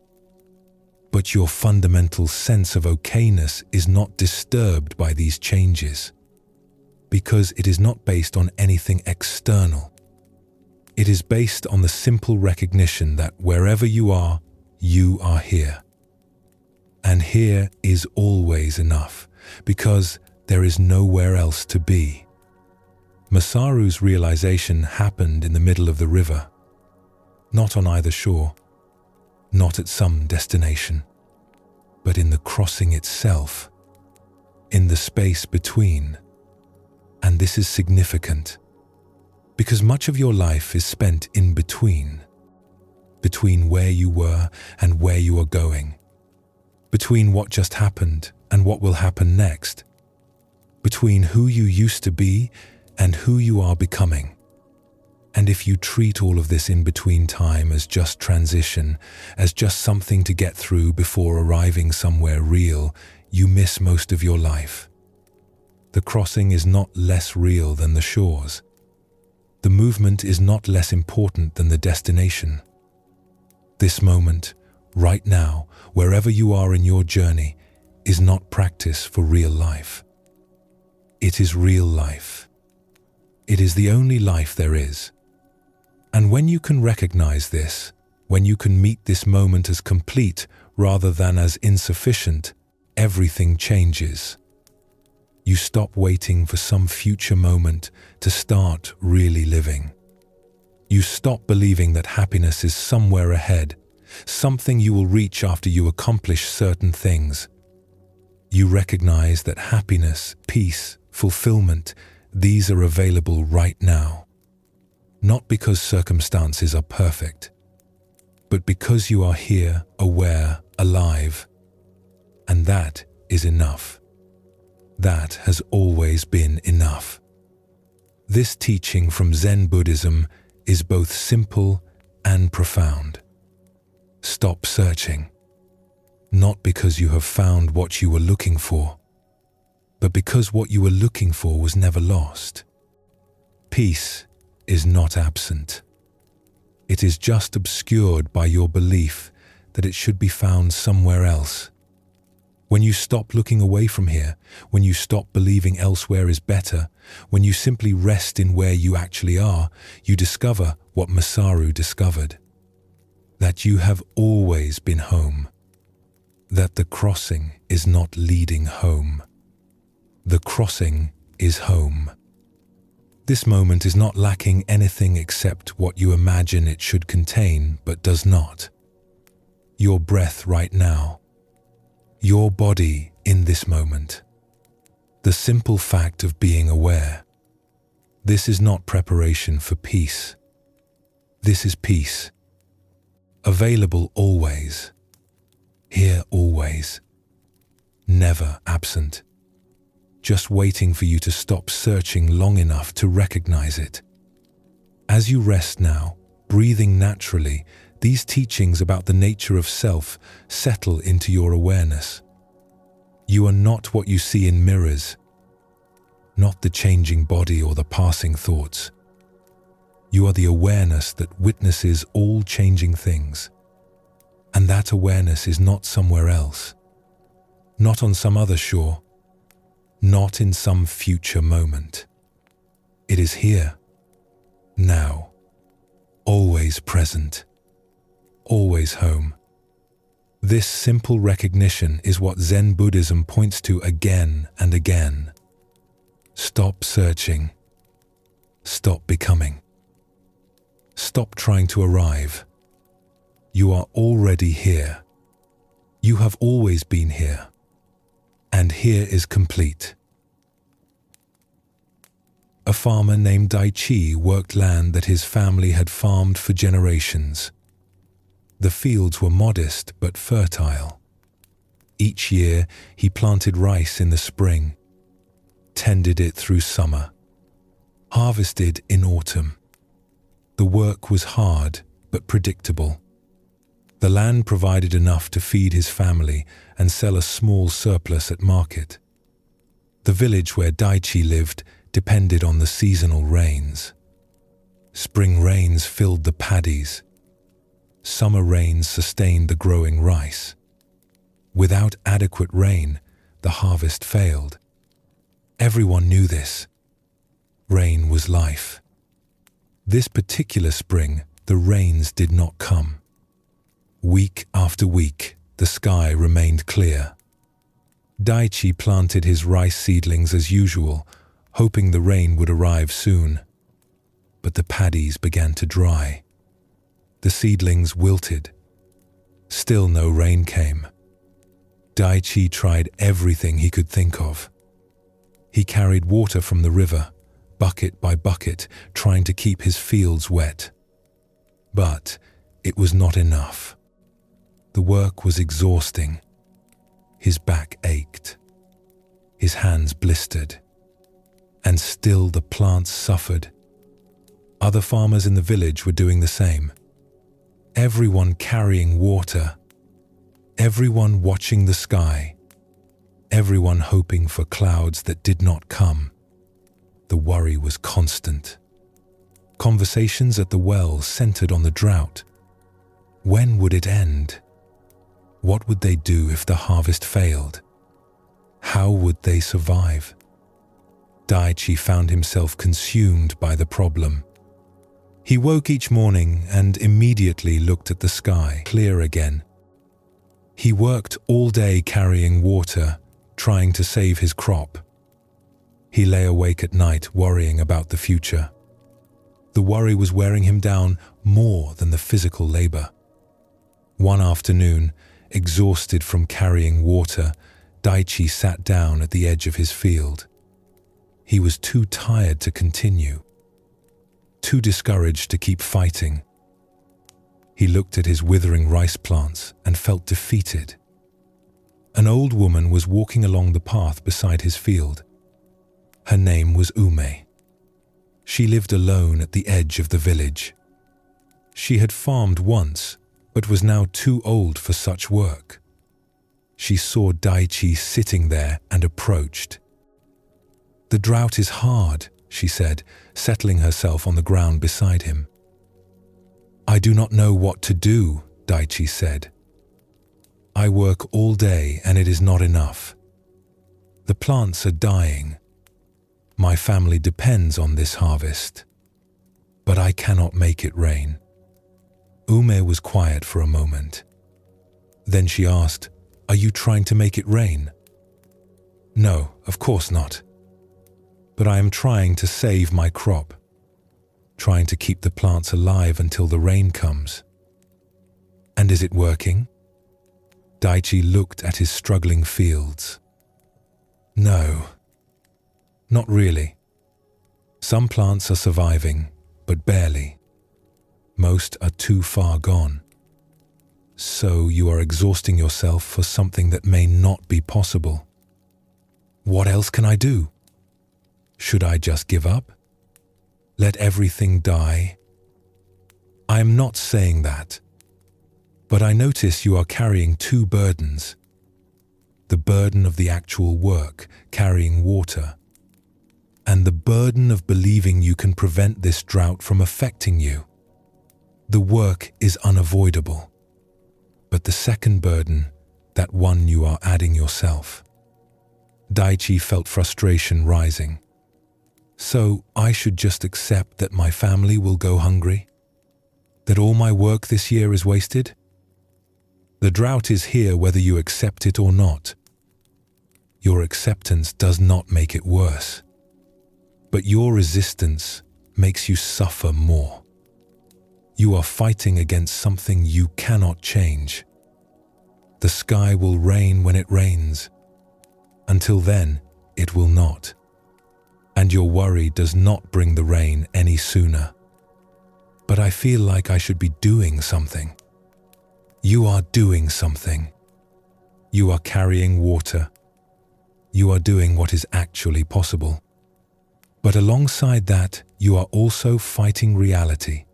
But your fundamental sense of okayness is not disturbed by these changes, because it is not based on anything external. It is based on the simple recognition that wherever you are here. And here is always enough, because there is nowhere else to be. Masaru's realization happened in the middle of the river, not on either shore, not at some destination, but in the crossing itself, in the space between. And this is significant, because much of your life is spent in between where you were and where you are going, between what just happened and what will happen next, between who you used to be and who you are becoming. And if you treat all of this in-between time as just transition, as just something to get through before arriving somewhere real, you miss most of your life. The crossing is not less real than the shores. The movement is not less important than the destination. This moment, right now, wherever you are in your journey, is not practice for real life. It is real life. It is the only life there is. And when you can recognize this, when you can meet this moment as complete rather than as insufficient, everything changes. You stop waiting for some future moment to start really living. You stop believing that happiness is somewhere ahead, something you will reach after you accomplish certain things. You recognize that happiness, peace, fulfillment, these are available right now. Not because circumstances are perfect, but because you are here, aware, alive. And that is enough. That has always been enough. This teaching from Zen Buddhism is both simple and profound. Stop searching, not because you have found what you were looking for, but because what you were looking for was never lost. Peace is not absent. It is just obscured by your belief that it should be found somewhere else. When you stop looking away from here, when you stop believing elsewhere is better, when you simply rest in where you actually are, you discover what Masaru discovered. That you have always been home. That the crossing is not leading home. The crossing is home. This moment is not lacking anything except what you imagine it should contain, but does not. Your breath right now. Your body in this moment. The simple fact of being aware. This is not preparation for peace. This is peace. Available always. Here always. Never absent. Just waiting for you to stop searching long enough to recognize it. As you rest now, breathing naturally, these teachings about the nature of self settle into your awareness. You are not what you see in mirrors, not the changing body or the passing thoughts. You are the awareness that witnesses all changing things. And that awareness is not somewhere else, not on some other shore, not in some future moment. It is here, now, always present, always home. This simple recognition is what Zen Buddhism points to again and again. Stop searching. Stop becoming. Stop trying to arrive. You are already here. You have always been here. And here is complete. A farmer named Daichi worked land that his family had farmed for generations. The fields were modest but fertile. Each year he planted rice in the spring, tended it through summer, harvested in autumn. The work was hard but predictable. The land provided enough to feed his family and sell a small surplus at market. The village where Daichi lived depended on the seasonal rains. Spring rains filled the paddies. Summer rains sustained the growing rice. Without adequate rain, the harvest failed. Everyone knew this. Rain was life. This particular spring, the rains did not come. Week after week, the sky remained clear. Daichi planted his rice seedlings as usual, hoping the rain would arrive soon. But the paddies began to dry. The seedlings wilted. Still no rain came. Daichi tried everything he could think of. He carried water from the river, bucket by bucket, trying to keep his fields wet. But it was not enough. The work was exhausting. His back ached. His hands blistered. And still the plants suffered. Other farmers in the village were doing the same. Everyone carrying water. Everyone watching the sky. Everyone hoping for clouds that did not come. The worry was constant. Conversations at the well centered on the drought. When would it end? What would they do if the harvest failed? How would they survive? Daichi found himself consumed by the problem. He woke each morning and immediately looked at the sky, clear again. He worked all day carrying water, trying to save his crop. He lay awake at night worrying about the future. The worry was wearing him down more than the physical labor. One afternoon, exhausted from carrying water, Daichi sat down at the edge of his field. He was too tired to continue, too discouraged to keep fighting. He looked at his withering rice plants and felt defeated. An old woman was walking along the path beside his field. Her name was Ume. She lived alone at the edge of the village. She had farmed once, but was now too old for such work. She saw Daichi sitting there and approached. "The drought is hard," she said, settling herself on the ground beside him. "I do not know what to do," Daichi said. "I work all day and it is not enough. The plants are dying. My family depends on this harvest, but I cannot make it rain." Ume was quiet for a moment. Then she asked, "Are you trying to make it rain?" "No, of course not. But I am trying to save my crop, trying to keep the plants alive until the rain comes." "And is it working?" Daichi looked at his struggling fields. "No, not really. Some plants are surviving, but barely. Most are too far gone. So you are exhausting yourself for something that may not be possible. What else can I do? Should I just give up? Let everything die?" "I am not saying that. But I notice you are carrying two burdens. The burden of the actual work, carrying water, and the burden of believing you can prevent this drought from affecting you. The work is unavoidable. But the second burden, that one you are adding yourself." Daichi felt frustration rising. "So I should just accept that my family will go hungry? That all my work this year is wasted? The drought is here whether you accept it or not. Your acceptance does not make it worse. But your resistance makes you suffer more. You are fighting against something you cannot change. The sky will rain when it rains. Until then, it will not. And your worry does not bring the rain any sooner. But I feel like I should be doing something." You are doing something. You are carrying water. You are doing what is actually possible. But alongside that, you are also fighting reality,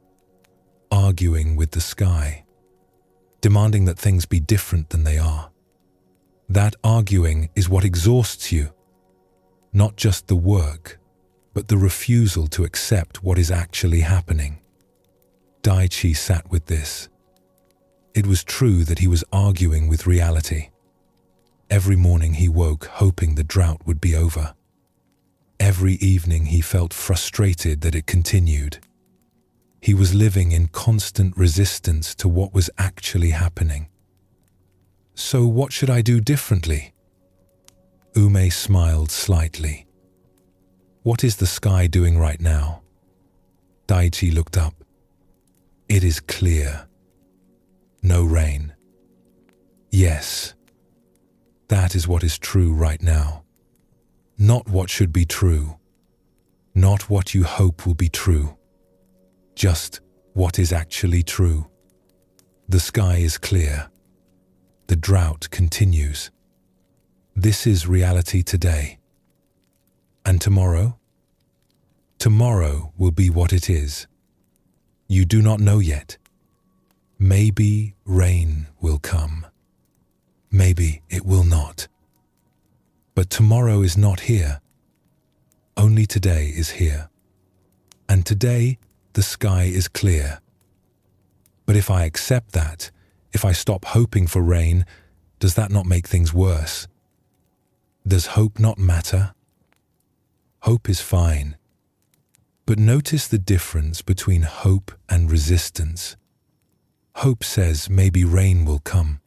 arguing with the sky, demanding that things be different than they are. That arguing is what exhausts you. Not just the work, but the refusal to accept what is actually happening. Daichi sat with this. It was true that he was arguing with reality. Every morning he woke hoping the drought would be over. Every evening he felt frustrated that it continued. He was living in constant resistance to what was actually happening. "So what should I do differently?" Ume smiled slightly. "What is the sky doing right now?" Daichi looked up. "It is clear. No rain." "Yes, that is what is true right now. Not what should be true. Not what you hope will be true. Just what is actually true. The sky is clear. The drought continues. This is reality today. And tomorrow? Tomorrow will be what it is. You do not know yet. Maybe rain will come. Maybe it will not. But tomorrow is not here. Only today is here. And today, the sky is clear. But if I accept that, if I stop hoping for rain, does that not make things worse? Does hope not matter? Hope is fine. But notice the difference between hope and resistance. Hope says maybe rain will come.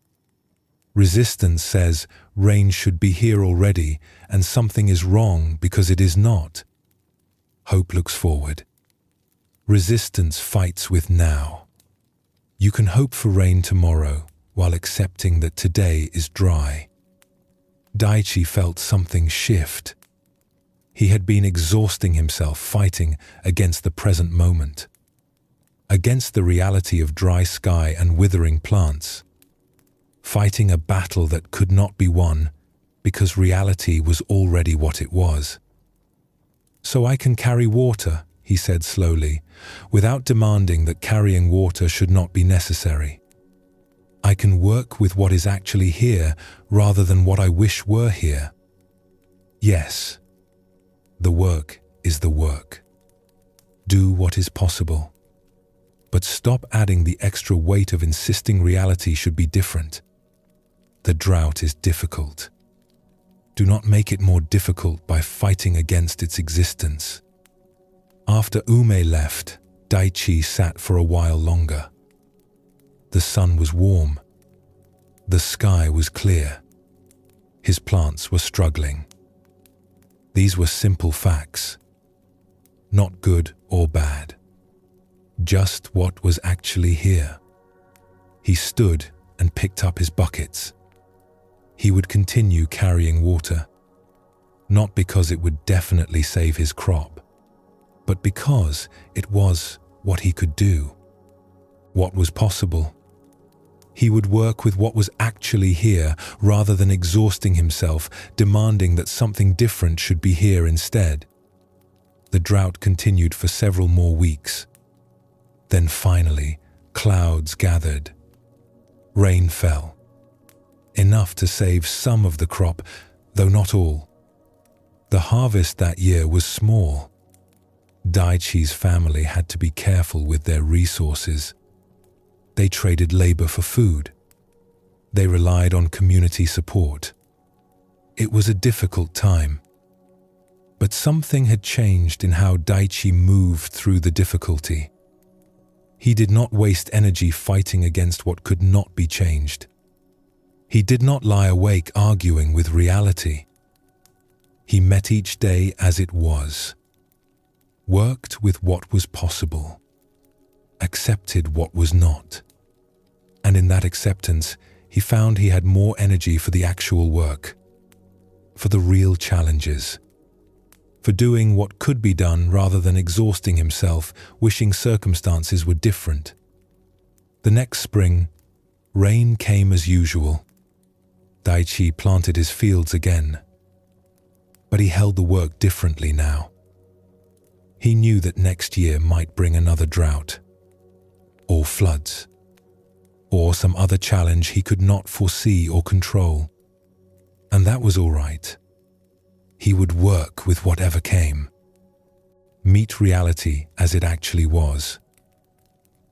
Resistance says rain should be here already and something is wrong because it is not. Hope looks forward. Resistance fights with now. You can hope for rain tomorrow while accepting that today is dry. Daichi felt something shift. He had been exhausting himself fighting against the present moment, against the reality of dry sky and withering plants, fighting a battle that could not be won because reality was already what it was. So I can carry water, he said slowly, without demanding that carrying water should not be necessary. I can work with what is actually here rather than what I wish were here. Yes, the work is the work. Do what is possible. But stop adding the extra weight of insisting reality should be different. The drought is difficult. Do not make it more difficult by fighting against its existence. After Ume left, Daichi sat for a while longer. The sun was warm. The sky was clear. His plants were struggling. These were simple facts, not good or bad, just what was actually here. He stood and picked up his buckets. He would continue carrying water, not because it would definitely save his crop, but because it was what he could do, what was possible. He would work with what was actually here rather than exhausting himself, demanding that something different should be here instead. The drought continued for several more weeks. Then finally, clouds gathered. Rain fell. Enough to save some of the crop, though not all. The harvest that year was small. Daichi's family had to be careful with their resources. They traded labor for food. They relied on community support. It was a difficult time. But something had changed in how Daichi moved through the difficulty. He did not waste energy fighting against what could not be changed. He did not lie awake arguing with reality. He met each day as it was, worked with what was possible, accepted what was not. And in that acceptance, he found he had more energy for the actual work, for the real challenges, for doing what could be done rather than exhausting himself, wishing circumstances were different. The next spring, rain came as usual. Daichi planted his fields again, but he held the work differently now. He knew that next year might bring another drought, or floods, or some other challenge he could not foresee or control. And that was all right. He would work with whatever came, meet reality as it actually was,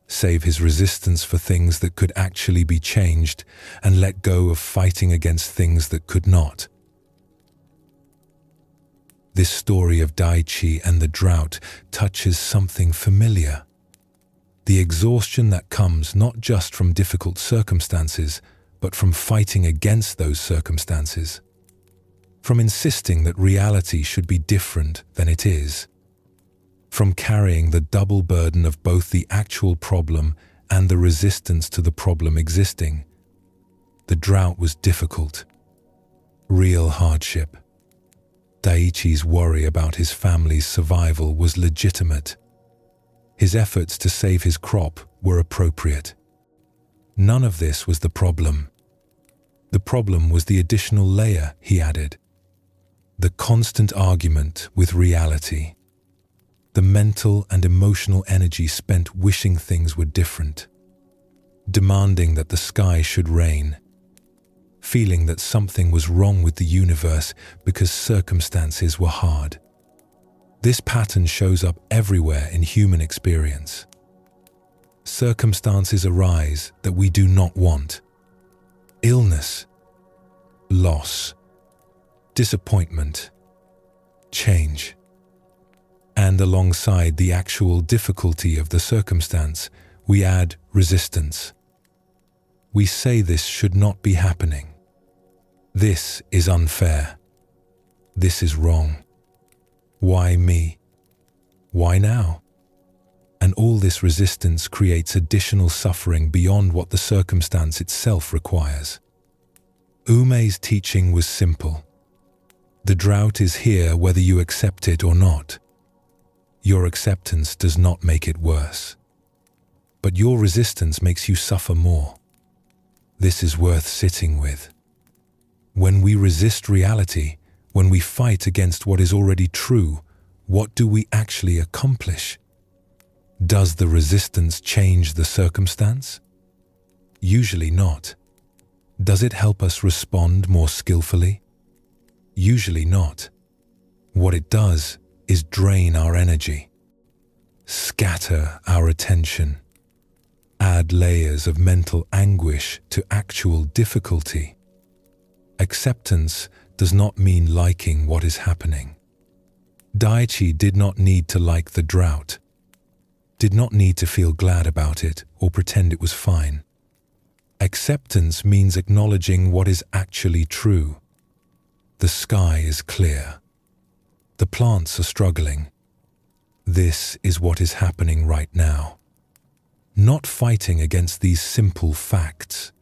save his resistance for things that could actually be changed, and let go of fighting against things that could not. This story of Daichi and the drought touches something familiar. The exhaustion that comes not just from difficult circumstances, but from fighting against those circumstances. From insisting that reality should be different than it is. From carrying the double burden of both the actual problem and the resistance to the problem existing. The drought was difficult. Real hardship. Daichi's worry about his family's survival was legitimate. His efforts to save his crop were appropriate. None of this was the problem. The problem was the additional layer, he added. The constant argument with reality. The mental and emotional energy spent wishing things were different. Demanding that the sky should rain. Feeling that something was wrong with the universe because circumstances were hard. This pattern shows up everywhere in human experience. Circumstances arise that we do not want. Illness, loss, disappointment, change. And alongside the actual difficulty of the circumstance, we add resistance. We say this should not be happening. This is unfair. This is wrong. Why me? Why now? And all this resistance creates additional suffering beyond what the circumstance itself requires. Umei's teaching was simple. The drought is here whether you accept it or not. Your acceptance does not make it worse. But your resistance makes you suffer more. This is worth sitting with. When we resist reality, when we fight against what is already true, what do we actually accomplish? Does the resistance change the circumstance? Usually not. Does it help us respond more skillfully? Usually not. What it does is drain our energy, scatter our attention, add layers of mental anguish to actual difficulty. Acceptance does not mean liking what is happening. Daichi did not need to like the drought, did not need to feel glad about it or pretend it was fine. Acceptance means acknowledging what is actually true. The sky is clear. The plants are struggling. This is what is happening right now. Not fighting against these simple facts.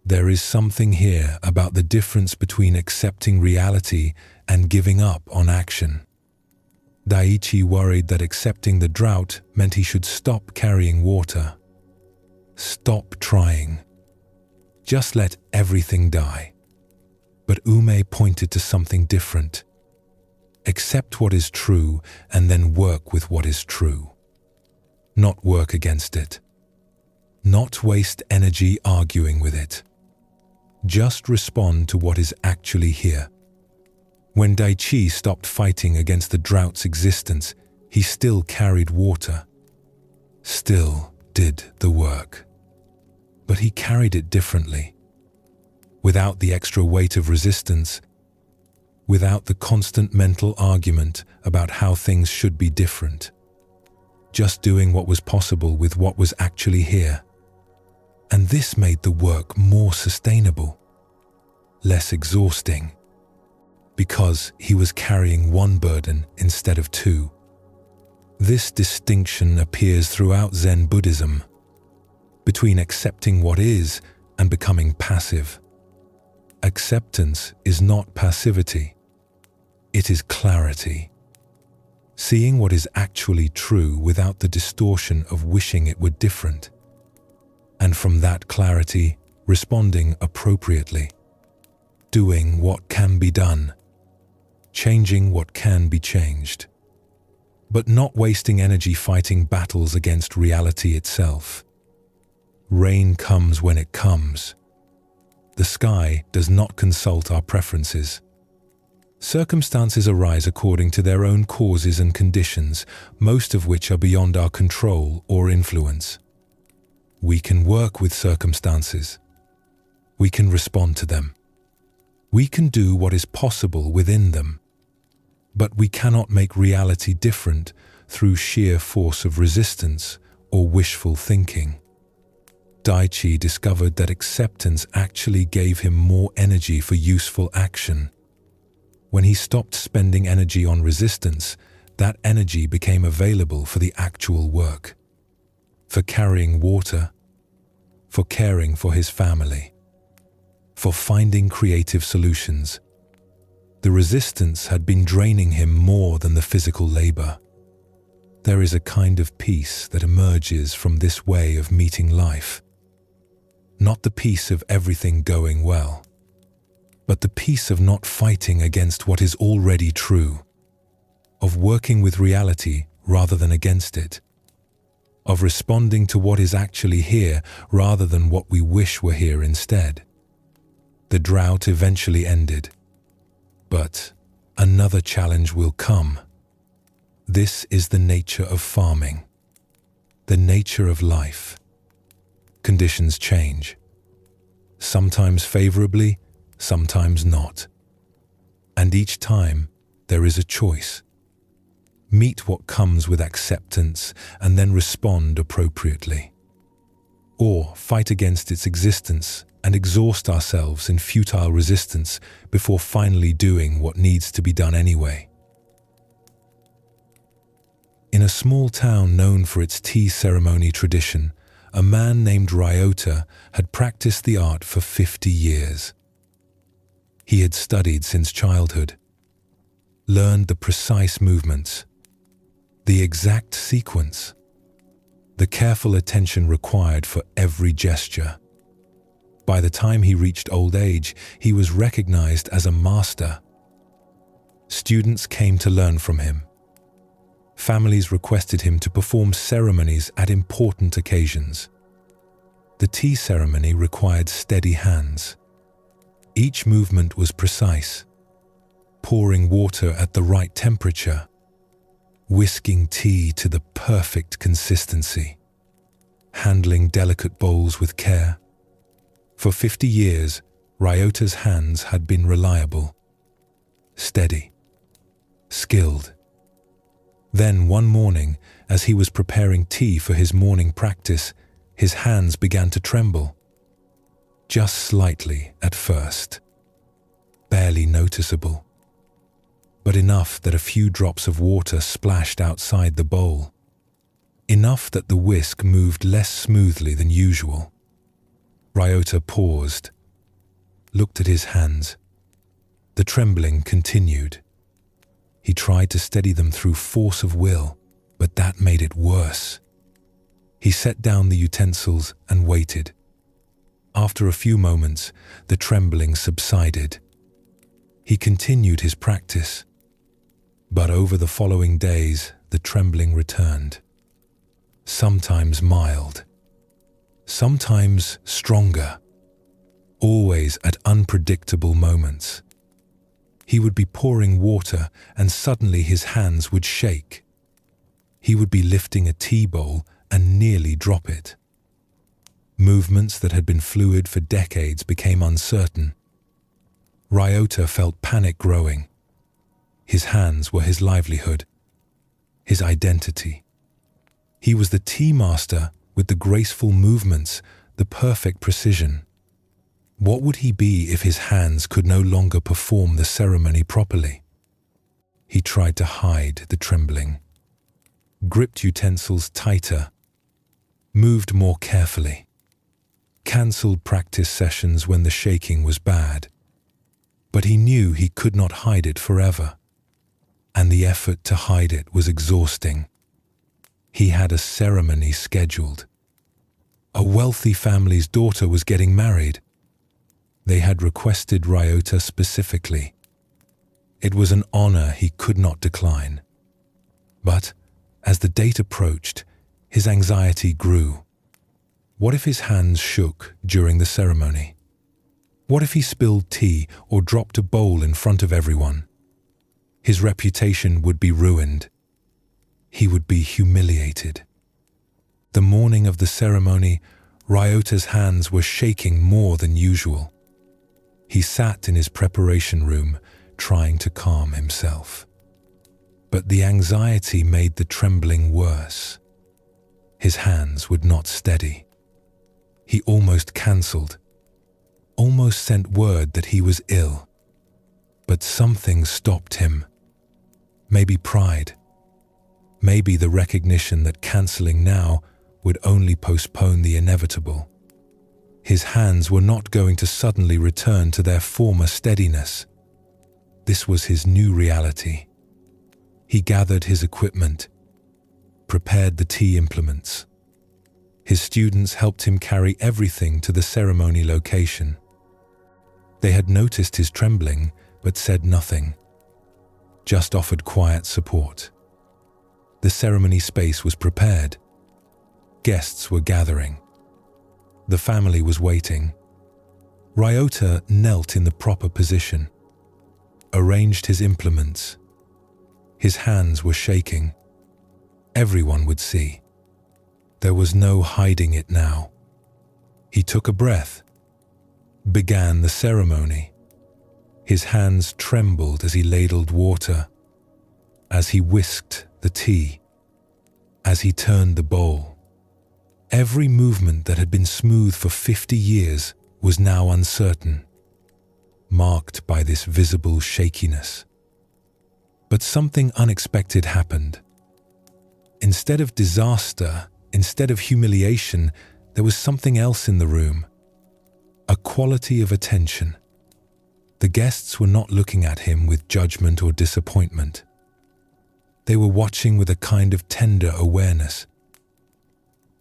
There is something here about the difference between accepting reality and giving up on action. Daichi worried that accepting the drought meant he should stop carrying water. Stop trying. Just let everything die. But Umei pointed to something different. Accept what is true and then work with what is true. Not work against it. Not waste energy arguing with it. Just respond to what is actually here. When Daichi stopped fighting against the drought's existence, he still carried water. Still did the work. But he carried it differently. Without the extra weight of resistance, without the constant mental argument about how things should be different. Just doing what was possible with what was actually here. And this made the work more sustainable, less exhausting, because he was carrying one burden instead of two. This distinction appears throughout Zen Buddhism, between accepting what is and becoming passive. Acceptance is not passivity, it is clarity. Seeing what is actually true without the distortion of wishing it were different. And from that clarity, responding appropriately. Doing what can be done. Changing what can be changed. But not wasting energy fighting battles against reality itself. Rain comes when it comes. The sky does not consult our preferences. Circumstances arise according to their own causes and conditions, most of which are beyond our control or influence. We can work with circumstances. We can respond to them. We can do what is possible within them. But we cannot make reality different through sheer force of resistance or wishful thinking. Daichi discovered that acceptance actually gave him more energy for useful action. When he stopped spending energy on resistance, that energy became available for the actual work. For carrying water, for caring for his family, for finding creative solutions. The resistance had been draining him more than the physical labor. There is a kind of peace that emerges from this way of meeting life. Not the peace of everything going well, but the peace of not fighting against what is already true, of working with reality rather than against it, of responding to what is actually here rather than what we wish were here instead. The drought eventually ended, but another challenge will come. This is the nature of farming, the nature of life. Conditions change, sometimes favorably, sometimes not. And each time, there is a choice. Meet what comes with acceptance and then respond appropriately. Or fight against its existence and exhaust ourselves in futile resistance before finally doing what needs to be done anyway. In a small town known for its tea ceremony tradition, a man named Ryota had practiced the art for 50 years. He had studied since childhood, learned the precise movements, the exact sequence, the careful attention required for every gesture. By the time he reached old age, he was recognized as a master. Students came to learn from him. Families requested him to perform ceremonies at important occasions. The tea ceremony required steady hands. Each movement was precise. Pouring water at the right temperature, whisking tea to the perfect consistency, handling delicate bowls with care. For 50 years, Ryota's hands had been reliable, steady, skilled. Then one morning, as he was preparing tea for his morning practice, his hands began to tremble. Just slightly at first, barely noticeable, but enough that a few drops of water splashed outside the bowl. Enough that the whisk moved less smoothly than usual. Ryota paused, looked at his hands. The trembling continued. He tried to steady them through force of will, but that made it worse. He set down the utensils and waited. After a few moments, the trembling subsided. He continued his practice. But over the following days, the trembling returned. Sometimes mild, sometimes stronger, always at unpredictable moments. He would be pouring water and suddenly his hands would shake. He would be lifting a tea bowl and nearly drop it. Movements that had been fluid for decades became uncertain. Ryota felt panic growing. His hands were his livelihood, his identity. He was the tea master with the graceful movements, the perfect precision. What would he be if his hands could no longer perform the ceremony properly? He tried to hide the trembling, gripped utensils tighter, moved more carefully, cancelled practice sessions when the shaking was bad. But he knew he could not hide it forever, and the effort to hide it was exhausting. He had a ceremony scheduled. A wealthy family's daughter was getting married. They had requested Ryota specifically. It was an honor he could not decline. But as the date approached, his anxiety grew. What if his hands shook during the ceremony? What if he spilled tea or dropped a bowl in front of everyone? His reputation would be ruined. He would be humiliated. The morning of the ceremony, Ryota's hands were shaking more than usual. He sat in his preparation room, trying to calm himself. But the anxiety made the trembling worse. His hands would not steady. He almost cancelled, almost sent word that he was ill. But something stopped him. Maybe pride. Maybe the recognition that cancelling now would only postpone the inevitable. His hands were not going to suddenly return to their former steadiness. This was his new reality. He gathered his equipment, prepared the tea implements. His students helped him carry everything to the ceremony location. They had noticed his trembling, but said nothing, just offered quiet support. The ceremony space was prepared. Guests were gathering. The family was waiting. Ryota knelt in the proper position, arranged his implements. His hands were shaking. Everyone would see. There was no hiding it now. He took a breath, began the ceremony. His hands trembled as he ladled water, as he whisked the tea, as he turned the bowl. Every movement that had been smooth for 50 years was now uncertain, marked by this visible shakiness. But something unexpected happened. Instead of disaster, instead of humiliation, there was something else in the room, a quality of attention. The guests were not looking at him with judgment or disappointment. They were watching with a kind of tender awareness,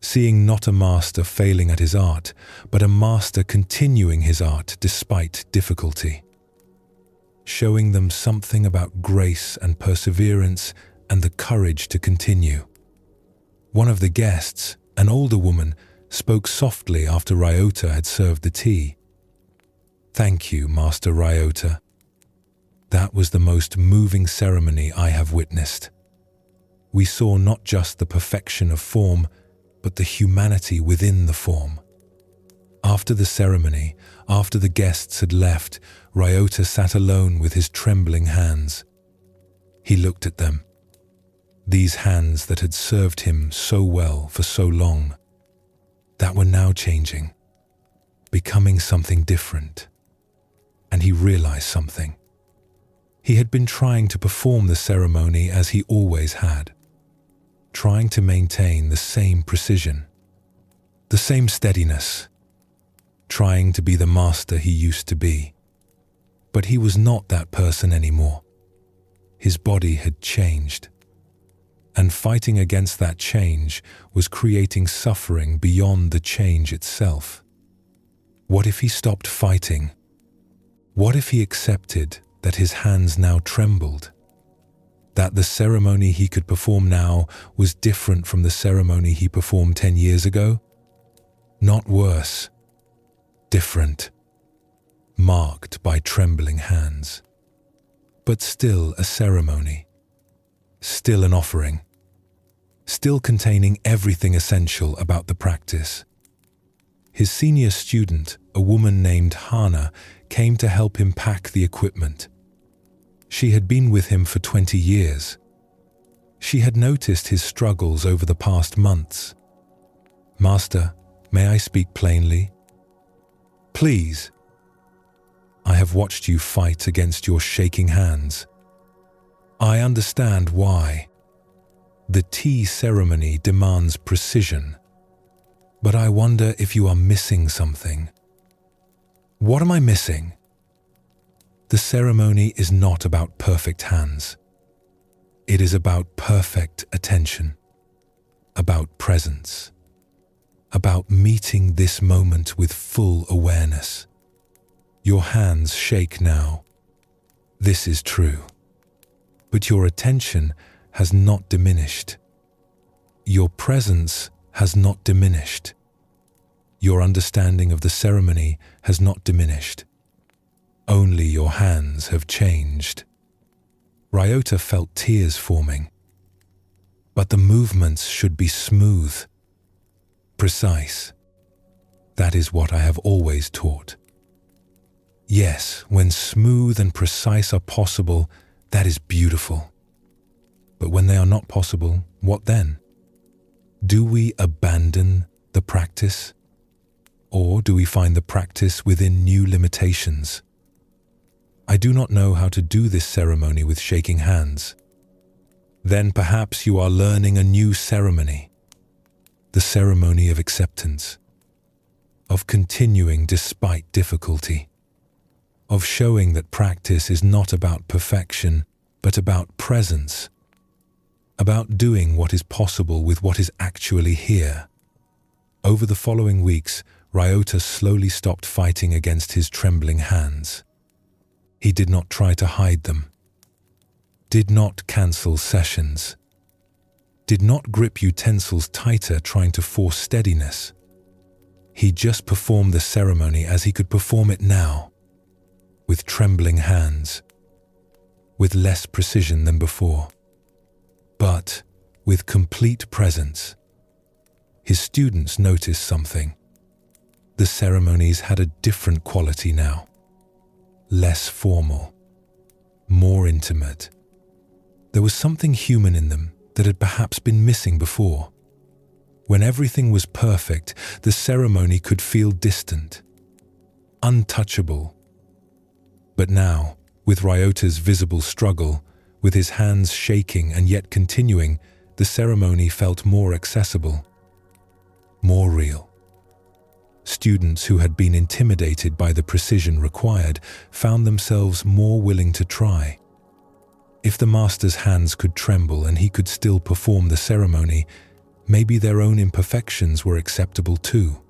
seeing not a master failing at his art, but a master continuing his art despite difficulty, showing them something about grace and perseverance and the courage to continue. One of the guests, an older woman, spoke softly after Ryota had served the tea. "Thank you, Master Ryota. That was the most moving ceremony I have witnessed. We saw not just the perfection of form, but the humanity within the form." After the ceremony, after the guests had left, Ryota sat alone with his trembling hands. He looked at them, these hands that had served him so well for so long, that were now changing, becoming something different. And he realized something. He had been trying to perform the ceremony as he always had, trying to maintain the same precision, the same steadiness, trying to be the master he used to be. But he was not that person anymore. His body had changed, and fighting against that change was creating suffering beyond the change itself. What if he stopped fighting? What if he accepted that his hands now trembled? That the ceremony he could perform now was different from the ceremony he performed 10 years ago? Not worse, different, marked by trembling hands. But still a ceremony, still an offering, still containing everything essential about the practice. His senior student, a woman named Hana, came to help him pack the equipment. She had been with him for 20 years. She had noticed his struggles over the past months. "Master, may I speak plainly?" "Please. I have watched you fight against your shaking hands. I understand why. The tea ceremony demands precision. But I wonder if you are missing something." "What am I missing?" "The ceremony is not about perfect hands. It is about perfect attention, about presence, about meeting this moment with full awareness. Your hands shake now. This is true. But your attention has not diminished. Your presence has not diminished. Your understanding of the ceremony has not diminished. Only your hands have changed." Ryota felt tears forming. "But the movements should be smooth, precise. That is what I have always taught. Yes, when smooth and precise are possible, that is beautiful. But when they are not possible, what then? Do we abandon the practice? Or do we find the practice within new limitations? I do not know how to do this ceremony with shaking hands. Then perhaps you are learning a new ceremony, the ceremony of acceptance, of continuing despite difficulty, of showing that practice is not about perfection, but about presence, about doing what is possible with what is actually here." Over the following weeks, Ryota slowly stopped fighting against his trembling hands. He did not try to hide them, did not cancel sessions, did not grip utensils tighter trying to force steadiness. He just performed the ceremony as he could perform it now, with trembling hands, with less precision than before, but with complete presence. His students noticed something. The ceremonies had a different quality now. less formal, more intimate. There was something human in them that had perhaps been missing before. When everything was perfect, the ceremony could feel distant, untouchable. But now, with Ryota's visible struggle, with his hands shaking and yet continuing, the ceremony felt more accessible, more real. Students who had been intimidated by the precision required found themselves more willing to try. If the master's hands could tremble and he could still perform the ceremony, maybe their own imperfections were acceptable too.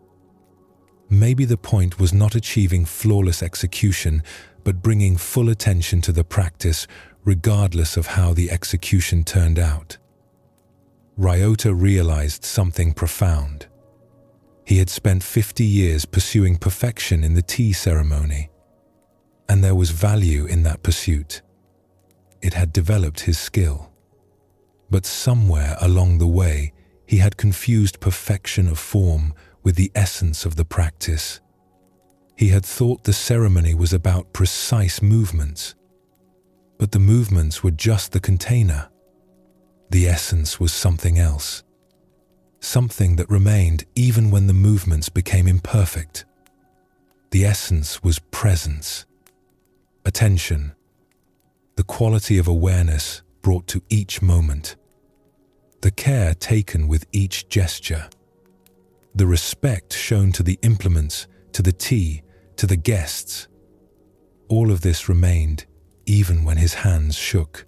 Maybe the point was not achieving flawless execution, but bringing full attention to the practice, regardless of how the execution turned out. Ryota realized something profound. He had spent 50 years pursuing perfection in the tea ceremony, and there was value in that pursuit. It had developed his skill. But somewhere along the way, he had confused perfection of form with the essence of the practice. He had thought the ceremony was about precise movements, but the movements were just the container. The essence was something else, something that remained even when the movements became imperfect. The essence was presence, attention, the quality of awareness brought to each moment, the care taken with each gesture, the respect shown to the implements, to the tea, to the guests. All of this remained even when his hands shook.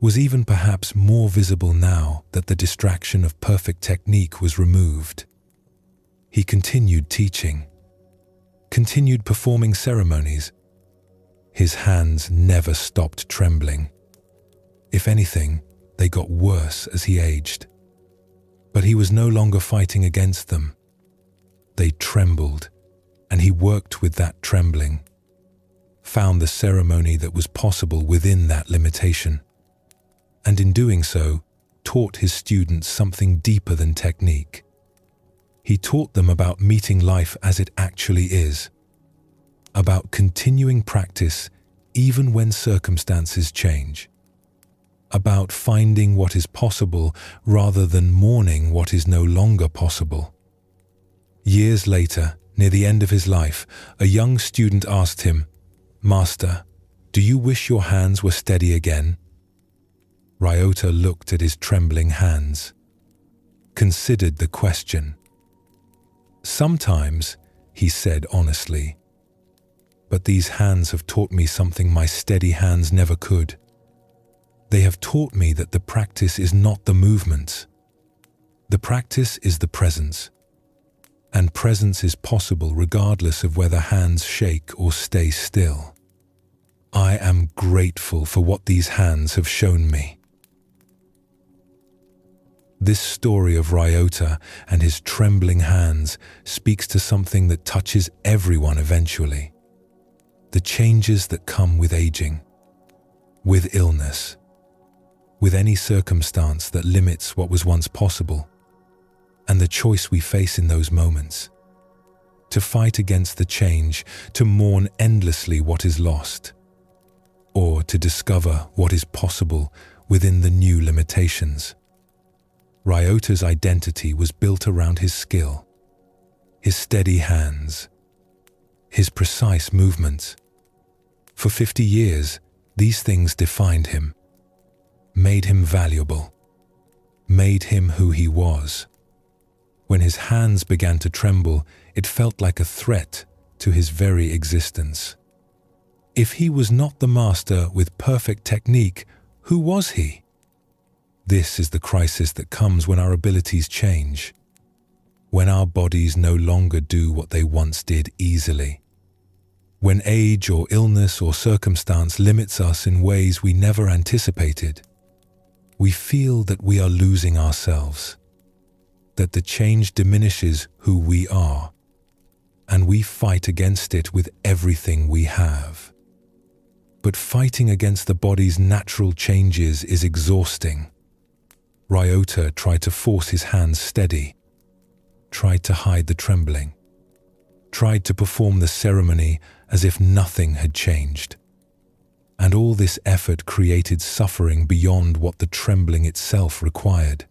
Was even perhaps more visible now that the distraction of perfect technique was removed. He continued teaching, continued performing ceremonies. His hands never stopped trembling. If anything, they got worse as he aged. But he was no longer fighting against them. They trembled, and he worked with that trembling, found the ceremony that was possible within that limitation, and in doing so, taught his students something deeper than technique. He taught them about meeting life as it actually is, about continuing practice even when circumstances change, about finding what is possible rather than mourning what is no longer possible. Years later, near the end of his life, a young student asked him, "Master, do you wish your hands were steady again?" Ryota looked at his trembling hands, considered the question. "Sometimes," he said honestly, "but these hands have taught me something my steady hands never could. They have taught me that the practice is not the movements. The practice is the presence. And presence is possible regardless of whether hands shake or stay still. I am grateful for what these hands have shown me." This story of Ryota and his trembling hands speaks to something that touches everyone eventually. The changes that come with aging, with illness, with any circumstance that limits what was once possible, and the choice we face in those moments. To fight against the change, to mourn endlessly what is lost, or to discover what is possible within the new limitations. Ryota's identity was built around his skill, his steady hands, his precise movements. For 50 years, these things defined him, made him valuable, made him who he was. When his hands began to tremble, it felt like a threat to his very existence. If he was not the master with perfect technique, who was he? This is the crisis that comes when our abilities change, when our bodies no longer do what they once did easily, when age or illness or circumstance limits us in ways we never anticipated. We feel that we are losing ourselves, that the change diminishes who we are, and we fight against it with everything we have. But fighting against the body's natural changes is exhausting. Ryota tried to force his hands steady, tried to hide the trembling, tried to perform the ceremony as if nothing had changed. And all this effort created suffering beyond what the trembling itself required.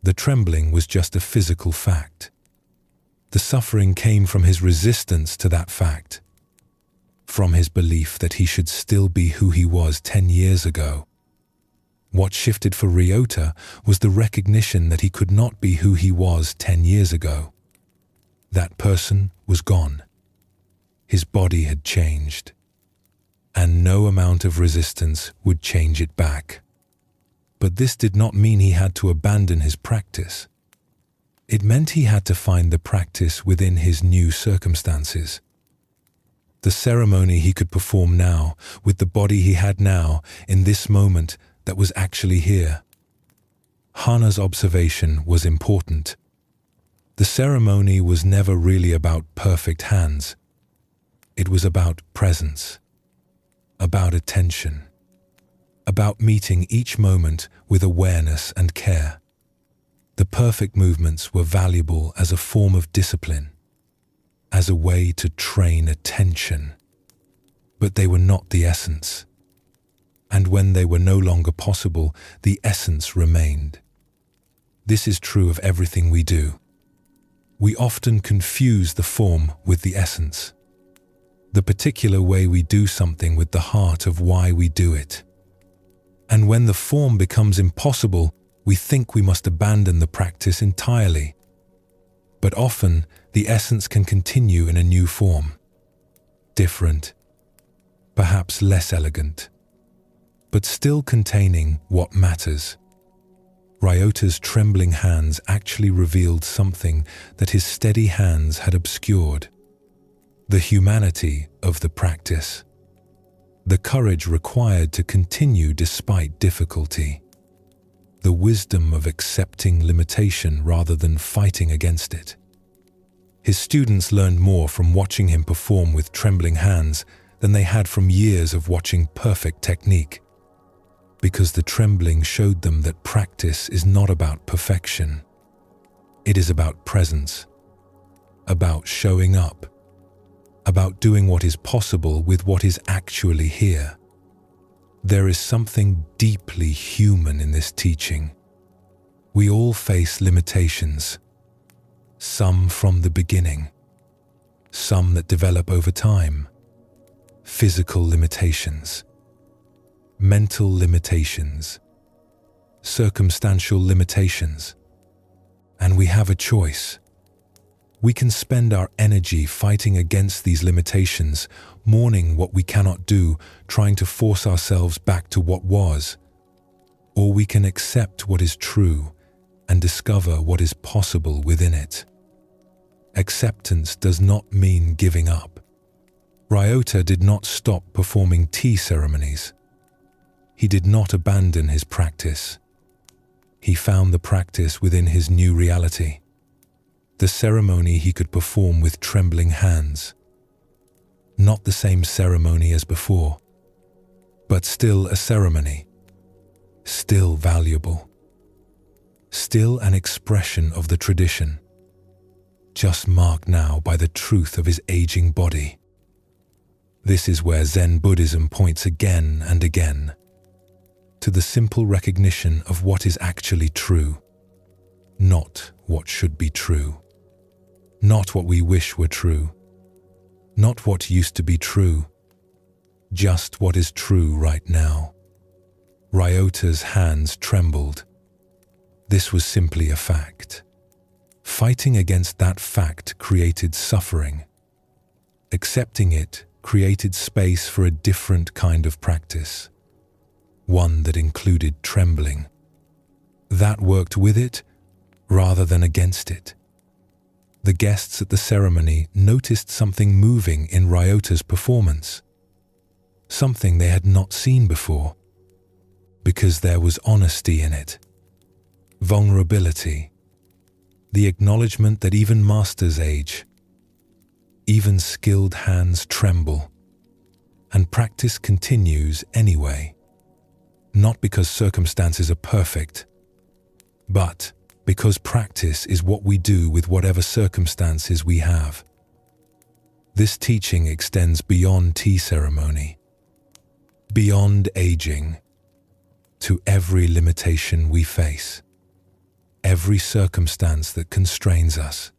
The trembling was just a physical fact. The suffering came from his resistance to that fact, from his belief that he should still be who he was 10 years ago. What shifted for Ryota was the recognition that he could not be who he was 10 years ago. That person was gone. His body had changed, and no amount of resistance would change it back. But this did not mean he had to abandon his practice. It meant he had to find the practice within his new circumstances. The ceremony he could perform now, with the body he had now, in this moment that was actually here. Hana's observation was important. The ceremony was never really about perfect hands. It was about presence, about attention, about meeting each moment with awareness and care. The perfect movements were valuable as a form of discipline, as a way to train attention. But they were not the essence. And when they were no longer possible, the essence remained. This is true of everything we do. We often confuse the form with the essence, the particular way we do something with the heart of why we do it. And when the form becomes impossible, we think we must abandon the practice entirely. But often, the essence can continue in a new form. Different, perhaps less elegant, but still containing what matters. Ryota's trembling hands actually revealed something that his steady hands had obscured: the humanity of the practice, the courage required to continue despite difficulty, the wisdom of accepting limitation rather than fighting against it. His students learned more from watching him perform with trembling hands than they had from years of watching perfect technique, because the trembling showed them that practice is not about perfection. It is about presence, about showing up, about doing what is possible with what is actually here. There is something deeply human in this teaching. We all face limitations, some from the beginning, some that develop over time. Physical limitations, mental limitations, circumstantial limitations. And we have a choice. We can spend our energy fighting against these limitations, mourning what we cannot do, trying to force ourselves back to what was. Or we can accept what is true and discover what is possible within it. Acceptance does not mean giving up. Ryota did not stop performing tea ceremonies. He did not abandon his practice. He found the practice within his new reality. The ceremony he could perform with trembling hands. Not the same ceremony as before, but still a ceremony, still valuable, still an expression of the tradition, just marked now by the truth of his aging body. This is where Zen Buddhism points again and again to the simple recognition of what is actually true, not what should be true, not what we wish were true, not what used to be true, just what is true right now. Ryota's hands trembled. This was simply a fact. Fighting against that fact created suffering. Accepting it created space for a different kind of practice, one that included trembling. That worked with it rather than against it. The guests at the ceremony noticed something moving in Ryota's performance, something they had not seen before, because there was honesty in it, vulnerability, the acknowledgement that even masters age, even skilled hands tremble, and practice continues anyway, not because circumstances are perfect, but because practice is what we do with whatever circumstances we have. This teaching extends beyond tea ceremony, beyond aging, to every limitation we face, every circumstance that constrains us,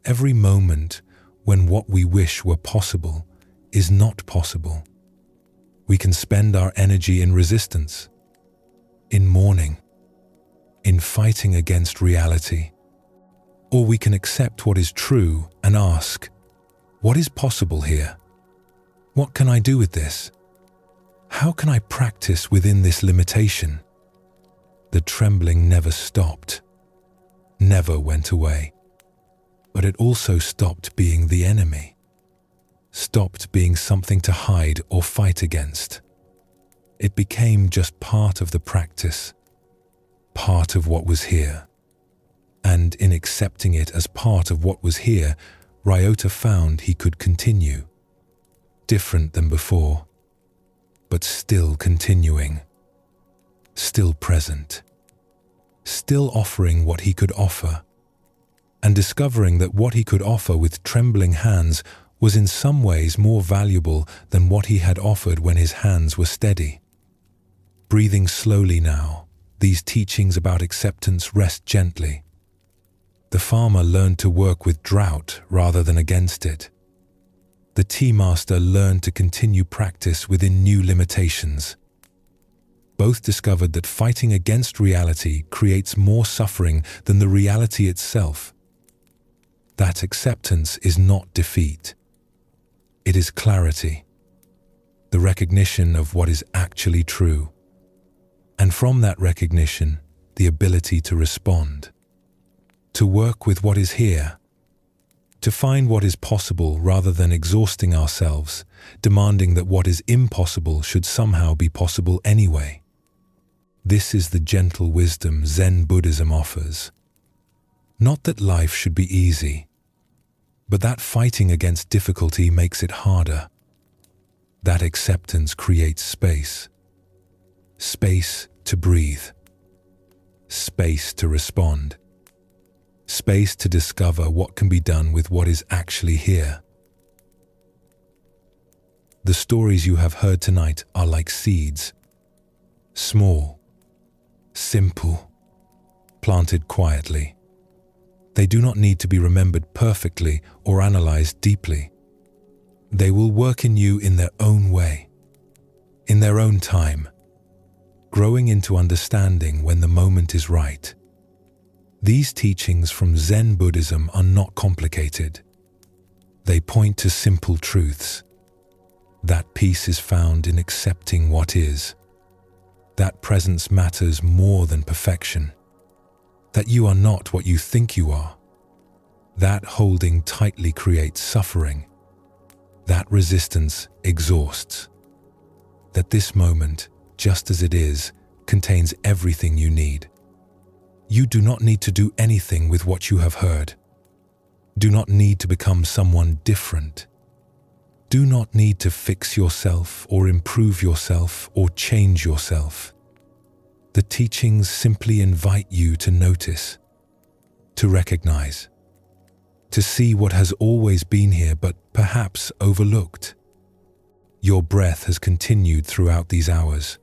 every moment when what we wish were possible is not possible. We can spend our energy in resistance, in mourning, in fighting against reality, or we can accept what is true and ask, what is possible here? What can I do with this? How can I practice within this limitation? The trembling never stopped, never went away, but it also stopped being the enemy, stopped being something to hide or fight against. It became just part of the practice, part of what was here. And in accepting it as part of what was here, Ryota found he could continue, different than before, but still continuing, still present, still offering what he could offer, and discovering that what he could offer with trembling hands was in some ways more valuable than what he had offered when his hands were steady. Breathing slowly now, these teachings about acceptance rest gently. The farmer learned to work with drought rather than against it. The tea master learned to continue practice within new limitations. Both discovered that fighting against reality creates more suffering than the reality itself. That acceptance is not defeat. It is clarity, the recognition of what is actually true, and from that recognition, the ability to respond, to work with what is here, to find what is possible rather than exhausting ourselves, demanding that what is impossible should somehow be possible anyway. This is the gentle wisdom Zen Buddhism offers. Not that life should be easy, but that fighting against difficulty makes it harder. That acceptance creates space. Space to breathe. Space to respond. Space to discover what can be done with what is actually here. The stories you have heard tonight are like seeds. Small, simple, planted quietly. They do not need to be remembered perfectly or analyzed deeply. They will work in you in their own way, in their own time, growing into understanding when the moment is right. These teachings from Zen Buddhism are not complicated. They point to simple truths. That peace is found in accepting what is. That presence matters more than perfection. That you are not what you think you are. That holding tightly creates suffering. That resistance exhausts. That this moment, just as it is, contains everything you need. You do not need to do anything with what you have heard. Do not need to become someone different. Do not need to fix yourself or improve yourself or change yourself. The teachings simply invite you to notice, to recognize, to see what has always been here but perhaps overlooked. Your breath has continued throughout these hours,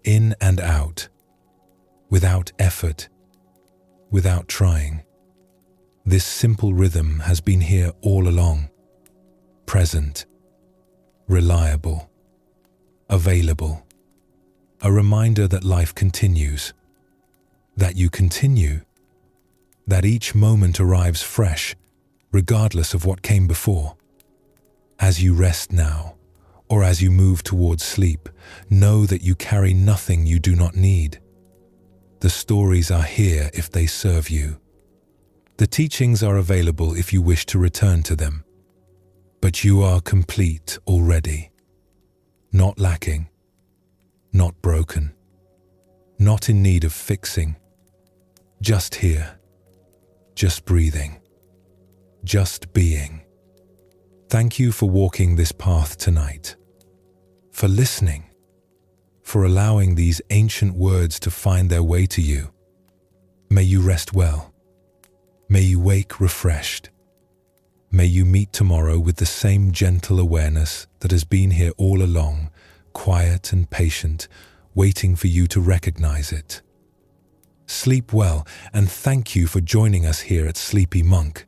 in and out, without effort, without trying. This simple rhythm has been here all along, present, reliable, available, a reminder that life continues, that you continue, that each moment arrives fresh, regardless of what came before. As you rest now, or as you move towards sleep, know that you carry nothing you do not need. The stories are here if they serve you. The teachings are available if you wish to return to them. But you are complete already, not lacking, not broken, not in need of fixing, just here, just breathing, just being. Thank you for walking this path tonight, for listening, for allowing these ancient words to find their way to you. May you rest well. May you wake refreshed. May you meet tomorrow with the same gentle awareness that has been here all along, quiet and patient, waiting for you to recognize it. Sleep well, and thank you for joining us here at Sleepy Monk.